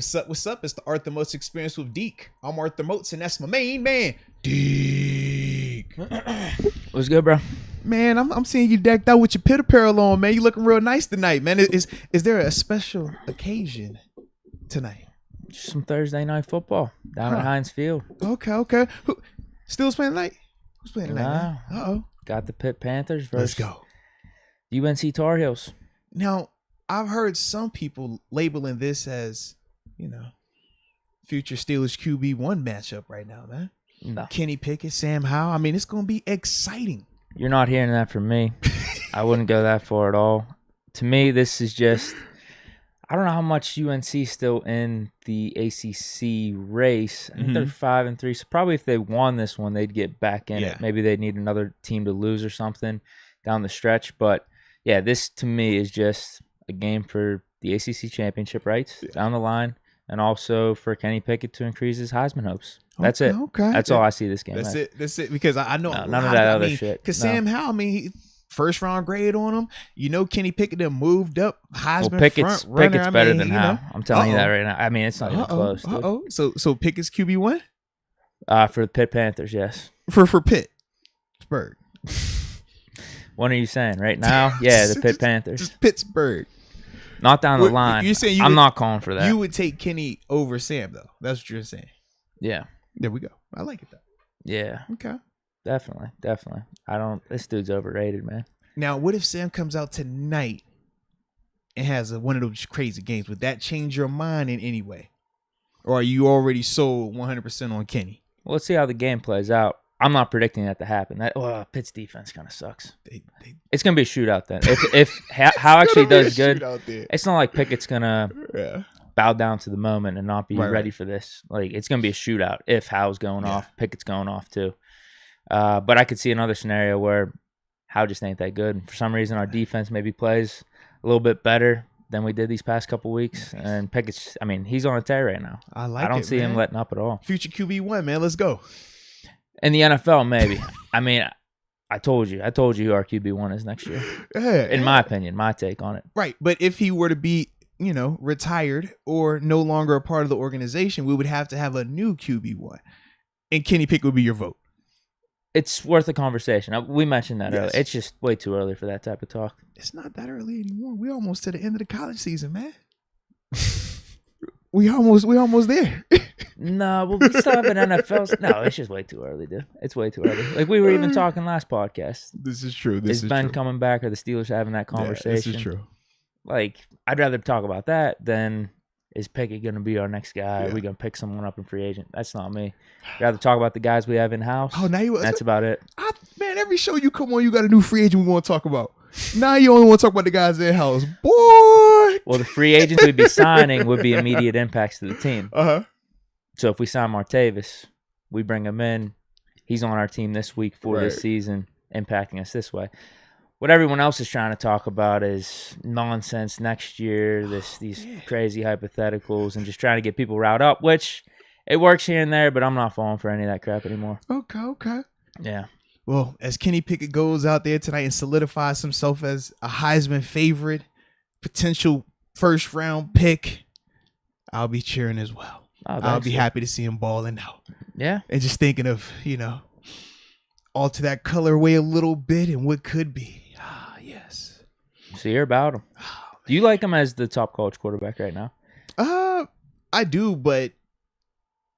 What's up? What's up? It's the Arthur Moats Experience with Deke. I'm Arthur Moats, and that's my main man, Deke. What's good, bro? Man, I'm seeing you decked out with your pit apparel on, man. You looking real nice tonight, man. Is there a special occasion tonight? Just some Thursday night football down at Heinz Field. Okay. Who Steelers playing tonight? Who's playing tonight? Nah. Uh-oh. Got the Pitt Panthers versus Let's go. UNC Tar Heels. Now, I've heard some people labeling this as, future Steelers QB1 matchup right now, man. No. Kenny Pickett, Sam Howell. I mean, it's going to be exciting. You're not hearing that from me. I wouldn't go that far at all. To me, this is just, I don't know how much UNC's still in the ACC race. I think they're 5-3, so probably if they won this one, they'd get back in it. Maybe they'd need another team to lose or something down the stretch. But, yeah, this to me is just a game for the ACC championship rights down the line, and also for Kenny Pickett to increase his Heisman hopes. That's it. Okay. That's all I see this game. That's it. Because I know none of that other shit. Because Sam Howell, he first round grade on him. Kenny Pickett then moved up Heisman Pickett's front runner. Pickett's better than Howell. I'm telling you that right now. I mean, it's not even close. So Pickett's QB1? For the Pitt Panthers, yes. For Pittsburgh. What are you saying right now? Yeah, the Pitt Panthers. Just Pittsburgh. Not down the line. You're saying I'm not calling for that. You would take Kenny over Sam, though. That's what you're saying. Yeah. There we go. I like it, though. Yeah. Okay. Definitely. This dude's overrated, man. Now, what if Sam comes out tonight and has one of those crazy games? Would that change your mind in any way? Or are you already sold 100% on Kenny? Well, let's see how the game plays out. I'm not predicting that to happen. Pitt's defense kind of sucks. It's going to be a shootout then. If Howe actually does good, it's not like Pickett's going to bow down to the moment and not be ready for this. Like, it's going to be a shootout if Howe's going off, Pickett's going off too. But I could see another scenario where Howe just ain't that good. And for some reason, our defense maybe plays a little bit better than we did these past couple weeks. And Pickett's, he's on a tear right now. I don't see him letting up at all. Future QB1, man. Let's go. In the NFL, maybe. I told you who our QB1 is next year. In my opinion, my take on it. Right. But if he were to be, retired or no longer a part of the organization, we would have to have a new QB1. And Kenny Pickett would be your vote. It's worth a conversation. We mentioned that earlier. It's just way too early for that type of talk. It's not that early anymore. We're almost to the end of the college season, man. we almost there. No, we still have an NFL. No, it's just way too early, dude. It's way too early. Like we were even talking last podcast. This is true. Is Ben coming back, or the Steelers having that conversation? This is true. Like, I'd rather talk about that than is Pickett going to be our next guy? Are we going to pick someone up in free agent? That's not me. I'd rather talk about the guys we have in-house. Oh, now that's about it. Man, every show you come on, you got a new free agent we want to talk about. Now you only want to talk about the guys in-house. Boy! Well, the free agents we'd be signing would be immediate impacts to the team. Uh-huh. So if we sign Martavis, we bring him in. He's on our team this week for this season, impacting us this way. What everyone else is trying to talk about is nonsense next year, these crazy hypotheticals, and just trying to get people riled up, which it works here and there, but I'm not falling for any of that crap anymore. Okay. Yeah. Well, as Kenny Pickett goes out there tonight and solidifies himself as a Heisman favorite, potential first-round pick, I'll be cheering as well. I'll be happy to see him balling out. Yeah. And just thinking of, alter that colorway a little bit and what could be. Yes. So you're about him. Do you like him as the top college quarterback right now? I do, but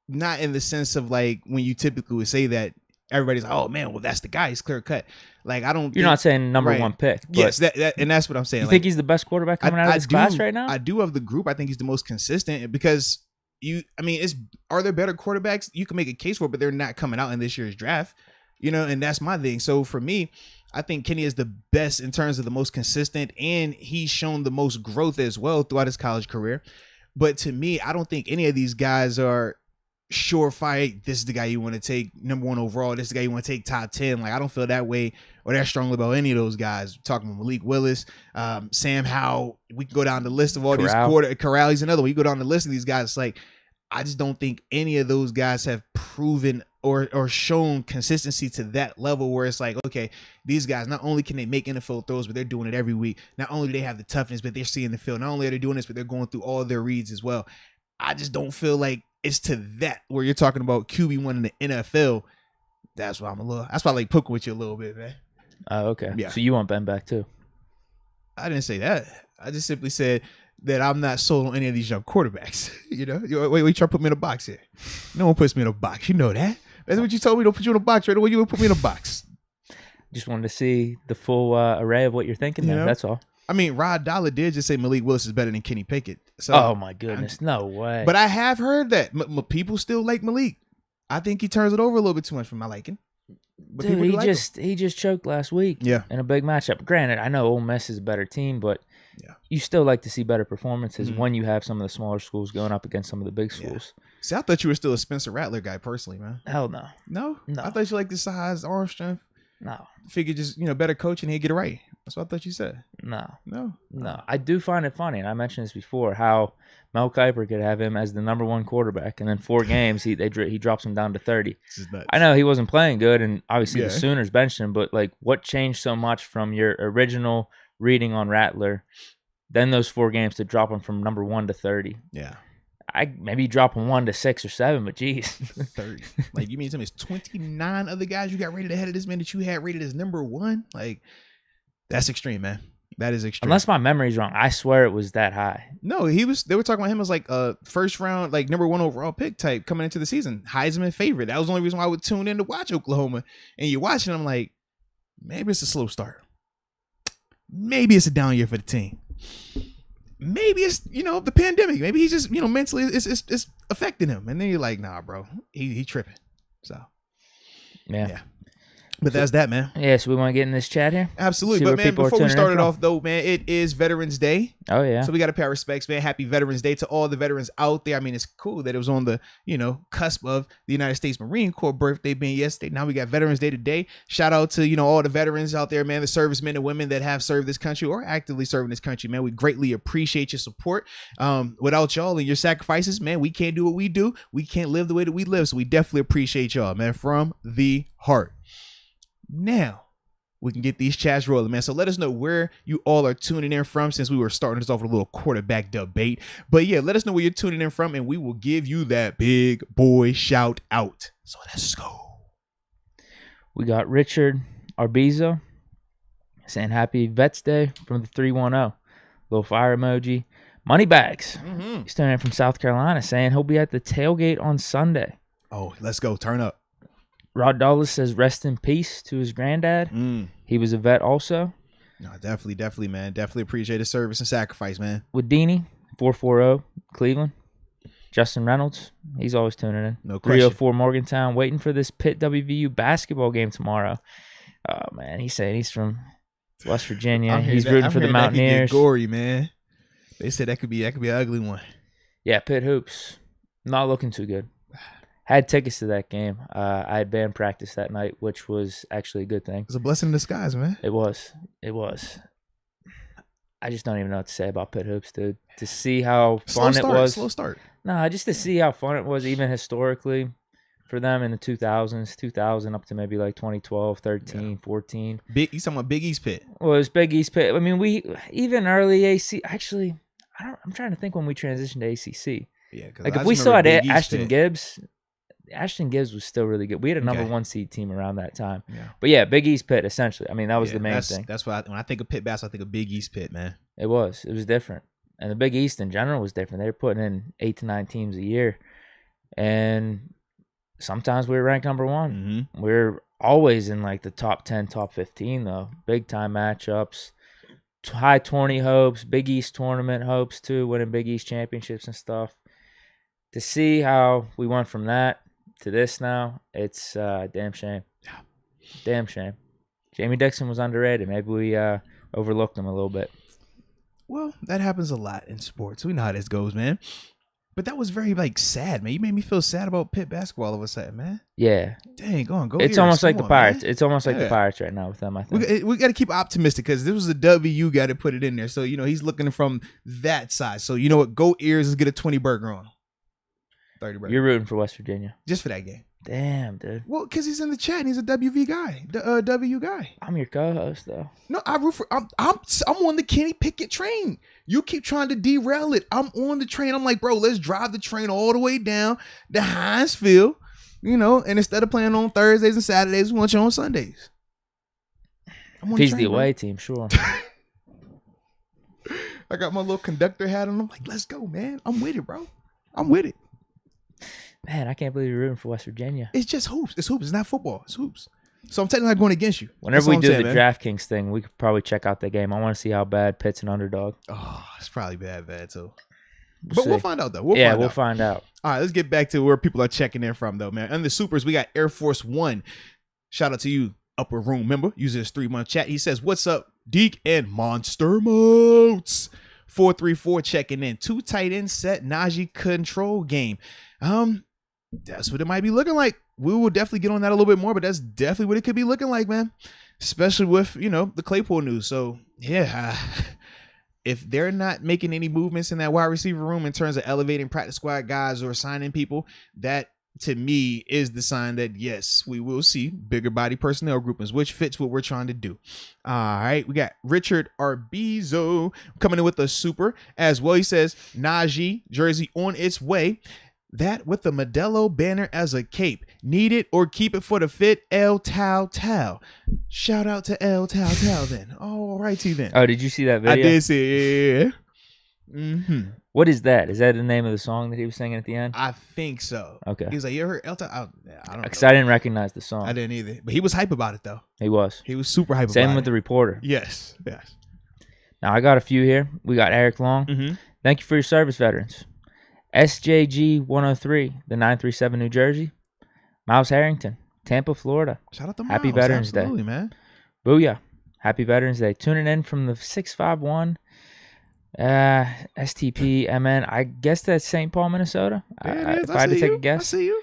not in the sense of like when you typically would say that everybody's like, oh man, well that's the guy. He's clear cut. Like You're not saying number one pick. Yes, and that's what I'm saying. You think he's the best quarterback coming out of this class right now? I do of the group. I think he's the most consistent because are there better quarterbacks? You can make a case for it, but they're not coming out in this year's draft. And that's my thing. So for me, I think Kenny is the best in terms of the most consistent, and he's shown the most growth as well throughout his college career. But to me, I don't think any of these guys are surefire. This is the guy you want to take number one overall. This is the guy you want to take top 10. Like, I don't feel that way or that strongly about any of those guys. We're talking about Malik Willis, Sam Howell. We can go down the list of all these Corral. He's another one. You go down the list of these guys. It's like, I just don't think any of those guys have proven or shown consistency to that level where it's like, okay, these guys, not only can they make NFL throws, but they're doing it every week. Not only do they have the toughness, but they're seeing the field. Not only are they doing this, but they're going through all their reads as well. I just don't feel like it's to that where you're talking about QB1 in the NFL. That's why that's why I like poking with you a little bit, man. Oh, okay. Yeah. So you want Ben back too? I didn't say that. I just simply said that I'm not sold on any of these young quarterbacks. You know, wait, you try to put me in a box here. No one puts me in a box. You know that. That's what you told me. Don't put you in a box right away. You would put me in a box. Just wanted to see the full array of what you're thinking there. That's all. I mean, Rod Dollar did just say Malik Willis is better than Kenny Pinkett. So, oh my goodness, no way. But I have heard that people still like Malik. I think he turns it over a little bit too much for my liking. But dude, he just choked last week. Yeah. In a big matchup. Granted, I know Ole Miss is a better team, but you still like to see better performances when you have some of the smaller schools going up against some of the big schools. See, I thought you were still a Spencer Rattler guy personally, man. Hell no. No? I thought you liked the size, arm strength. No. Figured just, better coaching, he'd get it right. That's what I thought you said. No. I do find it funny, and I mentioned this before, how Mel Kiper could have him as the number one quarterback, and then 4 games he drops him down to 30. I know he wasn't playing good, and obviously the Sooners benched him, but like, what changed so much from your original reading on Rattler, then those 4 games to drop him from number 1 to 30? Yeah. I maybe drop him 1 to 6 or 7, but geez. 30. Like, you mean some of 29 other guys you got rated ahead of this man that you had rated as number 1? Like, that's extreme, man. That is extreme. Unless my memory's wrong, I swear it was that high. No, they were talking about him as like a first round, like number 1 overall pick type coming into the season. Heisman favorite. That was the only reason why I would tune in to watch Oklahoma. And you're watching, I'm like, maybe it's a slow start. Maybe it's a down year for the team. Maybe it's, the pandemic. Maybe he's just, mentally it's affecting him. And then you're like, nah, bro, he tripping. So, yeah. But that's that, man. Yeah, so we want to get in this chat here? Absolutely. But, man, before we start it off, though, man, it is Veterans Day. Oh, yeah. So we got to pay our respects, man. Happy Veterans Day to all the veterans out there. I mean, it's cool that it was on the, cusp of the United States Marine Corps birthday being yesterday. Now we got Veterans Day today. Shout out to, all the veterans out there, man, the servicemen and women that have served this country or actively serving this country, man. We greatly appreciate your support. Without y'all and your sacrifices, man, we can't do what we do. We can't live the way that we live. So we definitely appreciate y'all, man, from the heart. Now we can get these chats rolling, man. So let us know where you all are tuning in from, since we were starting this off with a little quarterback debate. But yeah, let us know where you're tuning in from, and we will give you that big boy shout out. So let's go. We got Richard Arbizo saying happy Vets Day from the 310. Little fire emoji. Moneybags. He's tuning in from South Carolina saying he'll be at the tailgate on Sunday. Oh, let's go. Turn up. Rod Dulles says rest in peace to his granddad. He was a vet also. No, definitely, man. Definitely appreciate his service and sacrifice, man. With Deanie, 440, Cleveland. Justin Reynolds, he's always tuning in. No question. 304 Morgantown, waiting for this Pitt WVU basketball game tomorrow. Oh, man, he's saying he's from West Virginia. He's rooting for the Mountaineers. That could get gory, man. They said that could be an ugly one. Yeah, Pitt hoops. Not looking too good. Had tickets to that game. I had band practice that night, which was actually a good thing. It was a blessing in disguise, man. It was. I just don't even know what to say about Pitt hoops, dude. To see how fun it was. Slow start. No, just to see how fun it was, even historically, for them in the 2000 up to maybe like 2012, 13, 14. You talking about Big East Pitt? Well, it was Big East Pitt. I mean, we even early AC. Actually, I'm trying to think when we transitioned to ACC. Yeah, like if we still had Ashton Gibbs. Ashton Gibbs was still really good. We had a number 1 seed team around that time. Yeah. But yeah, Big East Pitt, essentially. I mean, that was the main thing. That's why when I think of Pitt basketball, I think of Big East Pitt, man. It was different. And the Big East in general was different. They were putting in 8 to 9 teams a year. And sometimes we were ranked number 1. We're always in like the top 10, top 15, though. Big time matchups. High tourney hopes, Big East tournament hopes, too, winning Big East championships and stuff. To see how we went from that to this now, it's damn shame. Yeah. Damn shame. Jamie Dixon was underrated. Maybe we overlooked him a little bit. Well, that happens a lot in sports. We know how this goes, man. But that was very sad, man. You made me feel sad about Pitt basketball all of a sudden, man. Yeah. Dang, go It's almost like the Pirates. Man. It's almost like the Pirates right now with them, I think. We got to keep optimistic because this was a W guy to put it in there. So, he's looking from that side. So, you know what? Go Ears, let's get a 20 burger on. 30 burger. You're rooting for West Virginia. Just for that game. Damn, dude. Well, because he's in the chat and he's a WV guy, W guy. I'm your co-host though. No, I root for. I'm on the Kenny Pickett train. You keep trying to derail it. I'm on the train. I'm like, bro, let's drive the train all the way down to Hinesville, and instead of playing on Thursdays and Saturdays, we want you on Sundays. If he's the away team, sure. I got my little conductor hat on. I'm like, let's go, man. I'm with it, bro. I'm with it. Man, I can't believe you're rooting for West Virginia. It's just hoops. It's hoops. It's not football. It's hoops. So I'm technically not going against you. Whenever we do the DraftKings thing, we could probably check out the game. I want to see how bad Pitt's an underdog. Oh, it's probably bad too. We'll find out, though. We'll find out. All right, let's get back to where people are checking in from, though, man. And the Supers, we got Air Force One. Shout out to you, Upper Room member. Uses his 3-month chat. He says, what's up, Deke and Monster Moats? 434 checking in. 2 tight end set Najee control game. That's what it might be looking like. We will definitely get on that a little bit more, but that's definitely what it could be looking like, man. Especially with, the Claypool news. So, yeah, if they're not making any movements in that wide receiver room in terms of elevating practice squad guys or signing people, that, to me, is the sign that, yes, we will see bigger body personnel groupings, which fits what we're trying to do. All right, we got Richard Arbizo coming in with a super as well. He says, Najee jersey on its way. That with the Modelo banner as a cape. Need it or keep it for the fit. El Tao Tao. Shout out to El Tao Tao then. All righty then. Oh, did you see that video? I did see it. Mm-hmm. What is that? Is that the name of the song that he was singing at the end? I think so. Okay. He was like, you heard El Tao? I don't know. Because I didn't recognize the song. I didn't either. But he was hype about it, though. He was. He was super hype about it. Same with the reporter. Yes. Now, I got a few here. We got Eric Long. Mm-hmm. Thank you for your service, veterans. SJG 103, the 937 New Jersey. Miles Harrington, Tampa, Florida. Shout out to Miles. Happy Veterans Day. Absolutely, man. Booyah. Happy Veterans Day. Tuning in from the 651 STP MN. I guess that's St. Paul, Minnesota. Yeah, if I had to take a guess. I see you.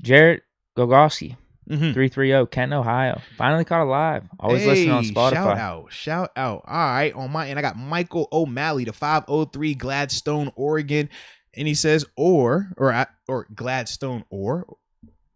Jarrett Gogowski, 330. 330, Kenton, Ohio. Finally caught a live. Always listening on Spotify. Shout out. All right, on my end, I got Michael O'Malley, the 503 Gladstone, Oregon. And he says, or Gladstone, or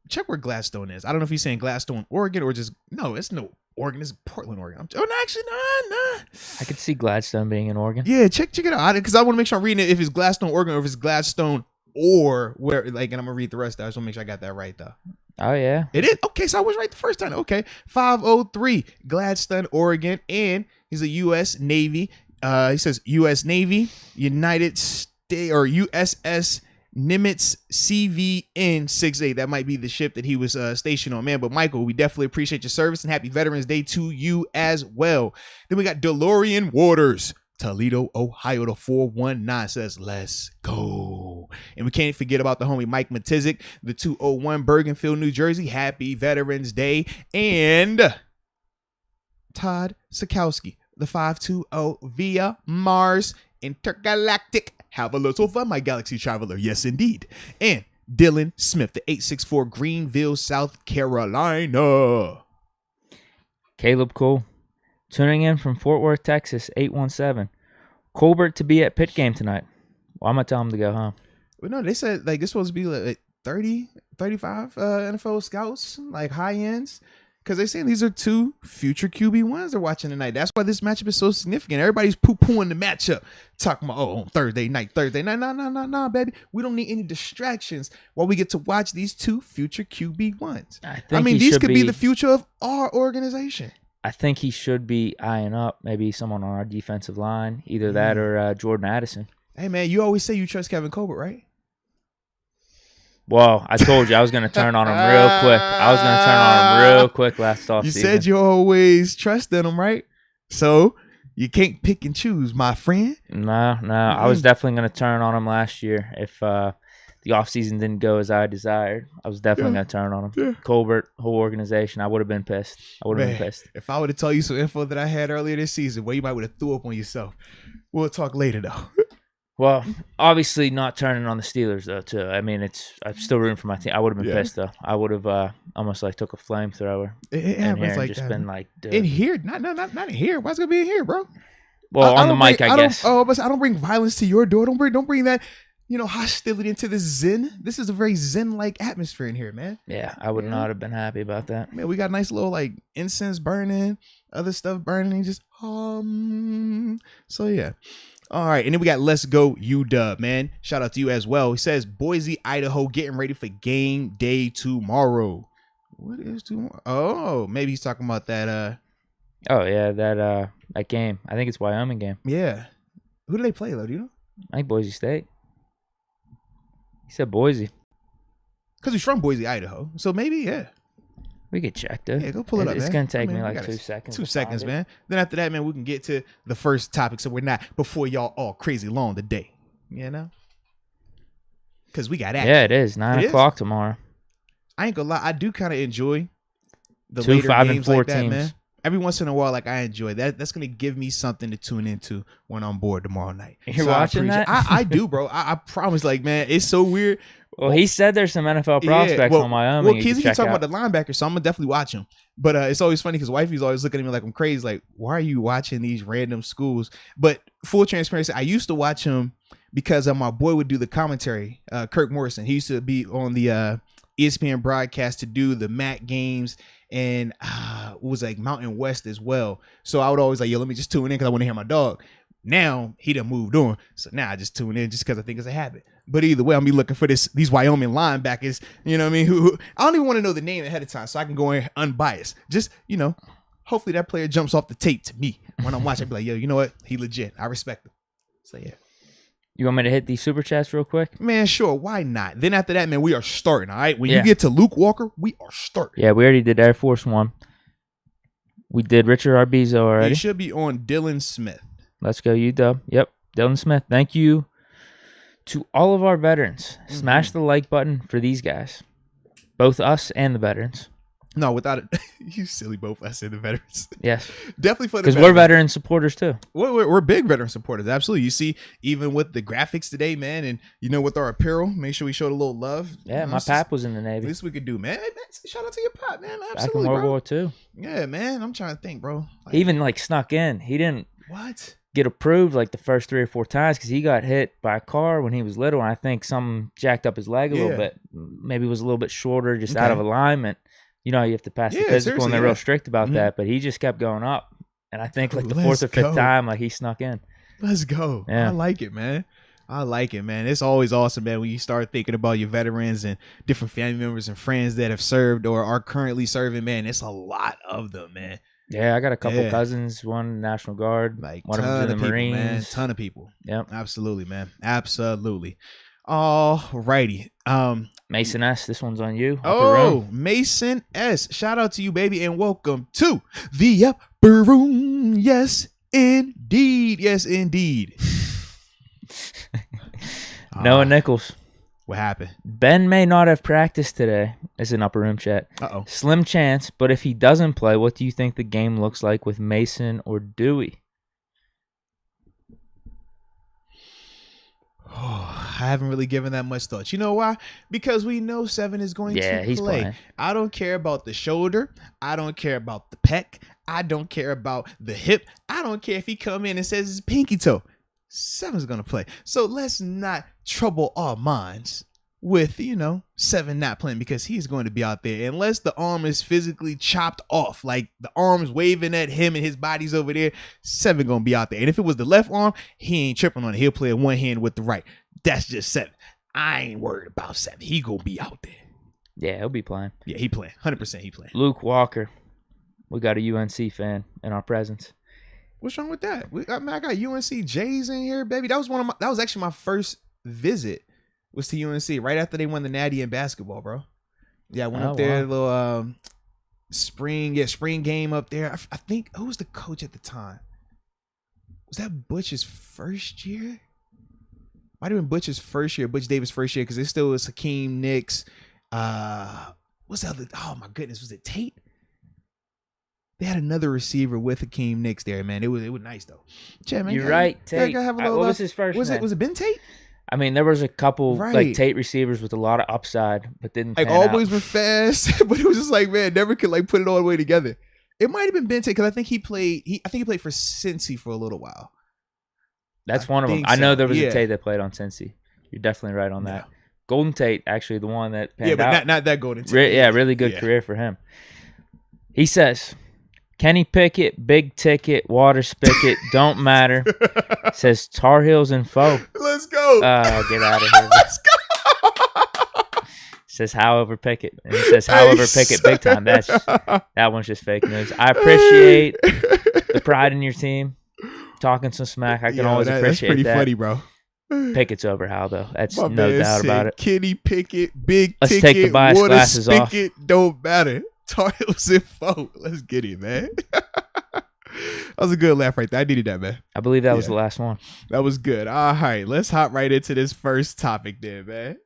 check where Gladstone is. I don't know if he's saying Gladstone, Oregon, or just, no, it's no Oregon. It's Portland, Oregon. No. I could see Gladstone being in Oregon. Yeah, check it out. Because I want to make sure I'm reading it if it's Gladstone, Oregon, or if it's Gladstone, or where, and I'm going to read the rest of it. I just want to make sure I got that right, though. Oh, yeah. It is? Okay, so I was right the first time. Okay. 503, Gladstone, Oregon, and he's a U.S. Navy. He says U.S. Navy, United States, or USS Nimitz CVN 68. That might be the ship that he was stationed on, man. But Michael, we definitely appreciate your service and happy Veterans Day to you as well. Then we got DeLorean Waters, Toledo, Ohio, the 419 says, let's go. And we can't forget about the homie Mike Matizik, the 201 Bergenfield, New Jersey. Happy Veterans Day. And Todd Sikowski, the 520 via Mars Intergalactic. Have a little fun, my galaxy traveler. Yes, indeed. And Dylan Smith, the 864 Greenville, South Carolina. Caleb Cole, tuning in from Fort Worth, Texas, 817. Colbert to be at Pitt game tonight. Well, I'm going to tell him to go home. Well, no, they said like this supposed to be like 30, 35 NFL scouts, like high ends. Because they're saying these are 2 future QB1s they're watching tonight. That's why this matchup is so significant. Everybody's poo-pooing the matchup. Talking about, on Thursday night. No, baby. We don't need any distractions while we get to watch these 2 future QB1s. I mean, these could be the future of our organization. I think he should be eyeing up maybe someone on our defensive line. Either that or Jordan Addison. Hey, man, you always say you trust Kevin Colbert, right? Well, I told you I was going to turn on him real quick last offseason. You said you always trusted him, right? So you can't pick and choose, my friend. No. I was definitely going to turn on him last year. If the offseason didn't go as I desired, I was definitely going to turn on him. Yeah. Colbert, whole organization, I would have been pissed. If I would have told you some info that I had earlier this season, well, you might would have threw up on yourself. We'll talk later, though. Well, obviously not turning on the Steelers, though, too. I mean, I'm still rooting for my team. I would have been pissed, though. I would have almost like took a flamethrower in here and like just been like, dude. In here? Not in here. Why's it going to be in here, bro? Well, on the mic, I guess. I don't bring violence to your door. Don't bring that. hostility into this zen. This is a very zen-like atmosphere in here, man. Yeah, I would not have been happy about that. Man, we got nice little like incense burning, other stuff burning, just So yeah. All right, and then we got Let's Go UW, man. Shout out to you as well. He says Boise, Idaho, getting ready for game day tomorrow. What is tomorrow? Oh, maybe he's talking about that. Oh yeah, that game. I think it's Wyoming game. Yeah. Who do they play though? Do you know? I think Boise State. He said Boise. Because he's from Boise, Idaho. So maybe, yeah. We could check, dude. Yeah, go pull it up, It's man. going to take me like 2 seconds. 2 seconds, man. Then after that, man, we can get to the first topic so we're not before y'all all crazy long today. You know? Because we got action. Yeah, it is. 9 o'clock tomorrow. I ain't going to lie. I do kind of enjoy the 2, later 5, games and 4 like teams. that, man. Every once in a while, like I enjoy that. That's gonna give me something to tune into when I'm bored tomorrow night. You're watching that? I do, bro. I promise. Like, man, it's so weird. Well, he said there's some NFL prospects on Wyoming. Well, Kizzy talking about the linebacker, so I'm gonna definitely watch him. But it's always funny because wifey's always looking at me like I'm crazy. Like, why are you watching these random schools? But full transparency, I used to watch him because my boy would do the commentary. Kirk Morrison. He used to be on the ESPN broadcast to do the MAC games. And it was like Mountain West as well. So I would always like, yo, let me just tune in because I want to hear my dog. Now he done moved on. So now I just tune in just because I think it's a habit. But either way, I'm be looking for these Wyoming linebackers, you know what I mean? Who I don't even want to know the name ahead of time so I can go in unbiased. Just, hopefully that player jumps off the tape to me. When I'm watching, I'll be like, yo, you know what? He legit. I respect him. So yeah. You want me to hit these super chats real quick? Man, sure. Why not? Then after that, man, we are starting, all right? When you get to Luke Walker, we are starting. Yeah, we already did Air Force One. We did Richard Arbizo already. You should be on Dylan Smith. Let's go, UW. Yep, Dylan Smith. Thank you to all of our veterans. Mm-hmm. Smash the like button for these guys. Both us and the veterans. No, without it. You silly both us and the veterans. Yes. Definitely for the veterans. Because we're veteran supporters too. We're big veteran supporters. Absolutely. You see, even with the graphics today, man, and with our apparel, make sure we showed a little love. Yeah, my pap was in the Navy. Least we could do, man. Shout out to your pap, man. Absolutely, back in World War II. Yeah, man. I'm trying to think, bro. He even snuck in. He didn't get approved the first 3 or 4 times because he got hit by a car when he was little. And I think something jacked up his leg a little bit. Maybe was a little bit shorter, just out of alignment. You know, you have to pass the physical, and they're real strict about that. But he just kept going up, and I think the 4th or 5th time, he snuck in. Let's go. Yeah. I like it, man. It's always awesome, man, when you start thinking about your veterans and different family members and friends that have served or are currently serving. Man, it's a lot of them, man. Yeah, I got a couple cousins, one National Guard, one of them's in the Marines. Man, ton of people. Yep. Absolutely, man. Absolutely. All righty. Mason S, this one's on you. Oh, Mason S. Shout out to you, baby, and welcome to the Upper Room. Yes, indeed. Yes, indeed. Noah Nichols. What happened? Ben may not have practiced today. It's an Upper Room chat. Uh-oh. Slim chance, but if he doesn't play, what do you think the game looks like with Mason or Dewey? Oh, I haven't really given that much thought. You know why? Because we know 7 is going to play. He's playing. I don't care about the shoulder. I don't care about the pec. I don't care about the hip. I don't care if he come in and says it's pinky toe. 7's going to play. So let's not trouble our minds with, 7 not playing because he's going to be out there unless the arm is physically chopped off, like the arm's waving at him and his body's over there. 7 going to be out there. And if it was the left arm, he ain't tripping on it. He'll play at one hand with the right. That's just 7. I ain't worried about 7. He going to be out there. Yeah, he'll be playing. Yeah, he playing. 100% he playing. Luke Walker. We got a UNC fan in our presence. What's wrong with that? I got UNC Jays in here, baby. That was actually my first visit was to UNC right after they won the Natty in basketball, bro. Yeah, I went up there, little spring game up there. I think who was the coach at the time? Was that Butch's first year? Might have been Butch's first year, Butch Davis' first year, because it still was Hakeem Nicks. What's the other? Oh my goodness, was it Tate? They had another receiver with Hakeem Nicks there, man. It was nice though. Yeah, man, you're right, Tate. What was his first name? Was it Ben Tate? I mean, there was a couple Tate receivers with a lot of upside, but didn't pan always out. Were fast, but it was just man, never could put it all the way together. It might have been Ben Tate because I think he played. I think he played for Cincy for a little while. That's one of them. I know there was a Tate that played on Cincy. You're definitely right on that. Golden Tate, actually, the one that panned but out. not that Golden Tate. Really good career for him. He says, Kenny Pickett, big ticket, water spigot, don't matter. Says Tar Heels and foe. Let's go. Get out of here. Let's go. Says however Pickett. And he says however Pickett big time. That one's just fake news. I appreciate the pride in your team. Talking some smack. I can always appreciate that. That's pretty funny, bro. Pickett's over how though. That's My no doubt about it. Kenny Pickett, big Let's ticket, take the bias water glasses spigot, don't matter. Tar Heels and foe. Let's get it, man. That was a good laugh right there. I needed that, man. I believe that was the last one. That was good. All right, let's hop right into this first topic there, man.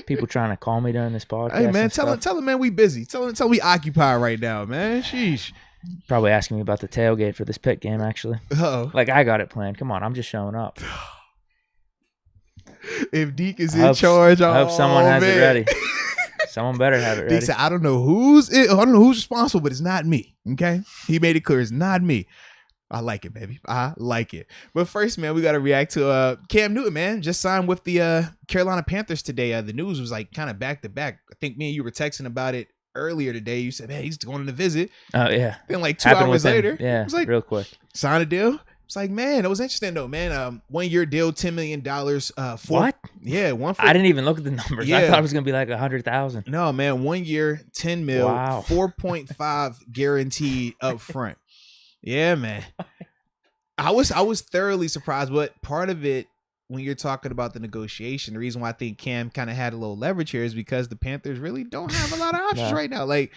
People trying to call me during this podcast. Hey, man, tell them, man, we busy. Tell them we occupied right now, man. Sheesh. Probably asking me about the tailgate for this Pitt game, actually. Uh-oh. Like, I got it planned. Come on, I'm just showing up. If Deke is in charge, I hope someone has it ready. Someone better have it ready. Deke said, I don't know who's responsible, but it's not me. Okay? He made it clear it's not me. I like it, baby. I like it. But first, man, we got to react to Cam Newton, man. Just signed with the Carolina Panthers today. The news was like kind of back to back. I think me and you were texting about it earlier today. You said, man, he's going on a visit. Oh, yeah. Then like 2 hours later, yeah, it was like, real quick. Sign a deal. It's like, man, it was interesting though, man. 1 year deal, $10 million. What? Yeah, I didn't even look at the numbers. Yeah. I thought it was gonna be like 100,000. No, man, 1 year, 10 mil, wow. 4.5 guaranteed up front. Yeah, man. I was thoroughly surprised, but part of it, when you're talking about the negotiation, the reason why I think Cam kind of had a little leverage here is because the Panthers really don't have a lot of options right now. Like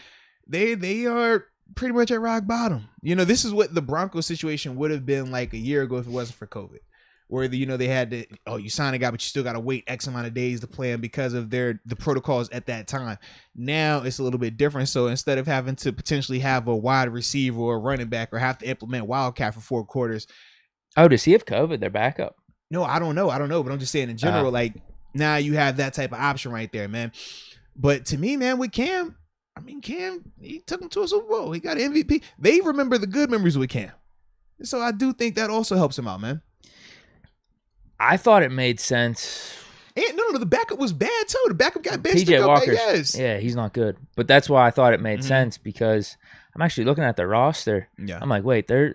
they are pretty much at rock bottom. You know, this is what the Broncos situation would have been like a year ago if it wasn't for COVID, where they had to, you sign a guy, but you still got to wait X amount of days to play him because of the protocols at that time. Now it's a little bit different. So instead of having to potentially have a wide receiver or a running back or have to implement Wildcat for 4 quarters. Oh, does he have COVID? Their backup? No, I don't know. But I'm just saying in general, like now you have that type of option right there, man. But to me, man, with Cam, he took him to a Super Bowl. He got an MVP. They remember the good memories with Cam. So I do think that also helps him out, man. I thought it made sense. And no, the backup was bad too. The backup got benched. PJ Walker, yeah, he's not good. But that's why I thought it made sense, because I'm actually looking at the roster. Yeah. I'm like, wait, they're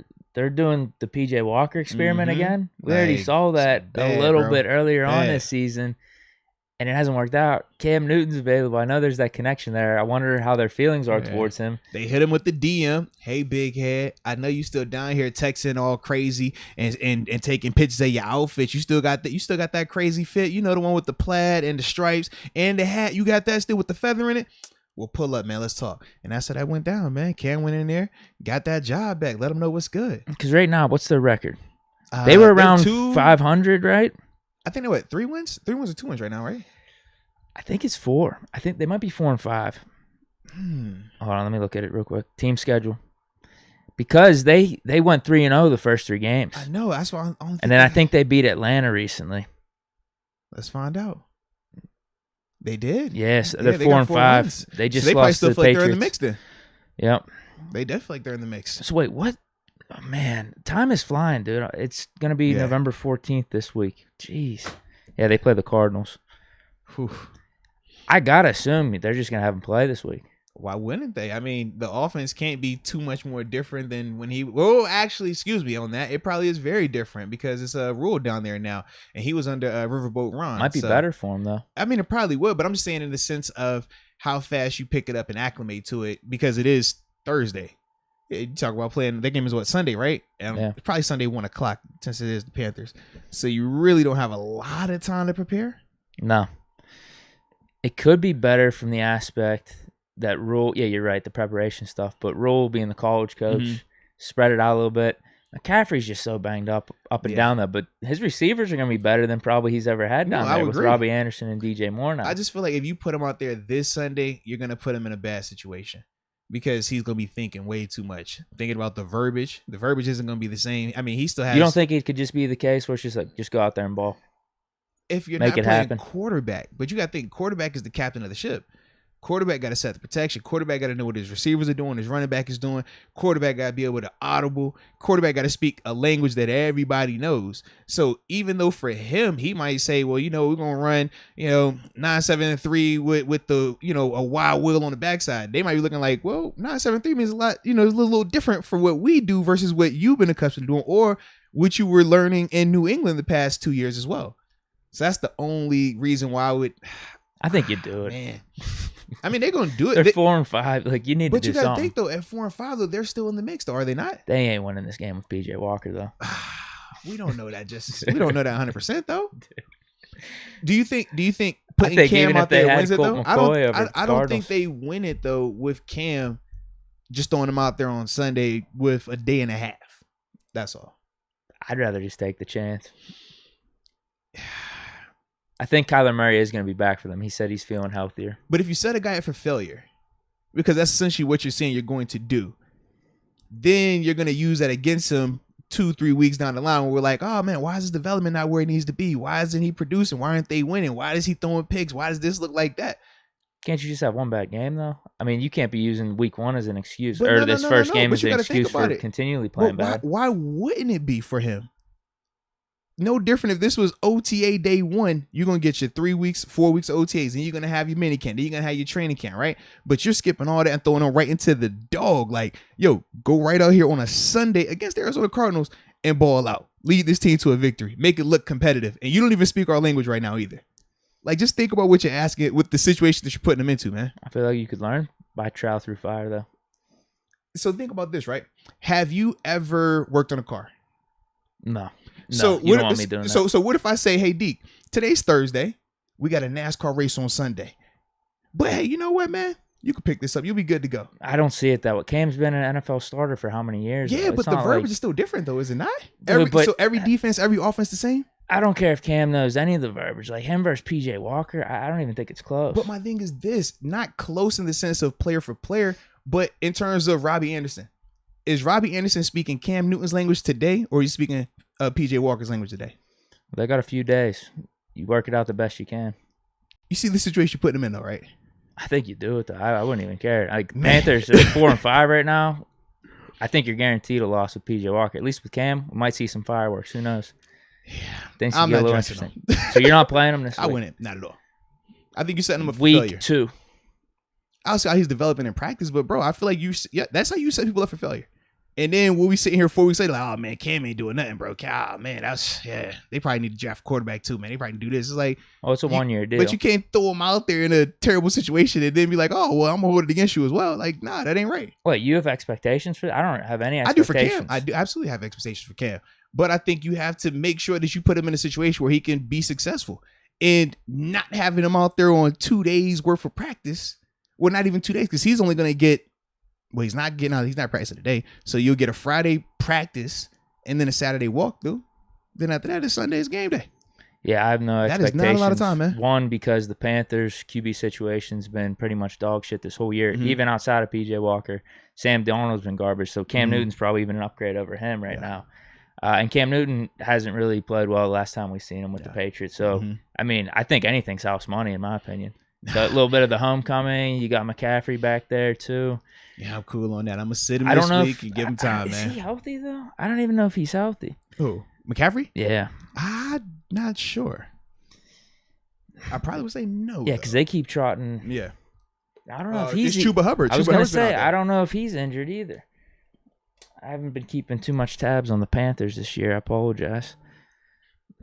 doing the PJ Walker experiment again? We already saw that a little bit earlier on this season, and it hasn't worked out. Cam Newton's available. I know there's that connection there. I wonder how their feelings are towards him. They hit him with the DM. Hey, big head, I know you still down here texting all crazy and taking pictures of your outfit. You still got that crazy fit. You know, the one with the plaid and the stripes and the hat. You got that still with the feather in it. Well, pull up, man. Let's talk. And that's how that went down, man. Cam went in there, got that job back. Let them know what's good. Because right now, what's their record? They were around 500, right? I think they're what, 3 wins? 3 wins or 2 wins right now, right? I think it's 4. I think they might be 4 and 5. Hold on, let me look at it real quick. Team schedule. Because they went 3-0 the first 3 games. I know. That's why. And then I think they beat Atlanta recently. Let's find out. They did. Yes, they're 4 and 5. Wins. They just lost to the Patriots. Like they're in the mix then. Yep. They definitely like they're in the mix. So wait, what? Oh, man, time is flying, dude. It's gonna be November 14th this week. Jeez. Yeah, they play the Cardinals. Whew. I gotta assume they're just gonna have him play this week. Why wouldn't they? I mean, the offense can't be too much more different than when he. Well, actually, excuse me on that. It probably is very different because it's a rule down there now, and he was under Riverboat Ron. Might be better for him though. I mean, it probably would, but I'm just saying in the sense of how fast you pick it up and acclimate to it, because it is Thursday. You talk about playing. That game is what, Sunday, right? It's probably Sunday 1 o'clock since it is the Panthers. So you really don't have a lot of time to prepare. No, it could be better from the aspect that Rule, you're right, the preparation stuff, but Rule being the college coach, spread it out a little bit. McCaffrey's just so banged up and down there, but his receivers are going to be better than probably he's ever had down there with Robbie Anderson and DJ Moore now. I just feel like if you put him out there this Sunday, you're going to put him in a bad situation because he's going to be thinking way too much, thinking about the verbiage. The verbiage isn't going to be the same. I mean, he still has. You don't think it could just be the case where it's just like, just go out there and ball? If you're not playing quarterback, but you got to think quarterback is the captain of the ship. Quarterback got to set the protection. Quarterback got to know what his receivers are doing, his running back is doing. Quarterback got to be able to audible. Quarterback got to speak a language that everybody knows. So even though for him, he might say, well, we're going to run, 9-7-3 with the, a wild wheel on the backside. They might be looking like, well, 9-7-3 means a lot, it's a little different for what we do versus what you've been accustomed to doing or what you were learning in New England the past 2 years as well. So that's the only reason why I think you do it. Man. I mean, they're going to do it. They're 4-5. Like, you need to do something. But you got to think, though, at 4-5, though, they're still in the mix, though, are they not? They ain't winning this game with P.J. Walker, though. We don't know that we don't know that 100%, though. Do you think putting Cam out there wins it, though? I don't think they win it, though, with Cam just throwing him out there on Sunday with a day and a half. That's all. I'd rather just take the chance. I think Kyler Murray is going to be back for them. He said he's feeling healthier. But if you set a guy up for failure, because that's essentially what you're saying you're going to do, then you're going to use that against him 2-3 weeks down the line where we're like, oh, man, why is his development not where it needs to be? Why isn't he producing? Why aren't they winning? Why is he throwing picks? Why does this look like that? Can't you just have one bad game, though? I mean, you can't be using week 1 as an excuse this first game as an excuse for continually playing bad. Why wouldn't it be for him? No different if this was OTA day 1, you're going to get your 3 weeks, 4 weeks of OTAs, and you're going to have your mini camp, then you're going to have your training camp, right? But you're skipping all that and throwing them right into the dog. Like, yo, go right out here on a Sunday against the Arizona Cardinals and ball out. Lead this team to a victory. Make it look competitive. And you don't even speak our language right now either. Like, just think about what you're asking with the situation that you're putting them into, man. I feel like you could learn by trial through fire, though. So think about this, right? Have you ever worked on a car? No. So you don't want me doing that. So what if I say, hey, Deke, today's Thursday. We got a NASCAR race on Sunday. But hey, you know what, man? You can pick this up. You'll be good to go. I don't see it that way. Cam's been an NFL starter for how many years? Yeah, but the verbiage is still different, though, is it not? So every defense, every offense the same? I don't care if Cam knows any of the verbiage. Like him versus P.J. Walker, I don't even think it's close. But my thing is this. Not close in the sense of player for player, but in terms of Robbie Anderson. Is Robbie Anderson speaking Cam Newton's language today, or are you speaking P.J. Walker's language today? They got a few days. You work it out the best you can. You see the situation you're putting him in, though, right? I think you do it, though. I wouldn't even care. Like Panthers are 4-5 right now. I think you're guaranteed a loss with P.J. Walker. At least with Cam, we might see some fireworks. Who knows? Yeah, things can get a little interesting. So you're not playing him this week? I wouldn't. Not at all. I think you're setting him up for failure. Week 2. I'll see how he's developing in practice, but bro, I feel like that's how you set people up for failure. And then we'll be sitting here 4 weeks later, like, oh man, Cam ain't doing nothing, bro. Oh man, they probably need to draft a quarterback too, man. They probably do this. It's like, it's a 1-year deal. But you can't throw him out there in a terrible situation and then be like, oh well, I'm gonna hold it against you as well. Like, nah, that ain't right. Wait, you have expectations for that? I don't have any expectations. I do for Cam. I do absolutely have expectations for Cam. But I think you have to make sure that you put him in a situation where he can be successful. And not having him out there on 2 days worth of practice. Well, not even 2 days, because he's only gonna get he's not practicing today. So you'll get a Friday practice and then a Saturday walkthrough. Then after that, it's Sunday's game day. Yeah, I have no expectations. That is not a lot of time, man. One, because the Panthers' QB situation's been pretty much dog shit this whole year, even outside of P.J. Walker. Sam Darnold's been garbage, so Cam Newton's probably even an upgrade over him right now. And Cam Newton hasn't really played well the last time we've seen him with the Patriots. So, I mean, I think anything's house money, in my opinion. So a little bit of the homecoming. You got McCaffrey back there, too. Yeah, I'm cool on that. I'm going to sit him this week and give him time, man. Is he healthy, though? I don't even know if he's healthy. Who? McCaffrey? Yeah. I'm not sure. I probably would say no. Yeah, because they keep trotting. Yeah. I don't know if he's... It's Chuba Hubbard. I was going to say, I don't know if he's injured either. I haven't been keeping too much tabs on the Panthers this year. I apologize.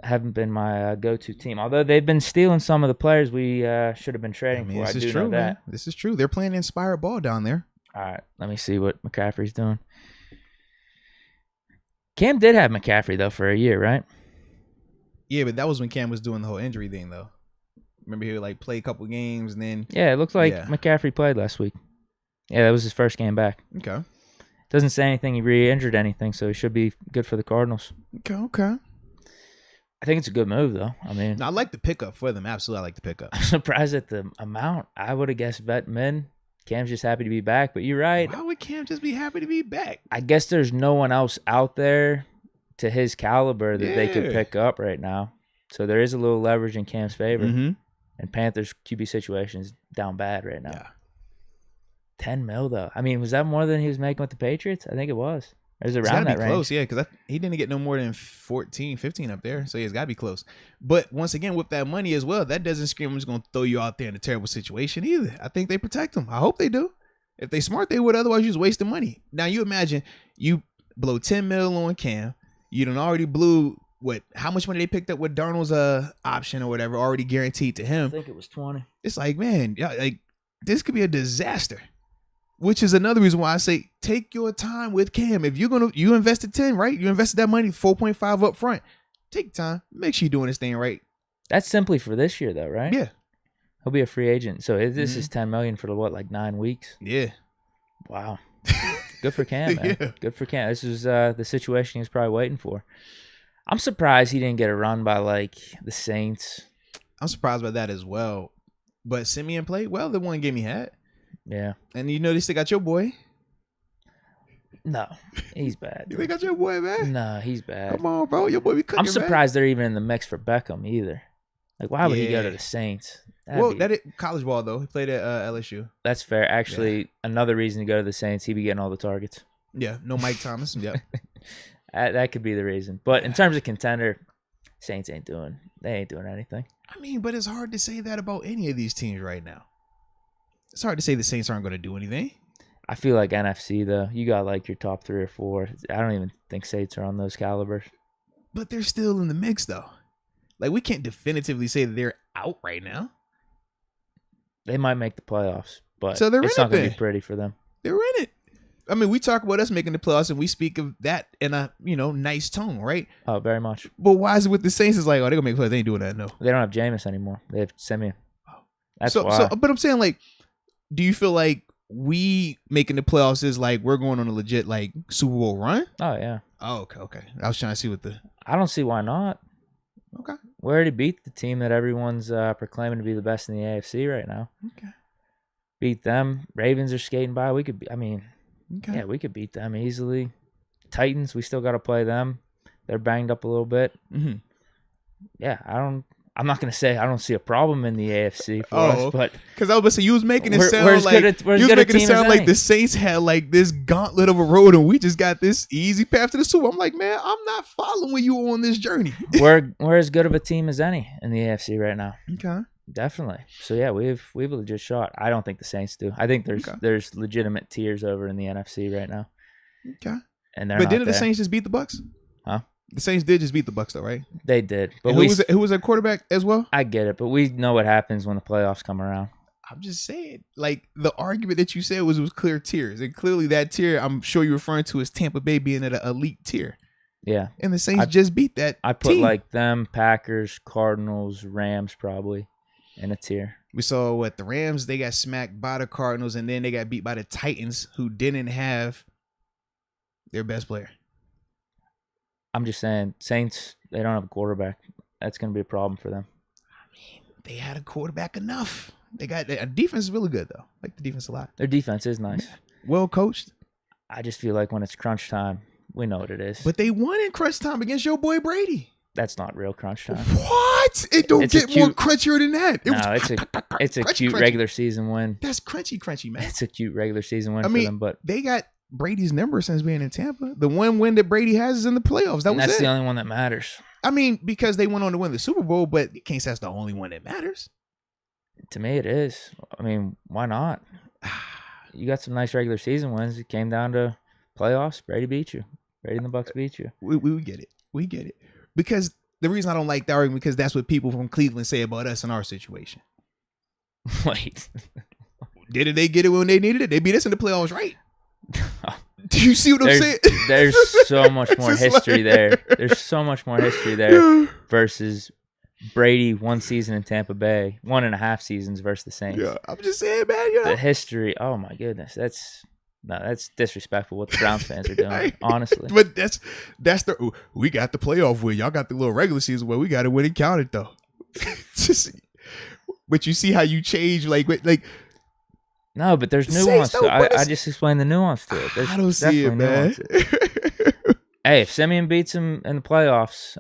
Haven't been my go-to team. Although they've been stealing some of the players we should have been trading for. I do know that. Man. This is true. They're playing inspired ball down there. All right. Let me see what McCaffrey's doing. Cam did have McCaffrey, though, for a year, right? Yeah, but that was when Cam was doing the whole injury thing, though. Remember he would play a couple games and then... Yeah, it looked like McCaffrey played last week. Yeah, that was his first game back. Okay. Doesn't say anything he re-injured anything, so he should be good for the Cardinals. Okay. I think it's a good move, though. I mean, I like the pickup for them. Absolutely, I like the pickup. I'm surprised at the amount. I would have guessed vet men. Cam's just happy to be back, but you're right. Why would Cam just be happy to be back? I guess there's no one else out there to his caliber that they could pick up right now. So there is a little leverage in Cam's favor. And And Panthers QB situation is down bad right now. Yeah. $10 million though. I mean, was that more than he was making with the Patriots? I think it was. It was around that range. Close, yeah, because he didn't get no more than 14, 15 up there, so it's got to be close. But once again, with that money as well, that doesn't scream I'm just going to throw you out there in a terrible situation either. I think they protect him. I hope they do. If they smart, they would. Otherwise, you're just wasting money. Now, you imagine you blow $10 million on Cam. You done already blew how much money they picked up with Darnold's option or whatever, already guaranteed to him. I think it was 20. It's like, man, like this could be a disaster. Which is another reason why I say take your time with Cam. If you invested 10, right? You invested that money, 4.5 up front. Take time. Make sure you're doing this thing right. That's simply for this year, though, right? Yeah. He'll be a free agent. So this is $10 million for like 9 weeks. Yeah. Wow. Good for Cam, man. Yeah. Good for Cam. This is the situation he was probably waiting for. I'm surprised he didn't get a run by like the Saints. I'm surprised by that as well. But Simeon played well the one game he had. Yeah. And you know they still got your boy. No, he's bad. They got your boy, man. No, he's bad. Come on, bro. Your boy be cooking. I'm surprised they're even in the mix for Beckham either. Like, why would he go to the Saints? That is college ball though. He played at LSU. That's fair. Actually, another reason to go to the Saints, he'd be getting all the targets. Yeah, no Mike Thomas. Yeah, that could be the reason. But in terms of contender, Saints ain't doing anything. I mean, but it's hard to say that about any of these teams right now. It's hard to say the Saints aren't going to do anything. I feel like NFC though. You got like your top 3 or 4. I don't even think Saints are on those calibers. But they're still in the mix though. Like we can't definitively say that they're out right now. They might make the playoffs, but so it's not going to be pretty for them. They're in it. I mean, we talk about us making the playoffs, and we speak of that in a nice tone, right? Oh, very much. But why is it with the Saints? It's like, oh, they're gonna make playoffs. They ain't doing that. No, they don't have Jameis anymore. They have Simeon. That's why. So, but I'm saying, like, do you feel like we making the playoffs is like we're going on a legit like Super Bowl run? Oh yeah. Oh, okay. I was trying to see what I don't see why not. Okay. We already beat the team that everyone's proclaiming to be the best in the AFC right now. Okay. Beat them. Ravens are skating by. We could. Okay. Yeah, we could beat them easily. Titans, we still got to play them. They're banged up a little bit. Mm-hmm. Yeah, I'm not gonna say I don't see a problem in the AFC for us, but because I was about to say you was making it sound like the Saints had like this gauntlet of a road, and we just got this easy path to the Super. I'm like, man, I'm not following you on this journey. we're as good of a team as any in the AFC right now. Okay, definitely. So yeah, we've a legit shot. I don't think the Saints do. I think there's legitimate tiers over in the NFC right now. Okay, and they're but didn't the Saints just beat the Bucs? Huh? The Saints did just beat the Bucs, though, right? They did. But who was their quarterback as well? I get it, but we know what happens when the playoffs come around. I'm just saying, like the argument that you said was clear tiers, and clearly that tier I'm sure you're referring to as Tampa Bay being at an elite tier. Yeah, and the Saints just beat that. I put like them, Packers, Cardinals, Rams, probably in a tier. We saw the Rams, they got smacked by the Cardinals, and then they got beat by the Titans, who didn't have their best player. I'm just saying, Saints, they don't have a quarterback. That's going to be a problem for them. I mean, they had a quarterback enough. They got a defense is really good, though. I like the defense a lot. Their defense is nice. Well coached. I just feel like when it's crunch time, we know what it is. But they won in crunch time against your boy Brady. That's not real crunch time. What? It don't get more crunchier than that. It's a cute regular season win. That's crunchy, man. It's a cute regular season win for them. But they got Brady's number since being in Tampa. The one win that Brady has is in the playoffs. That's the only one that matters. I mean, because they went on to win the Super Bowl, but you can't say that's the only one that matters. To me, it is. I mean, why not? You got some nice regular season wins. It came down to playoffs. Brady beat you. Brady and the Bucs beat you. We get it. We get it. Because the reason I don't like that argument because that's what people from Cleveland say about us in our situation. Wait. Didn't they get it when they needed it? They beat us in the playoffs, right? Do you see what I'm saying? There's so much more history there. There's so much more history there versus Brady 1 season in Tampa Bay, 1.5 seasons versus the Saints. Yeah, I'm just saying, man. The history. Oh my goodness, that's disrespectful. What the Browns fans are doing, honestly. But that's we got the playoff win. Y'all got the little regular season win. We got to win and count it though. But you see how you change, like. No, but there's nuance to it. I just explained the nuance to it. I don't see it, man. Hey, if Simeon beats him in the playoffs,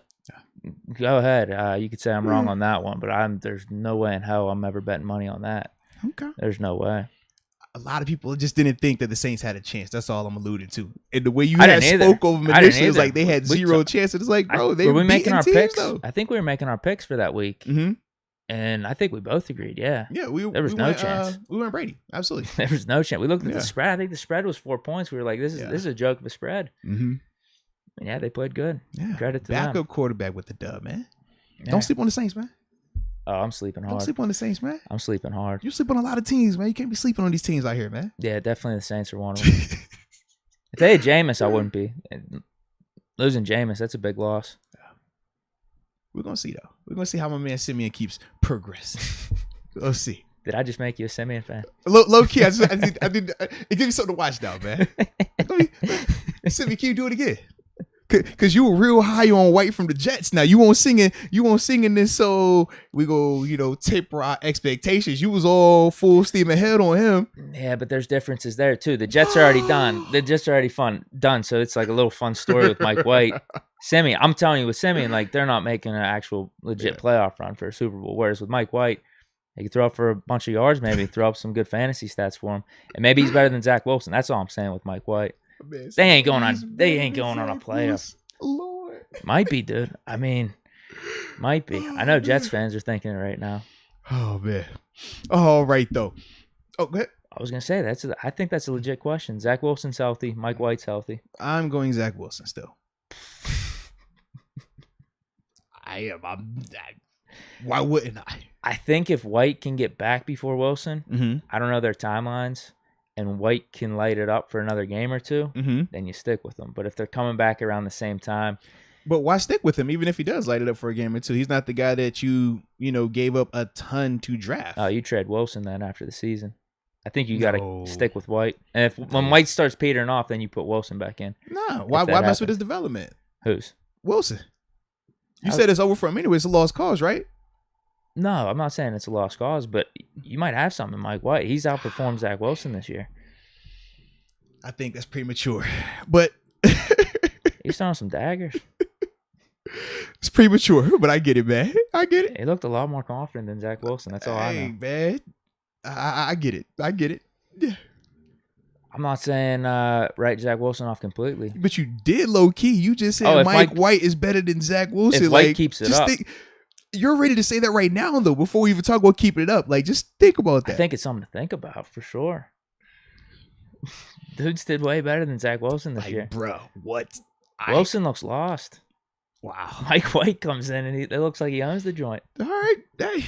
Go ahead. You could say I'm wrong on that one, but there's no way in hell I'm ever betting money on that. Okay. There's no way. A lot of people just didn't think that the Saints had a chance. That's all I'm alluding to. And the way you had spoke over them initially, it's like they had zero chance. It's like, bro, they were making our picks. Though. I think we were making our picks for that week. Mm-hmm. And I think we both agreed, yeah. Yeah, there was no chance. We went Brady, absolutely. There was no chance. We looked at the spread. I think the spread was 4 points. We were like, this is a joke of a spread. Mm-hmm. And yeah, they played good. Yeah. Credit to them. Backup quarterback with the dub, man. Yeah. Don't sleep on the Saints, man. Oh, I'm sleeping hard. Don't sleep on the Saints, man. I'm sleeping hard. You sleep on a lot of teams, man. You can't be sleeping on these teams out here, man. Yeah, definitely the Saints are one of them. If they had Jameis, I wouldn't be. Losing Jameis, that's a big loss. We're going to see, though. We're going to see how my man Simeon keeps progressing. Let's see. Did I just make you a Simeon fan? Low key, I did. It gives you something to watch now, man. Simeon, can you do it again? Cause you were real high on White from the Jets. Now you won't singing this, so we go, taper our expectations. You was all full steam ahead on him. Yeah, but there's differences there too. The Jets are already done. The Jets are already done. So it's like a little fun story with Mike White. Simeon, I'm telling you, with Simeon, like they're not making an actual legit playoff run for a Super Bowl. Whereas with Mike White, he could throw up for a bunch of yards, maybe throw up some good fantasy stats for him, and maybe he's better than Zach Wilson. That's all I'm saying with Mike White. They ain't going on a playoff. Lord. Might be, dude. I mean, might be. I know Jets fans are thinking it right now. Oh man. All right though. Oh, go ahead. I was gonna say I think that's a legit question. Zach Wilson's healthy. Mike White's healthy. I'm going Zach Wilson still. I am. Why wouldn't I? I think if White can get back before Wilson, I don't know their timelines, and White can light it up for another game or two, then you stick with them. But if they're coming back around the same time. But why stick with him, even if he does light it up for a game or two? He's not the guy that you gave up a ton to draft. Oh, you trade Wilson then after the season. I think you got to stick with White. And when White starts petering off, then you put Wilson back in. No, why mess with his development? Whose? Wilson. You said it's over for him anyway. It's a lost cause, right? No, I'm not saying it's a lost cause, but you might have something, Mike White. He's outperformed Zach Wilson this year. I think that's premature, but he's throwing some daggers. It's premature, but I get it, man. I get it. He looked a lot more confident than Zach Wilson. That's all I know. Man. I get it. I get it. Yeah. I'm not saying write Zach Wilson off completely. But you did low key. You just said Mike White is better than Zach Wilson. If White keeps it up. You're ready to say that right now, though, before we even talk about keeping it up. Like, just think about that. I think it's something to think about, for sure. Dudes did way better than Zach Wilson this year. Bro, what? Wilson looks lost. Wow. Mike White comes in, and it looks like he owns the joint. All right. Hey.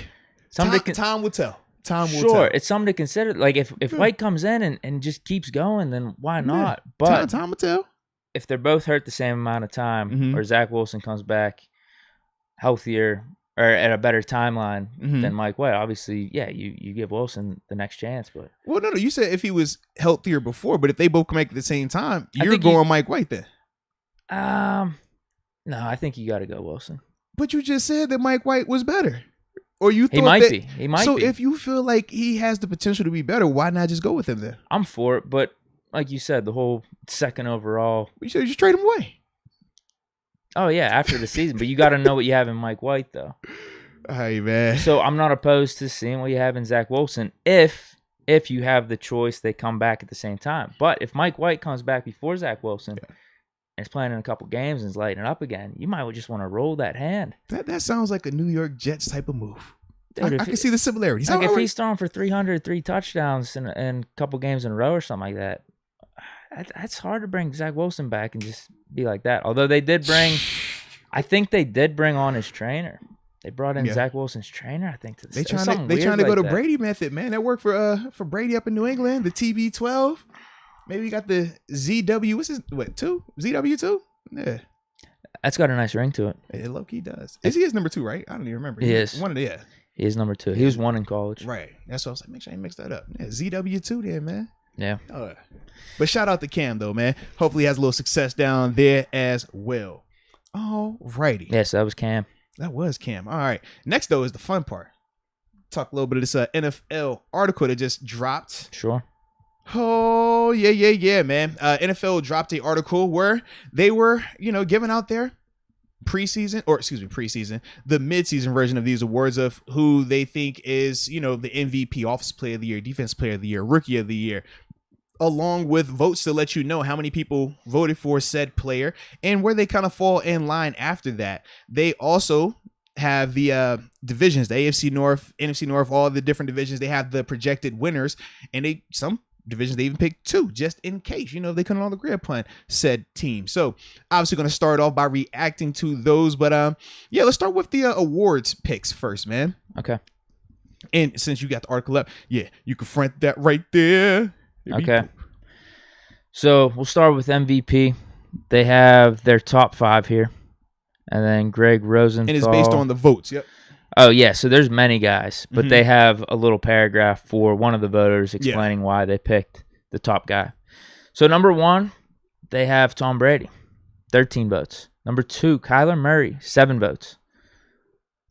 Time will tell. Time will tell. Sure, it's something to consider. Like, if White comes in and just keeps going, then why not? But time will tell. If they're both hurt the same amount of time, or Zach Wilson comes back healthier or at a better timeline than Mike White, obviously, yeah, you give Wilson the next chance. But no, you said if he was healthier before, but if they both come back at the same time, you're going Mike White then. No, I think you got to go Wilson. But you just said that Mike White was better, or you thought he might be. He might be. So if you feel like he has the potential to be better, why not just go with him then? I'm for it, but like you said, the whole second overall, you should just trade him away. Oh, yeah, after the season. But you got to know what you have in Mike White, though. Hey, man. So I'm not opposed to seeing what you have in Zach Wilson if you have the choice they come back at the same time. But if Mike White comes back before Zach Wilson and is playing in a couple games and is lighting it up again, you might just want to roll that hand. That sounds like a New York Jets type of move. Dude, I can see the similarities. Like if he's throwing for 303 touchdowns in a couple games in a row or something like that, that's hard to bring Zach Wilson back and just be like that. Although they did bring, I think they did bring on his trainer. They brought in Zach Wilson's trainer, I think. They trying to go to Brady method, man. That worked for Brady up in New England. The TB12. Maybe you got the ZW. What's his 2? ZW2? Yeah. That's got a nice ring to it. It low key does. Is he his number 2, right? I don't even remember. He is. One of the He is number 2. He was 1 in college. Right. That's what I was like. Make sure I mix that up. Yeah, ZW2 there, man. Yeah. But shout out to Cam, though, man. Hopefully he has a little success down there as well. All righty. Yes, that was Cam. That was Cam. All right. Next, though, is the fun part. Talk a little bit of this NFL article that just dropped. Sure. Oh, yeah, man. NFL dropped an article where they were, giving out their the midseason version of these awards of who they think is, the MVP, Offensive Player of the Year, Defense Player of the Year, Rookie of the Year, along with votes to let you know how many people voted for said player and where they kind of fall in line after that. They also have the divisions, the AFC North, NFC North, all the different divisions. They have the projected winners, and some divisions they even picked 2 just in case, they couldn't all agree upon said team. So obviously going to start off by reacting to those, but let's start with the awards picks first, man. Okay. And since you got the article up, you can front that right there. Okay. So we'll start with MVP. They have their top 5 here. And then Greg Rosenthal. And it's based on the votes, yep. Oh, yeah. So there's many guys. But they have a little paragraph for one of the voters explaining why they picked the top guy. So number 1, they have Tom Brady, 13 votes. Number 2, Kyler Murray, 7 votes.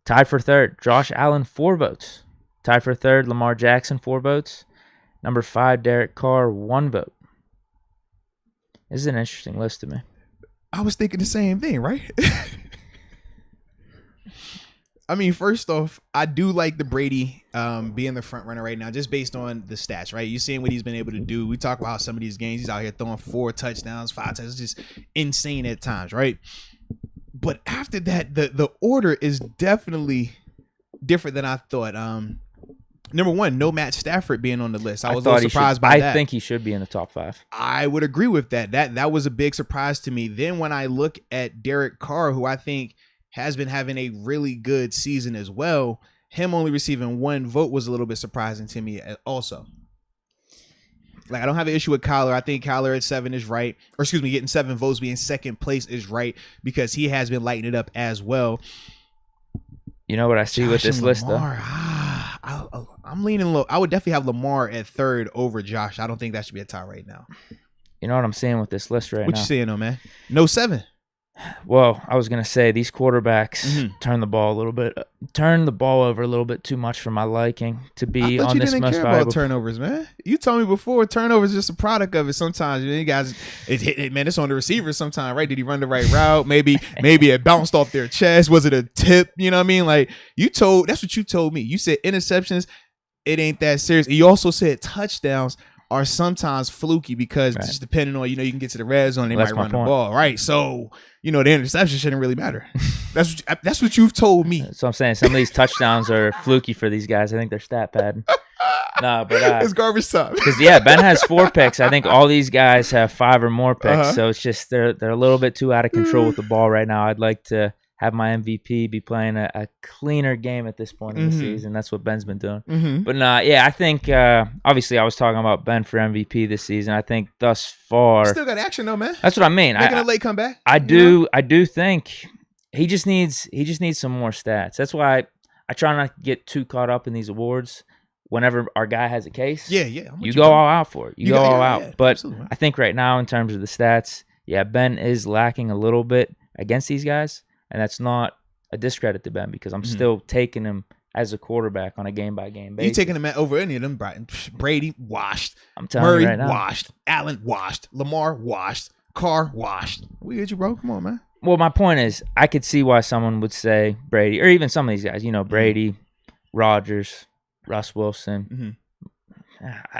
Tied for 3rd, Josh Allen, 4 votes. Tied for 3rd, Lamar Jackson, 4 votes. Number 5, Derek Carr, 1 vote. This is an interesting list to me. I was thinking the same thing, right? I mean, first off, I do like the Brady being the front runner right now, just based on the stats, right? You're seeing what he's been able to do. We talk about how some of these games he's out here throwing 4 touchdowns, 5 touchdowns, just insane at times, right? But after that, the order is definitely different than I thought. Number 1, no Matt Stafford being on the list. I was a little surprised by that. I think he should be in the top 5. I would agree with that. That was a big surprise to me. Then when I look at Derek Carr, who I think has been having a really good season as well, him only receiving 1 vote was a little bit surprising to me also. Like, I don't have an issue with Kyler. I think Kyler at 7 is right. Or excuse me, getting 7 votes, being second place is right because he has been lighting it up as well. You know what I see with this list, though? I'm leaning low. I would definitely have Lamar at 3rd over Josh. I don't think that should be a tie right now. You know what I'm seeing with this list right now? What you saying, though, man? No 7. Well, I was gonna say these quarterbacks turn the ball over a little bit too much for my liking to be on this most valuable. You didn't care about turnovers, man. You told me before turnovers is just a product of it. Sometimes you guys, it's on the receiver. Sometimes, right? Did he run the right route? Maybe it bounced off their chest. Was it a tip? You know what I mean? Like that's what you told me. You said interceptions, it ain't that serious. You also said touchdowns are sometimes fluky because just depending on, you can get to the red zone, they might run the ball, right? So, the interception shouldn't really matter. That's what you've told me. So I'm saying some of these touchdowns are fluky for these guys. I think they're stat padding. No, but it's garbage time. Because Ben has 4 picks. I think all these guys have 5 or more picks. So it's just they're a little bit too out of control with the ball right now. I'd like to have my MVP be playing a cleaner game at this point in the season. That's what Ben's been doing. But I think obviously I was talking about Ben for MVP this season. I think thus far still got action though, man. That's what I mean. Making a late comeback. I do think he just needs some more stats. That's why I try not to get too caught up in these awards. Whenever our guy has a case, you go all out for it. You go all out. But absolutely. I think right now in terms of the stats, Ben is lacking a little bit against these guys. And that's not a discredit to Ben because I'm still taking him as a quarterback on a game-by-game basis. You taking him over any of them? Brady, washed. I'm telling Murray, you right now. washed. Allen, washed. Lamar, washed. Carr, washed. We get you, bro. Come on, man. Well, my point is I could see why someone would say Brady or even some of these guys, Brady, Rodgers, Russ Wilson.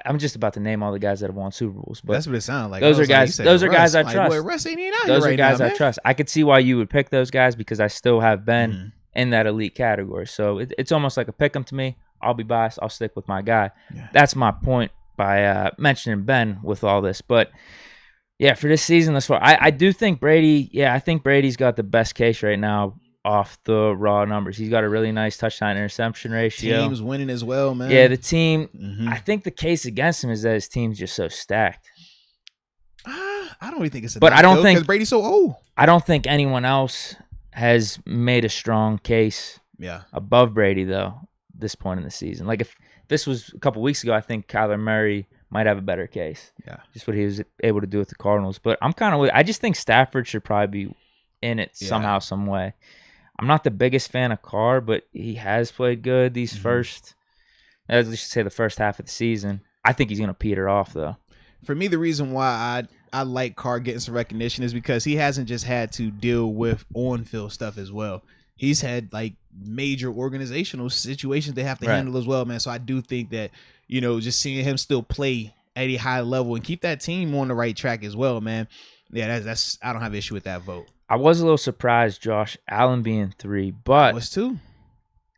I'm just about to name all the guys that have won Super Bowls, but that's what it sounds like. Those are guys. Those are guys I trust. Boy, Russ ain't even out those here are guys now, I trust. I could see why you would pick those guys because I still have Ben in that elite category. So it's almost like a pick 'em to me. I'll be biased. I'll stick with my guy. Yeah. That's my point by mentioning Ben with all this. But for this season thus far, I do think Brady. Yeah, I think Brady's got the best case right now. Off the raw numbers, he's got a really nice touchdown interception ratio. Team's winning as well, man. Yeah, the team. I think the case against him is that his team's just so stacked. I don't really think it's. But I don't think because Brady's so old. I don't think anyone else has made a strong case. Above Brady though, at this point in the season. Like if this was a couple weeks ago, I think Kyler Murray might have a better case. Yeah, just what he was able to do with the Cardinals. But I just think Stafford should probably be in it somehow, some way. I'm not the biggest fan of Carr, but he has played good these let's just say the first half of the season. I think he's going to peter off, though. For me, the reason why I like Carr getting some recognition is because he hasn't just had to deal with on-field stuff as well. He's had like major organizational situations they have to handle as well, man. So I do think that, just seeing him still play at a high level and keep that team on the right track as well, man. Yeah, that's I don't have an issue with that vote. I was a little surprised, Josh Allen being 3, but I was too.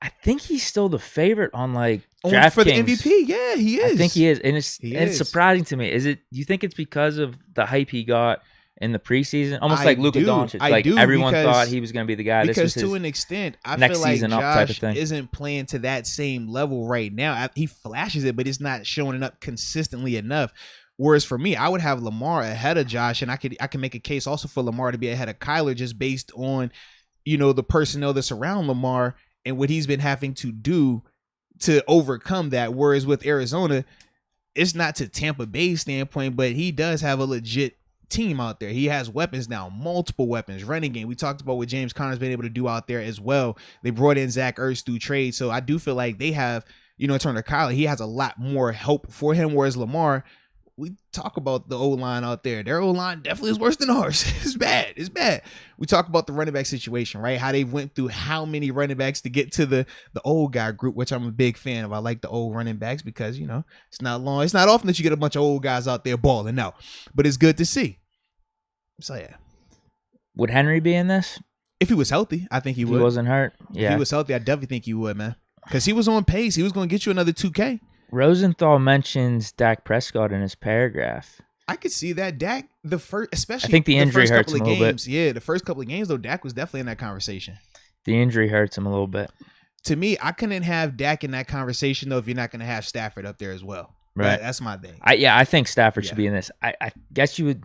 I think he's still the favorite on DraftKings for the MVP. Yeah, he is. I think he is, and it's surprising to me. Is it? You think it's because of the hype he got in the preseason, almost like Luka Doncic? Everyone thought he was going to be the guy. Because to an extent, I feel like Josh isn't playing to that same level right now. He flashes it, but it's not showing up consistently enough. Whereas for me, I would have Lamar ahead of Josh, and I can make a case also for Lamar to be ahead of Kyler just based on, the personnel that's around Lamar and what he's been having to do to overcome that. Whereas with Arizona, it's not to Tampa Bay standpoint, but he does have a legit team out there. He has weapons now, multiple weapons, running game. We talked about what James Conner's been able to do out there as well. They brought in Zach Ertz through trade. So I do feel like they have, in terms of Kyler, he has a lot more help for him. Whereas Lamar, we talk about the O-line out there. Their O-line definitely is worse than ours. It's bad. It's bad. We talk about the running back situation, right? How they went through how many running backs to get to the old guy group, which I'm a big fan of. I like the old running backs because, it's not long. It's not often that you get a bunch of old guys out there balling out, but it's good to see. So, yeah. Would Henry be in this? If he was healthy, I think he would. He wasn't hurt? Yeah. If he was healthy, I definitely think he would, man. Because he was on pace. He was going to get you another 2K. Rosenthal mentions Dak Prescott in his paragraph. I could see that. Dak, especially I think the injury hurts him a little bit. Yeah, the first couple of games, though, Dak was definitely in that conversation. The injury hurts him a little bit. To me, I couldn't have Dak in that conversation, though, if you're not going to have Stafford up there as well. Right. That's my thing. I think Stafford should be in this. I guess you would...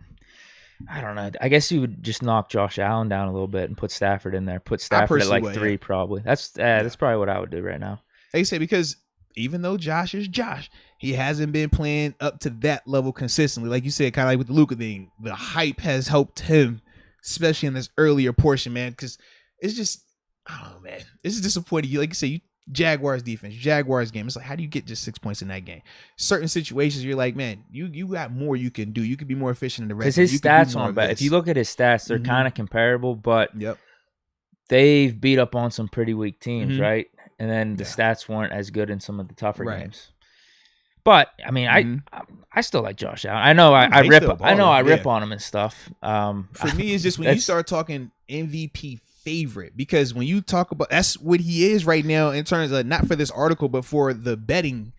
I don't know. I guess you would just knock Josh Allen down a little bit and put Stafford in there. Put Stafford at 3 probably. That's probably what I would do right now. Like you say, because even though Josh is Josh, he hasn't been playing up to that level consistently. Like you said, kind of like with the Luka thing, the hype has helped him, especially in this earlier portion, man, because it's just, I don't know, man. This is disappointing. Like you say, Jaguars defense, Jaguars game. It's like, how do you get just 6 points in that game? Certain situations, you're like, man, you got more you can do. You could be more efficient in the rest. Because his stats aren't bad. If you look at his stats, they're kind of comparable, but they've beat up on some pretty weak teams, right? And then the stats weren't as good in some of the tougher games. But I mean, I still like Josh Allen. I know I rip on him and stuff. For me, it's just when you start talking MVP favorite, because when you talk about, that's what he is right now in terms of, not for this article, but for the betting,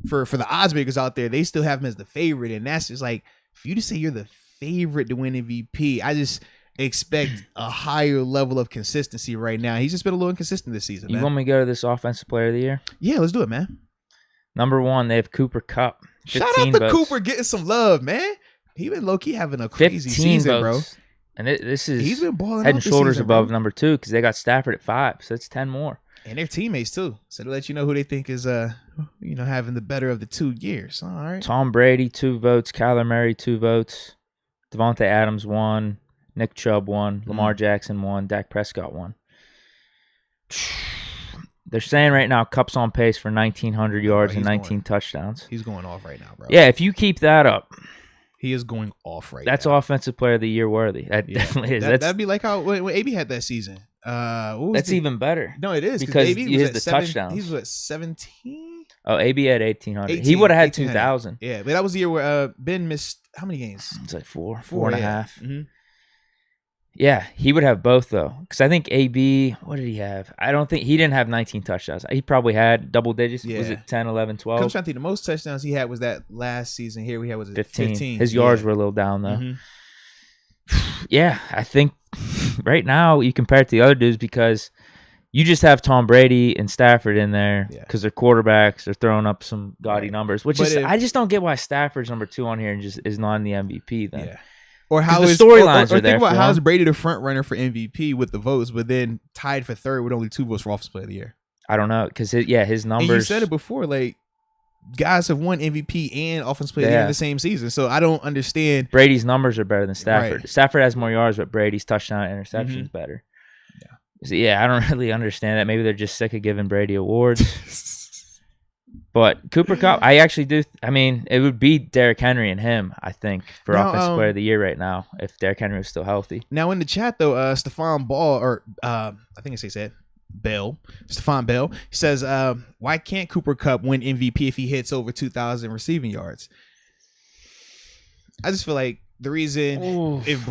for the odds makers out there, they still have him as the favorite. And that's just like, for you to say you're the favorite to win MVP, I just expect a higher level of consistency right now. He's just been a little inconsistent this season, man. You want me to go to this offensive player of the year? Yeah, let's do it, man. Number 1, they have Cooper Kupp. Shout out to votes. Cooper getting some love, man. He been low-key having a crazy season, votes. Bro. And this is, he's been balling head and shoulders above number 2 because they got Stafford at 5, so it's 10 more. And their teammates too, so to let you know who they think is having the better of the 2 years. All right. Tom Brady 2 votes, Kyler Murray 2 votes, Devontae Adams 1, Nick Chubb 1, Lamar Jackson 1, Dak Prescott 1. They're saying right now Kupp's on pace for 1,900 yards and 19 touchdowns. He's going off right now, bro. Yeah, if you keep that up. He is going off right That's now. offensive player of the year worthy. That definitely is. That'd be like how when AB had that season. That's even better. No, it is. Because AB he was has the touchdowns. He was at 17? Oh, AB had 1,800. He would have had 2,000. Yeah, but that was the year where Ben missed how many games? It's like four and a half. Mm-hmm. Yeah, he would have both, though. Because I think AB, what did he have? I don't think he didn't have 19 touchdowns. He probably had double digits. Yeah. Was it 10, 11, 12? I'm trying to think the most touchdowns he had was that last season here. We had, was it 15? His yards were a little down, though. Yeah, I think right now you compare it to the other dudes because you just have Tom Brady and Stafford in there because they're quarterbacks. They're throwing up some gaudy numbers, which I just don't get why Stafford's number 2 on here and just is not in the MVP then. Yeah. Or how the storylines are there. Think about how's Brady the front runner for MVP with the votes, but then tied for 3rd with only 2 votes for Offensive Player of the Year. I don't know because his numbers. And you said it before, like guys have won MVP and Offensive Player of the Year in the same season, so I don't understand. Brady's numbers are better than Stafford. Right. Stafford has more yards, but Brady's touchdown and interceptions better. Yeah, so I don't really understand that. Maybe they're just sick of giving Brady awards. But Cooper Kupp, I actually do. I mean, it would be Derrick Henry and him, I think, for Offensive Player of the Year right now, if Derrick Henry was still healthy. Now, in the chat, though, Stephon Ball, or I think it said Stephon Bell, says, why can't Cooper Kupp win MVP if he hits over 2,000 receiving yards? I just feel like the reason, if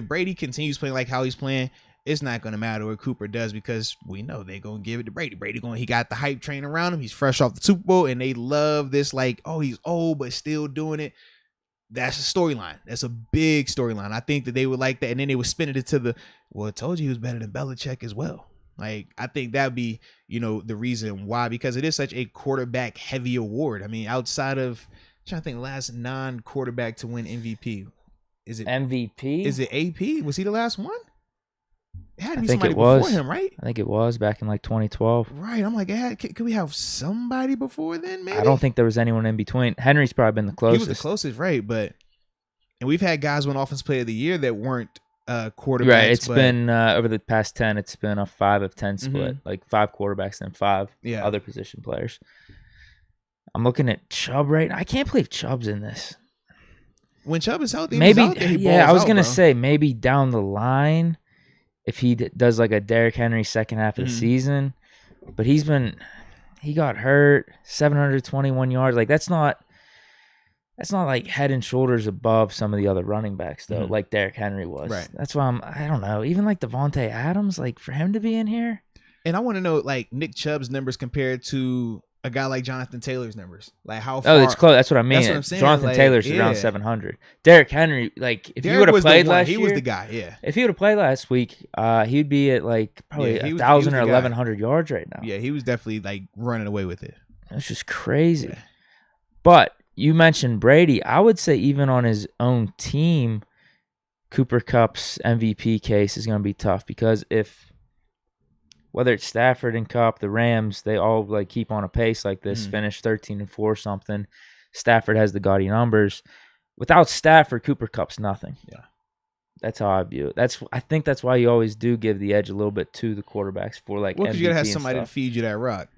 Brady continues playing like how he's playing, it's not going to matter what Cooper does, because we know they're going to give it to Brady. He got the hype train around him. He's fresh off the Super Bowl, and they love this, like, oh, he's old, but still doing it. That's a storyline. That's a big storyline. I think that they would like that. And then they would spin it into I told you he was better than Belichick as well. Like, I think that'd be, the reason why, because it is such a quarterback heavy award. I mean, outside of, I'm trying to think, last non-quarterback to win MVP. Is it MVP? Is it AP? Was he the last one? It had to be I think somebody it was before him, right? I think it was back in like 2012. Right. I'm like, could we have somebody before then, maybe? I don't think there was anyone in between. Henry's probably been the closest. He was the closest, right? And we've had guys win Offensive Player of the Year that weren't quarterbacks. Right. It's been, over the past 10, it's been a 5 of 10 split. Like 5 quarterbacks and 5 other position players. I'm looking at Chubb right now. I can't believe Chubb's in this. When Chubb is healthy, maybe, he's out there, I was going to say maybe down the line, if he does like a Derrick Henry second half of the season, but he got hurt, 721 yards. Like that's not like head and shoulders above some of the other running backs though, like Derrick Henry was. Right. That's why I don't know, even like Devontae Adams, like for him to be in here. And I want to know like Nick Chubb's numbers compared to a guy like Jonathan Taylor's numbers. Like how far? Oh, it's close. That's what I mean. That's what I'm saying. Jonathan Taylor's around 700. Derrick Henry, like if he would have played last year, he was the guy. Yeah. If he would have played last week, he'd be at like probably 1,000 or 1,100 yards right now. Yeah, he was definitely like running away with it. That's just crazy. Yeah. But you mentioned Brady. I would say even on his own team, Cooper Kupp's MVP case is going to be tough, because whether it's Stafford and Kupp, the Rams, they all like keep on a pace like this, finish 13-4 something. Stafford has the gaudy numbers. Without Stafford, Cooper Kupp's nothing. Yeah. That's how I view it. I think that's why you always do give the edge a little bit to the quarterbacks for like MVP. Well, because you got to have somebody to feed you that rock.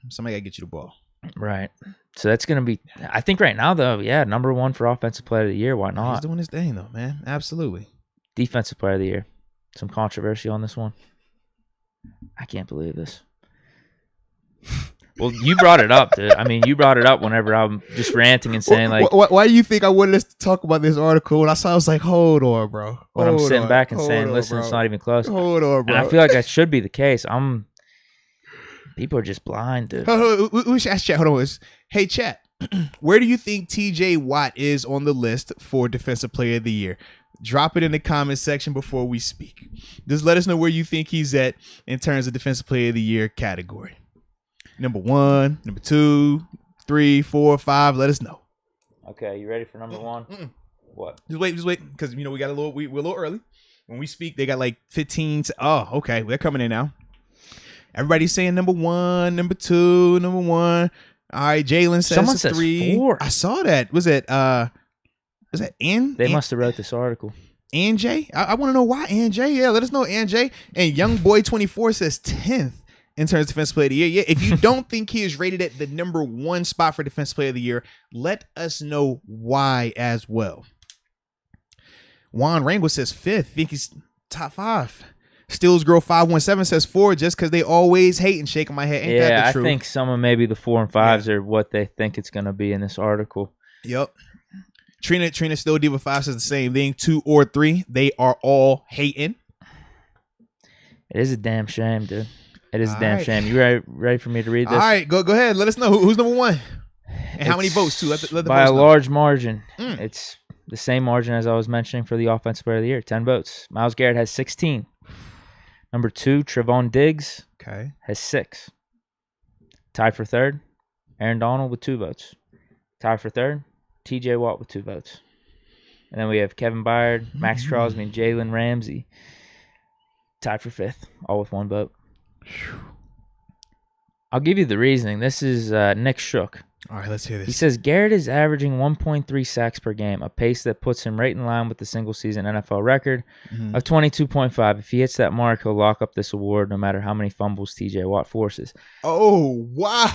Somebody got to get you the ball. Right. So that's going to be, I think right now though, number 1 for Offensive Player of the Year. Why not? He's doing his thing though, man. Absolutely. Defensive Player of the Year. Some controversy on this one. I can't believe this. Well, you brought it up, dude. I mean, you brought it up whenever I'm just ranting and saying, like... Why do you think I wanted us to talk about this article? When I saw it, I was like, hold on, bro. When I'm sitting back and saying, listen, it's not even close. Hold on, bro. And I feel like that should be the case. People are just blind, dude. We should ask chat. Hold on. Hey, chat. Where do you think TJ Watt is on the list for Defensive Player of the Year? Drop it in the comment section before we speak. Just let us know where you think he's at in terms of Defensive Player of the Year category. Number 1, number 2, 3, 4, 5. Let us know. Okay, you ready for number 1? What? Just wait, because we got we're a little early. When we speak, they got like 15. Oh, okay, they're coming in now. Everybody's saying number 1, number 2, number 1. All right, Jalen says someone says 3. 4. I saw that. Was that N? They must have wrote this article. NJ? I want to know why NJ. Yeah, let us know, NJ. And Young Boy 24 says 10th in terms of Defensive Player of the Year. Yeah, if you don't think he is rated at the number 1 spot for Defensive Player of the Year, let us know why as well. Juan Rango says 5th. Think he's top 5. Steels Girl 517 says 4 just because they always hate and shaking my head. Ain't that the truth? I think some of maybe the 4 and 5s are what they think it's going to be in this article. Yep. Trina Still Diva 5 says the same thing. 2 or 3, they are all hating. It is a damn shame, dude. It is a damn shame. You ready for me to read this? All right, go ahead. Let us know who's number 1 and how many votes too. Let the by votes a know. large margin. It's the same margin as I was mentioning for the Offensive Player of the Year. 10 votes. Myles Garrett has 16. Number 2, Trevon Diggs has 6. Tied for 3rd, Aaron Donald with 2 votes. Tied for 3rd, TJ Watt with 2 votes. And then we have Kevin Byard, Max Crosby, and Jalen Ramsey tied for 5th, all with 1 vote. I'll give you the reasoning. This is Nick Shook. All right, let's hear this. He says Garrett is averaging 1.3 sacks per game, a pace that puts him right in line with the single-season NFL record of 22.5. If he hits that mark, he'll lock up this award no matter how many fumbles T.J. Watt forces. Oh, wow.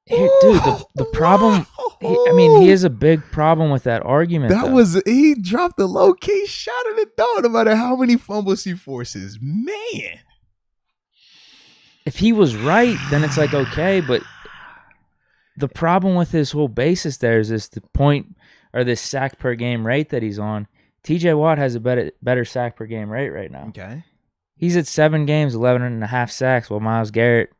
Here, dude, the problem, he has a big problem with that argument. He dropped the low-key shot in the dog no matter how many fumbles he forces. Man. If he was right, then it's like, okay, but the problem with his whole basis there is this the point or this sack per game rate that he's on. TJ Watt has a better sack per game rate right now. Okay. He's at 7 games, 11.5 sacks, while Myles Garrett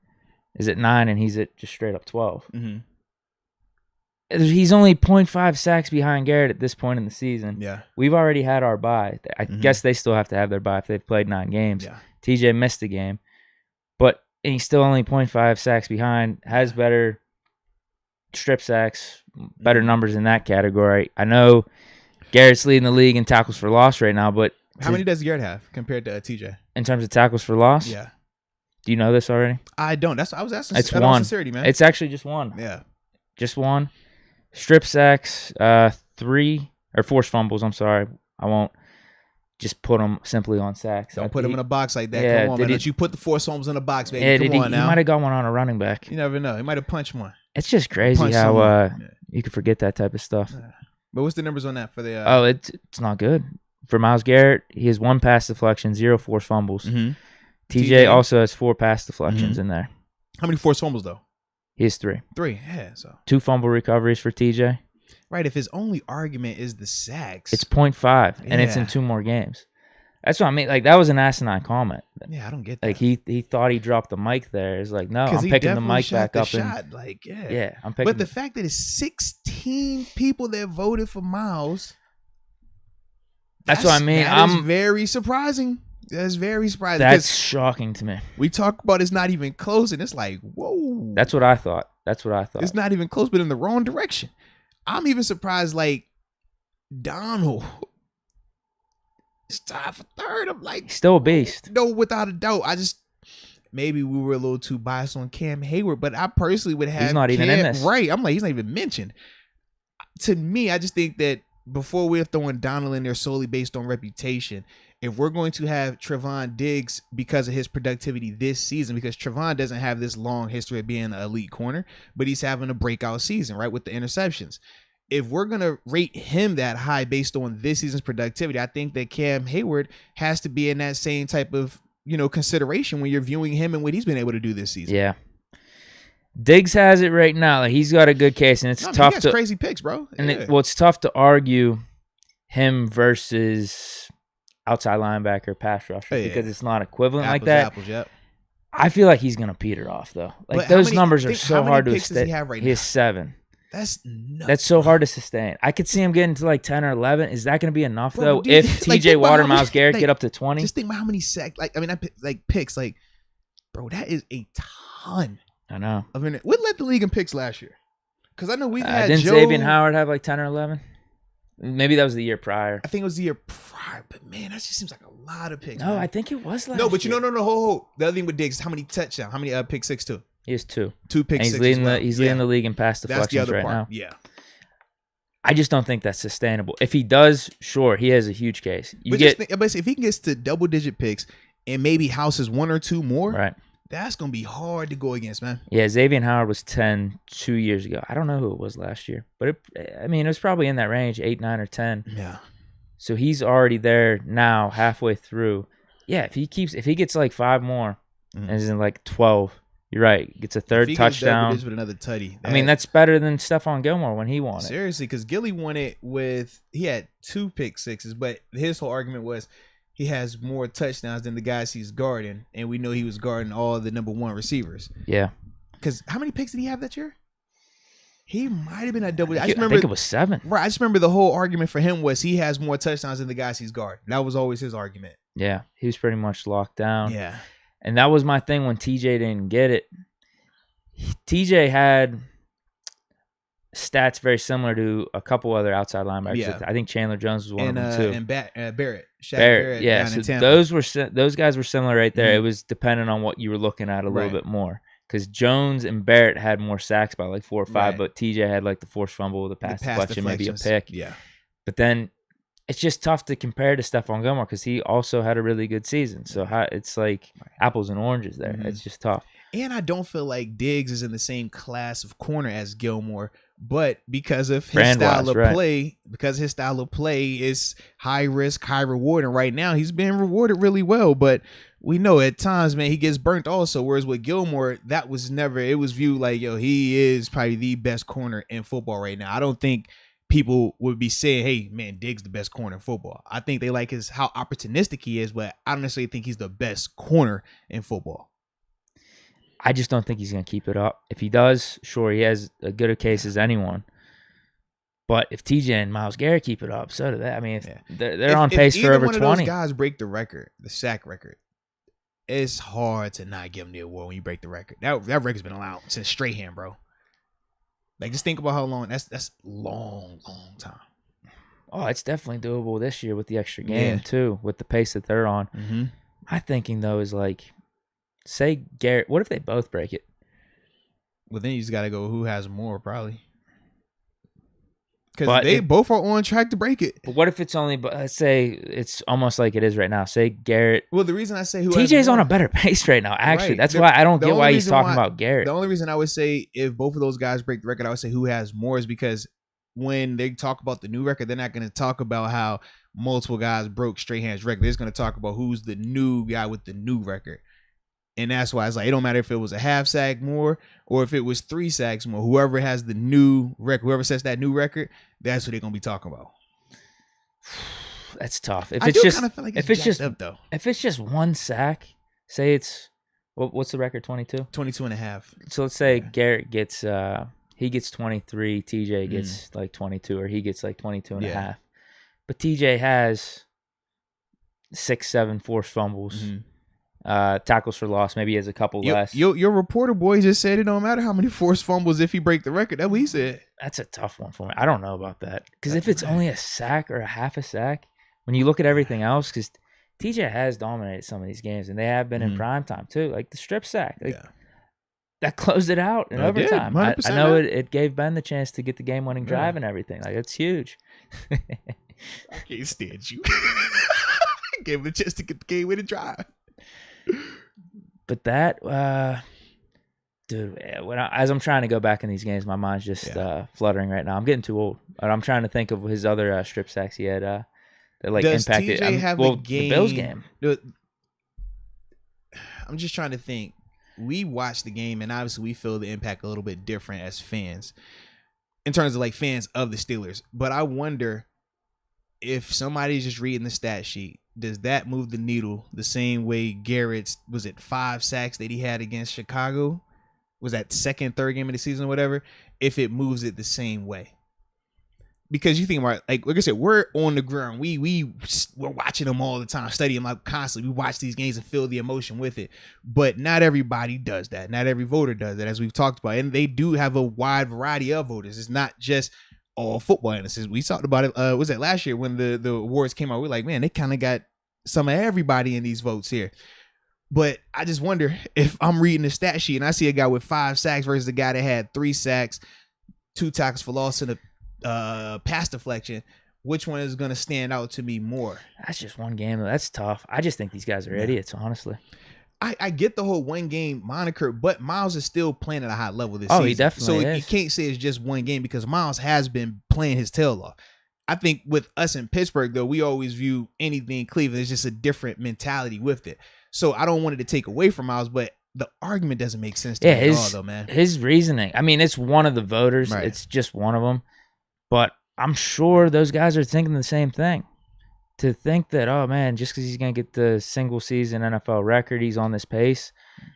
is at 9 and he's at just straight up 12. Mm-hmm. He's only 0.5 sacks behind Garrett at this point in the season. Yeah. We've already had our bye. I guess they still have to have their bye if they've played 9 games. Yeah. TJ missed a game. But he's still only 0.5 sacks behind, has better strip sacks, better numbers in that category. I know Garrett's leading the league in tackles for loss right now, but how many does Garrett have compared to TJ? In terms of tackles for loss? Yeah. Do you know this already? I don't. That's what I was asking. It's one. Sincerity, man. It's actually just one. Yeah. Just one. Strip sacks, 3 or forced fumbles. I'm sorry. I won't just put them simply on sacks. Don't put them in a box like that. Yeah, come on, man. Don't you put the forced fumbles in a box, baby. Yeah, come on now. He might have got one on a running back. You never know. He might have punched one. It's just crazy how you can forget that type of stuff. Yeah. But what's the numbers on that for the? It's not good for Myles Garrett. He has 1 pass deflection, 0 forced fumbles. Mm-hmm. TJ also has 4 pass deflections in there. How many forced fumbles though? He has 3. 3, yeah. So 2 fumble recoveries for TJ. Right. If his only argument is the sacks, it's 0.5, and it's in 2 more games. That's what I mean. Like, that was an asinine comment. Yeah, I don't get that. Like, he thought he dropped the mic there. It's like, no, I'm picking the mic back up. Yeah, I'm picking. But the fact that it's 16 people that voted for Myles. That's what I mean. I'm very surprising. That's very surprising. That's shocking to me. We talk about it's not even close, and it's like, whoa. That's what I thought. It's not even close, but in the wrong direction. I'm even surprised, like, Donald is tied for 3rd. I'm like, he's still a beast. No, without a doubt. Maybe we were a little too biased on Cam Hayward, but I personally would have. He's not even in this. Right. I'm like, he's not even mentioned. To me, I just think that before we're throwing Donald in there solely based on reputation, if we're going to have Trevon Diggs because of his productivity this season, because Trevon doesn't have this long history of being an elite corner, but he's having a breakout season, right, with the interceptions. If we're going to rate him that high based on this season's productivity, I think that Cam Hayward has to be in that same type of, consideration when you're viewing him and what he's been able to do this season. Yeah. Diggs has it right now. Like, he's got a good case, and it's tough to crazy picks, bro. And it's tough to argue him versus outside linebacker, pass rusher, because it's not equivalent like that. Apples, yep. I feel like he's gonna peter off though. Like, those numbers are so hard to sustain. He has 7. That's nuts. That's so hard to sustain. I could see him getting to like 10 or 11. Is that going to be enough though? If TJ Watt or Myles Garrett get up to 20, just think about how many sacks. Picks. Like, bro, that is a ton. I know. I mean, what led the league in picks last year? Because I know we've had. Didn't Xavier Howard have like 10 or 11? Maybe that was the year prior. I think it was the year prior, but man, that just seems like a lot of picks. No, man. I think it was last. No, but no. Hold. The other thing with Diggs is how many touchdowns, how many pick six too. He has 2. 2 pick six. He's leading the league in pass deflections right now. Yeah. I just don't think that's sustainable. If he does, sure, he has a huge case. But if he gets to double-digit picks and maybe houses 1 or 2 more, right? That's gonna be hard to go against, man. Yeah, Xavier Howard was 10 2 years ago. I don't know who it was last year, but it was probably in that range, 8, 9, or 10. Yeah. So he's already there now, halfway through. Yeah, if he gets like 5 more, and is in like 12. You're right. Gets a 3rd touchdown. With another tutty. That's better than Stephon Gilmore when he won it. Seriously, because Gilly won it he had 2 pick sixes, but his whole argument was he has more touchdowns than the guys he's guarding, and we know he was guarding all the number 1 receivers. Yeah. Because how many picks did he have that year? He might have been a double. I think it was 7. Right. I just remember the whole argument for him was he has more touchdowns than the guys he's guarding. That was always his argument. Yeah. He was pretty much locked down. Yeah. And that was my thing when TJ didn't get it. TJ had stats very similar to a couple other outside linebackers. Yeah. I think Chandler Jones was one of them too. And Barrett. Barrett, yeah. So those guys were similar right there. Mm-hmm. It was dependent on what you were looking at a little bit more. because Jones and Barrett had more sacks by like 4 or 5, Right. but TJ had like the forced fumble, the pass deflection, maybe a pick. Yeah. But then it's just tough to compare to Stephon Gilmore because he also had a really good season. So it's like apples and oranges there. Mm-hmm. It's just tough. And I don't feel like Diggs is in the same class of corner as Gilmore, but because of his style of play is high risk, high reward, and right now he's being rewarded really well. But we know at times, man, he gets burnt also. Whereas with Gilmore, it was viewed like, yo, he is probably the best corner in football right now. I don't think people would be saying, hey, man, Diggs the best corner in football. I think they like how opportunistic he is, but I don't necessarily think he's the best corner in football. I just don't think he's going to keep it up. If he does, sure, he has as good a case as anyone. But if TJ and Myles Garrett keep it up, so do they. I mean, they're on pace for over 20. If one of those guys break the record, the sack record, it's hard to not give him the award when you break the record. That record's been allowed since Strahan, bro. Like, just think about how long. That's long time. Oh, it's definitely doable this year with the extra game, too, with the pace that they're on. Mm-hmm. My thinking, though, is like, say Garrett, what if they both break it? Well, then you just got to go who has more, probably. Because they both are on track to break it. But what if it's only, let's say it's almost like it is right now. Say Garrett. Well, the reason I say who TJ's on a better pace right now, actually. Right. That's why I don't get why he's talking about Garrett. The only reason I would say if both of those guys break the record, I would say who has more is because when they talk about the new record, they're not going to talk about how multiple guys broke Strahan's record. They're just going to talk about who's the new guy with the new record. And that's why it's like, it don't matter if it was a half sack more or if it was 3 sacks more. Whoever has the new record, whoever sets that new record, that's what they're going to be talking about. That's tough. If it's just 1 sack, say it's, what's the record, 22? 22 and a half. So let's say Garrett gets, he gets 23, TJ gets like 22, or he gets like 22 and a half. But TJ has 6, 7 forced fumbles. Mm-hmm. Tackles for loss, maybe he has a couple less. Your reporter boy just said it don't matter how many forced fumbles if he break the record. That's what he said. That's a tough one for me. I don't know about that. Because if it's only a sack or a half a sack, when you look at everything else, because TJ has dominated some of these games, and they have been in prime time too. Like the strip sack. That closed it out in overtime. I know it gave Ben the chance to get the game-winning drive and everything. Like, it's huge. I can't stand you. Gave him the chance to get the game-winning drive. But that, dude, as I'm trying to go back in these games, my mind's just fluttering right now. I'm getting too old. I'm trying to think of his other strip sacks he had that like Does impacted. TJ have a game, the Bills game. I'm just trying to think. We watched the game, and obviously we feel the impact a little bit different as fans, in terms of like fans of the Steelers. But I wonder if somebody's just reading the stat sheet, does that move the needle the same way Garrett's, was it 5 sacks that he had against Chicago? Was that second, third game of the season or whatever? If it moves it the same way. Because you think about, like I said, we're on the ground. We're watching them all the time, studying them like constantly. We watch these games and feel the emotion with it. But not everybody does that. Not every voter does that, as we've talked about. And they do have a wide variety of voters. It's not just all football analysts. We talked about it. Was that last year when the awards came out? We're like, man, they kind of got some of everybody in these votes here. But I just wonder if I'm reading the stat sheet and I see a guy with 5 sacks versus a guy that had 3 sacks, 2 tackles for loss, and a pass deflection, which one is going to stand out to me more? That's just one game. That's tough. I just think these guys are idiots, honestly. I get the whole one game moniker, but Miles is still playing at a high level this season. He definitely is. So you can't say it's just one game because Miles has been playing his tail off. I think with us in Pittsburgh, though, we always view anything Cleveland as just a different mentality with it. So I don't want it to take away from Miles, but the argument doesn't make sense to me at all, though, man. His reasoning. I mean, it's one of the voters. Right. It's just one of them. But I'm sure those guys are thinking the same thing. To think that, oh, man, just because he's going to get the single-season NFL record, he's on this pace.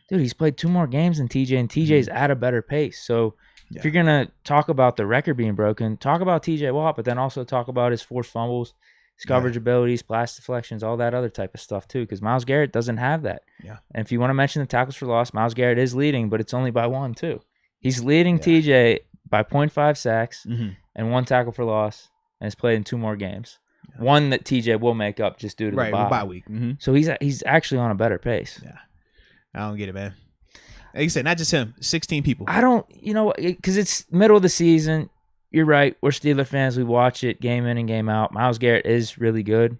Dude, he's played 2 more games than TJ, and TJ's at a better pace. So if you're going to talk about the record being broken, talk about TJ Watt, but then also talk about his forced fumbles, his coverage abilities, pass deflections, all that other type of stuff, too, because Myles Garrett doesn't have that. Yeah. And if you want to mention the tackles for loss, Myles Garrett is leading, but it's only by 1, too. He's leading TJ by 0.5 sacks and 1 tackle for loss, and has played in 2 more games. Yeah. One that TJ will make up just due to the bye week. Mm-hmm. So he's actually on a better pace. Yeah, I don't get it, man. Like you said, not just him, 16 people. I don't, because it's middle of the season. You're right. We're Steeler fans. We watch it game in and game out. Myles Garrett is really good.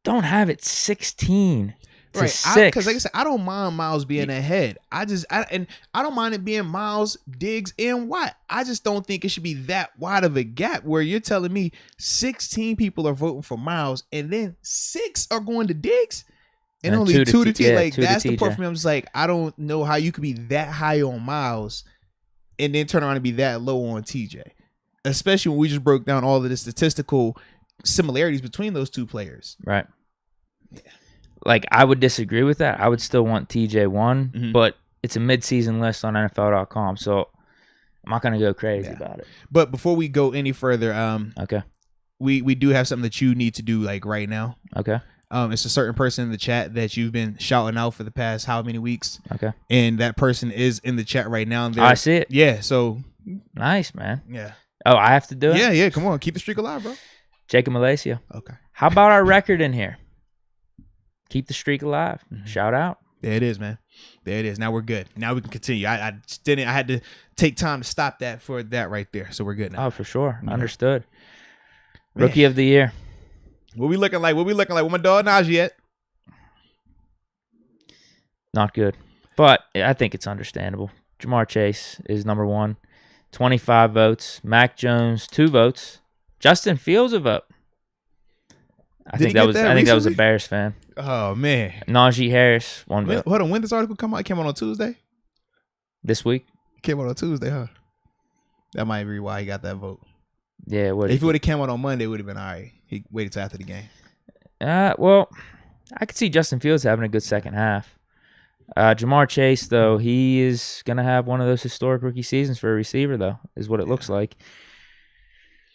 Don't have it 16 to 6. Because like I said, I don't mind Myles being ahead. I don't mind it being Myles, Diggs, and Watt. I just don't think it should be that wide of a gap where you're telling me 16 people are voting for Myles and then 6 are going to Diggs and only 2 to T. Like, that's the part for me. I'm just like, I don't know how you could be that high on Myles and then turn around and be that low on TJ, especially when we just broke down all of the statistical similarities between those two players. Right. Yeah. Like, I would disagree with that. I would still want TJ 1, but it's a mid-season list on NFL.com, so I'm not going to go crazy about it. But before we go any further, okay, we do have something that you need to do, like, right now. Okay. It's a certain person in the chat that you've been shouting out for the past how many weeks. Okay. And that person is in the chat right now. And I see it. Yeah, so. Nice, man. Yeah. Oh, I have to do it? Yeah, come on. Keep the streak alive, bro. Jacob Malacia. Okay. How about our record in here? Keep the streak alive. Shout out. There it is, man. There it is. Now we're good. Now we can continue. I had to take time to stop that for that right there. So we're good now. Oh, for sure. Understood. Man. Rookie of the year. What we looking like? Where my dog Najee at? Not good. But I think it's understandable. Jamar Chase is number 1. 25 votes. Mac Jones, 2 votes. Justin Fields, a vote. I think that was a Bears fan. Oh, man. Najee Harris, 1 vote. Hold on. When this article come out? It came out on Tuesday? This week? It came out on Tuesday, huh? That might be why he got that vote. Yeah. If it would have come out on Monday, it would have been all right. He waited till after the game. Well, I could see Justin Fields having a good second half. Jamar Chase, though, he is going to have one of those historic rookie seasons for a receiver, though, is what it looks like.